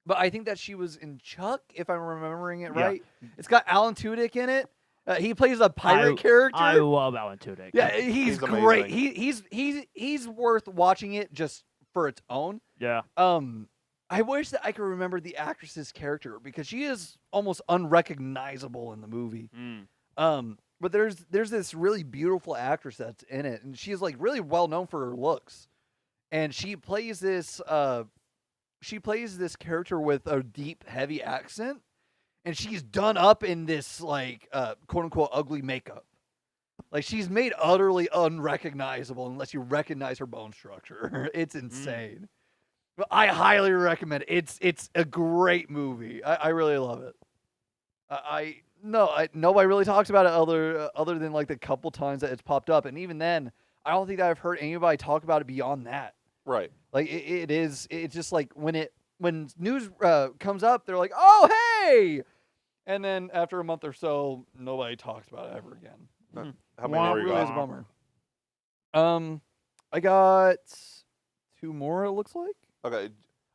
S2: but I think that she was in Chuck, if I'm remembering it
S1: Yeah.
S2: right. It's got Alan Tudyk in it. He plays a pirate character.
S1: I love Alan Tudyk.
S2: Yeah, he's
S3: amazing.
S2: great. He's worth watching it just for its own.
S1: Yeah.
S2: I wish that I could remember the actress's character because she is almost unrecognizable in the movie. But there's this really beautiful actress that's in it, and she's like really well known for her looks, and she plays this character with a deep, heavy accent, and she's done up in this like quote unquote ugly makeup. Like she's made utterly unrecognizable unless you recognize her bone structure. It's insane. But I highly recommend it. It's a great movie. I really love it. No, nobody really talks about it other than like the couple times that it's popped up, and even then, I don't think that I've heard anybody talk about it beyond that.
S3: Right.
S2: Like it's just like when news comes up, they're like, oh hey, and then after a month or so, nobody talks about it ever again.
S3: How many more you
S2: Really is a
S3: got?
S2: bummer. I got 2 more. It looks like.
S3: Okay.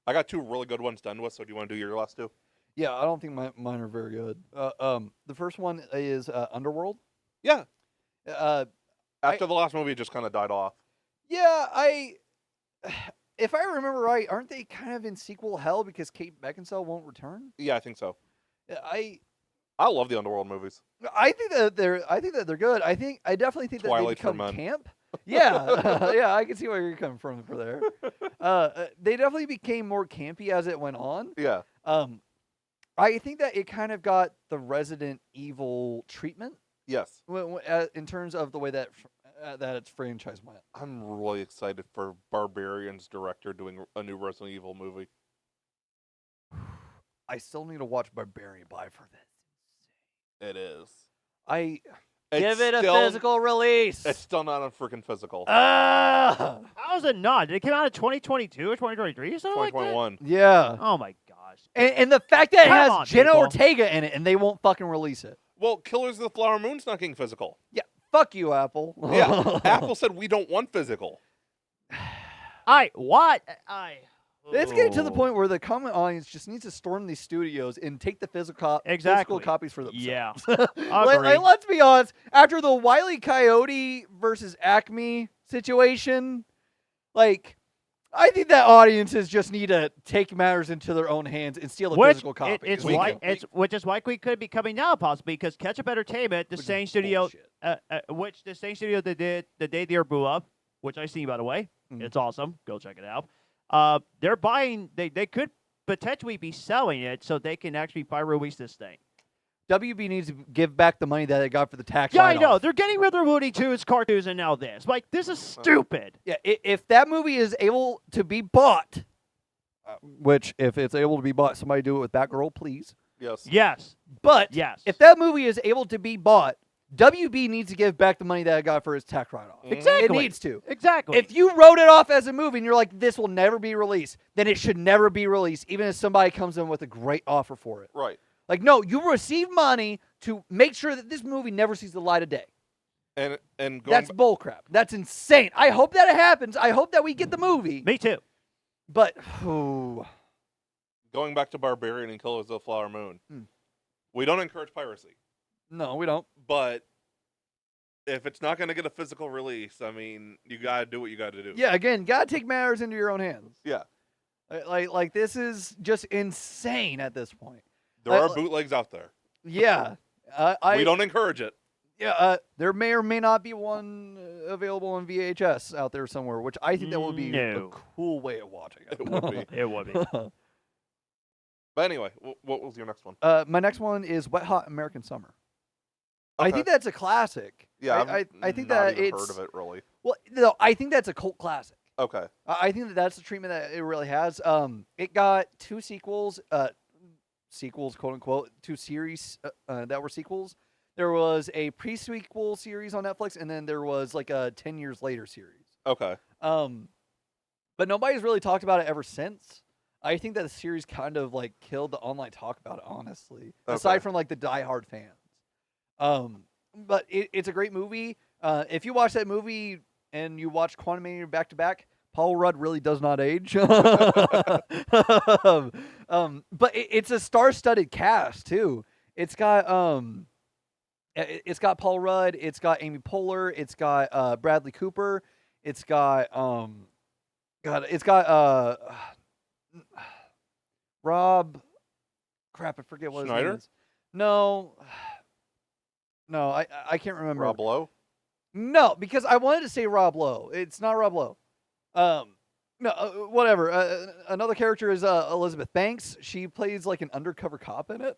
S3: I got 2 really good ones done with, so do you want to do your last 2?
S2: Yeah, I don't think mine are very good. The first one is Underworld.
S3: Yeah.
S2: After
S3: the last movie, it just kind of died off.
S2: Yeah, if I remember right, aren't they kind of in sequel hell because Kate Beckinsale won't return?
S3: Yeah, I think so.
S2: I
S3: love the Underworld movies.
S2: think that they're good. I definitely think
S3: Twilight
S2: that
S3: for
S2: they become
S3: men.
S2: camp. Yeah, yeah, I can see where you're coming from for there. They definitely became more campy as it went on.
S3: Yeah.
S2: I think that it kind of got the Resident Evil treatment
S3: Yes.
S2: in terms of the way that its franchise went.
S3: I'm really excited for Barbarian's director doing a new Resident Evil movie.
S2: I still need to watch Barbarian, but I've heard that.
S3: It is.
S2: Give it a physical release.
S3: It's still not a freaking physical.
S1: How is it not? Did it come out in 2022 or 2023 or something like that?
S3: 2021.
S2: Yeah.
S1: Oh my gosh.
S2: And the fact that it
S1: Come
S2: has
S1: on,
S2: Jenna
S1: people.
S2: Ortega in it and they won't fucking release it.
S3: Well, Killers of the Flower Moon's not getting physical.
S2: Yeah. Fuck you, Apple.
S3: Yeah. Apple said we don't want physical.
S1: What?
S2: It's getting to the point where the common audience just needs to storm these studios and take the physical copies for themselves.
S1: Yeah.
S2: Like, let's be honest. After the Wile E. Coyote versus Acme situation, like, I think that audiences just need to take matters into their own hands and steal a physical copy.
S1: Which is likely could be coming now, possibly, because Ketchup Entertainment, the same studio that did The Day the Earth Blew Up, which I've seen, by the way. It's awesome. Go check it out. They're buying. They could potentially be selling it so they can actually release this thing.
S2: WB needs to give back the money that they got for the tax.
S1: Yeah, I know. They're getting rid of their Looney Tunes cartoons and now this. Like, this is stupid.
S2: Yeah, if that movie is able to be bought, which if it's able to be bought, somebody do it with Batgirl, please.
S3: Yes.
S1: Yes.
S2: But
S1: yes,
S2: if that movie is able to be bought, WB needs to give back the money that I got for his tax write-off.
S1: Exactly.
S2: It needs to.
S1: Exactly.
S2: If you wrote it off as a movie and you're like, this will never be released, then it should never be released, even if somebody comes in with a great offer for it.
S3: Right.
S2: Like, no, you receive money to make sure that this movie never sees the light of day.
S3: And
S2: that's bullcrap. That's insane. I hope that it happens. I hope that we get the movie.
S1: Me too.
S2: But
S3: going back to Barbarian and Killers of the Flower Moon, we don't encourage piracy.
S2: No, we don't.
S3: But if it's not going to get a physical release, I mean, you got to do what you got to do.
S2: Yeah, again, got to take matters into your own hands.
S3: Yeah.
S2: Like this is just insane at this point.
S3: There are bootlegs out there.
S2: Yeah.
S3: We don't encourage it.
S2: Yeah, there may or may not be one available on VHS out there somewhere, which I think that would be a cool way of watching it.
S3: It would be.
S1: It would be.
S3: But anyway, what was your next one?
S2: My next one is Wet Hot American Summer.
S3: Okay.
S2: I think that's a classic.
S3: Yeah,
S2: I think
S3: not
S2: that
S3: even
S2: it's
S3: heard of it really.
S2: Well, no, I think that's a cult classic.
S3: Okay.
S2: I think that's the treatment that it really has. It got 2 sequels, quote unquote, 2 series that were sequels. There was a pre-sequel series on Netflix, and then there was like a 10 years later series.
S3: Okay.
S2: But nobody's really talked about it ever since. I think that the series kind of like killed the online talk about it, honestly.
S3: Okay.
S2: Aside from like the diehard fans. But it's a great movie. If you watch that movie and you watch Quantumania back to back, Paul Rudd really does not age. But it's a star-studded cast too. It's got Paul Rudd, it's got Amy Poehler, it's got Bradley Cooper, it's got Rob, crap, I forget what
S3: Schneider?
S2: his name is. No, I can't remember.
S3: Rob Lowe?
S2: No, because I wanted to say Rob Lowe. It's not Rob Lowe. Whatever. Another character is Elizabeth Banks. She plays like an undercover cop in it.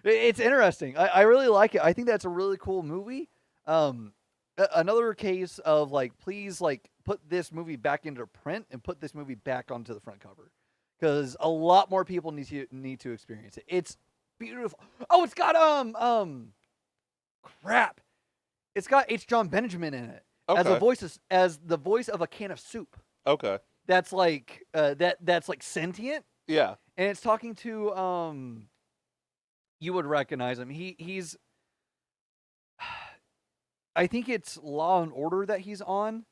S2: It's interesting. I really like it. I think that's a really cool movie. Another case of like, please like put this movie back into print and put this movie back onto the front cover, because a lot more people need to experience it. beautiful. Oh, it's got crap. It's got H. John Benjamin in it as the voice of a can of soup.
S3: Okay.
S2: That's like that's like sentient,
S3: Yeah.
S2: and it's talking to you would recognize him. He's I think it's Law and Order that he's on.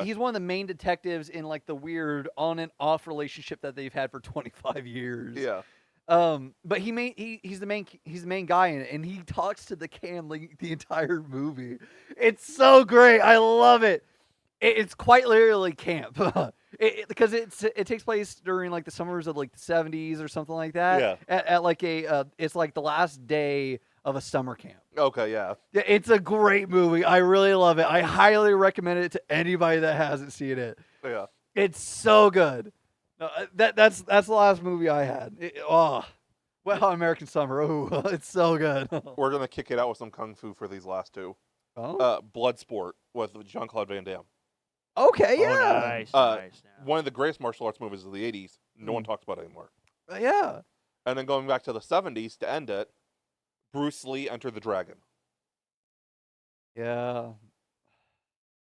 S2: He's one of the main detectives in like the weird on and off relationship that they've had for 25 years.
S3: Yeah.
S2: But he's the main guy in it, and he talks to the cam like the entire movie. It's so great. I love it. It's quite literally camp because it takes place during like the summers of like the 70s or something like that.
S3: Yeah.
S2: At like it's like the last day of a summer camp.
S3: Okay, yeah.
S2: It's a great movie. I really love it. I highly recommend it to anybody that hasn't seen it.
S3: Yeah.
S2: It's so good. That's the last movie I had. Wet Hot American Summer. Oh, it's so good.
S3: We're gonna kick it out with some kung fu for these last two.
S2: Oh,
S3: Bloodsport with Jean-Claude Van Damme.
S2: okay,
S1: Oh,
S2: yeah,
S1: nice,
S3: Uh,
S1: nice. Yeah.
S3: One of the greatest martial arts movies of the 80s. No one talks about it anymore.
S2: yeah.
S3: And then going back to the 70s to end it, Bruce Lee Enter the Dragon.
S2: Yeah.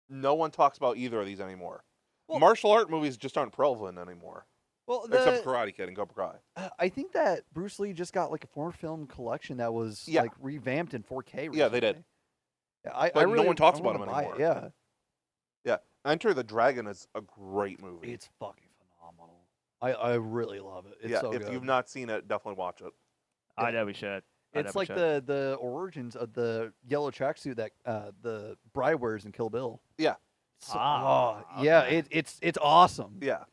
S3: No one talks about either of these anymore.
S2: Well-
S3: Martial art movies just aren't prevalent anymore.
S2: Well,
S3: Except Karate Kid and Cobra Kai.
S2: I think that Bruce Lee just got like a 4-film collection that was
S3: Yeah.
S2: like revamped in 4K. Recently.
S3: Yeah, they did.
S2: Yeah, I
S3: But no
S2: really,
S3: one talks
S2: I
S3: about
S2: wanna
S3: him
S2: buy it,
S3: anymore.
S2: Yeah,
S3: Enter the Dragon is a great movie.
S2: it's fucking phenomenal. I really love it. It's
S3: yeah,
S2: so
S3: if
S2: good.
S3: you've not seen it, definitely watch it.
S1: I know we should.
S2: It's like the origins of the yellow tracksuit that the bride wears in Kill Bill.
S3: Yeah.
S2: So, yeah,
S1: okay.
S2: it's awesome.
S3: Yeah.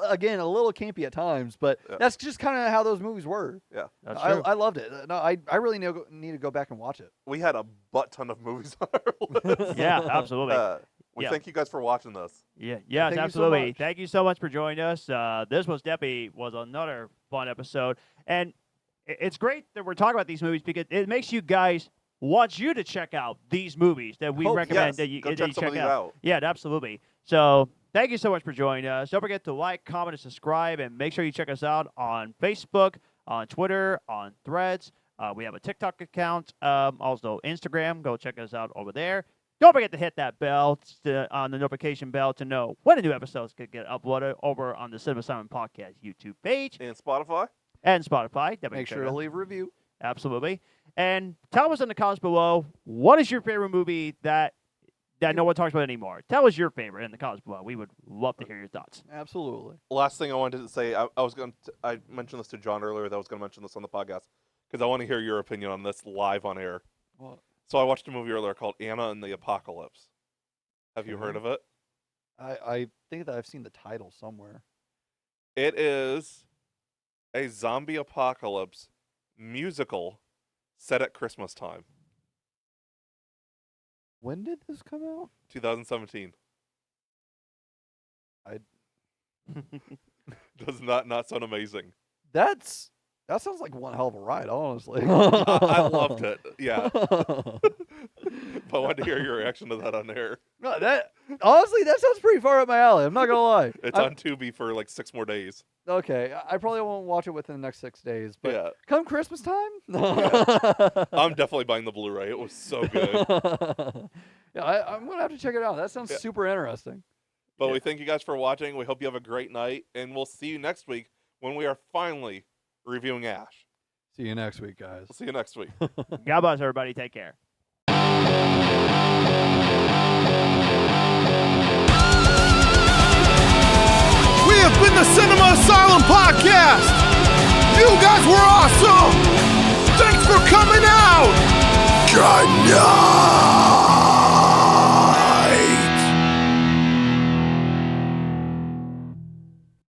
S2: Again, a little campy at times, but
S3: Yeah.
S2: that's just kind of how those movies were.
S1: That's true.
S2: I loved it. No, I really need to go back and watch it.
S3: We had a butt ton of movies on our list.
S1: Yeah, absolutely.
S3: We
S1: Yeah.
S3: thank you guys for watching this.
S1: Yes,
S2: Thank you so
S1: absolutely.
S2: much.
S1: Thank you so much for joining us. This was definitely another fun episode, and it's great that we're talking about these movies because it makes you guys want you to check out these movies that we
S2: Oh,
S1: recommend
S3: Yes,
S1: that you,
S3: go
S1: that
S3: check
S1: you
S3: some of
S1: check
S3: these
S1: out.
S3: out.
S1: Yeah, absolutely. So thank you so much for joining us. Don't forget to like, comment, and subscribe, and make sure you check us out on Facebook, on Twitter, on Threads. We have a TikTok account, also Instagram. Go check us out over there. Don't forget to hit that bell on the notification bell to know when the new episodes could get uploaded over on the Cinema Simon Podcast YouTube page
S3: And Spotify.
S1: and Spotify. Definitely
S2: Make
S1: check
S2: sure
S1: it
S2: to
S1: out.
S2: leave a review.
S1: Absolutely. And tell us in the comments below, what is your favorite movie that no one talks about anymore? Tell us your favorite in the comments below. We would love to hear your thoughts.
S2: Absolutely.
S3: Last thing I wanted to say, I mentioned this to John earlier that I was going to mention this on the podcast because I want to hear your opinion on this live on air.
S2: Well,
S3: So I watched a movie earlier called Anna and the Apocalypse. Have you heard of it?
S2: I think that I've seen the title somewhere.
S3: It is a zombie apocalypse musical set at Christmas time,
S2: When did this come out?
S3: 2017.
S2: I
S3: Does not sound amazing?
S2: That sounds like one hell of a ride, honestly.
S3: I loved it. Yeah. But I wanted to hear your reaction to that on air.
S2: No, that honestly, that sounds pretty far up my alley. I'm not gonna lie.
S3: It's on Tubi for like 6 more days.
S2: Okay, I probably won't watch it within the next 6 days, but
S3: Yeah.
S2: come Christmas time,
S3: I'm definitely buying the Blu-ray. It was so good.
S2: Yeah, I'm gonna have to check it out. That sounds
S3: Yeah.
S2: super interesting.
S3: But
S1: Yeah.
S3: we thank you guys for watching. We hope you have a great night, and we'll see you next week when we are finally reviewing Ash.
S2: See you next week, guys.
S3: We'll see you next week.
S1: God bless everybody. Take care.
S4: We have been the Cinema Asylum Podcast. You guys were awesome. Thanks for coming out. Good night.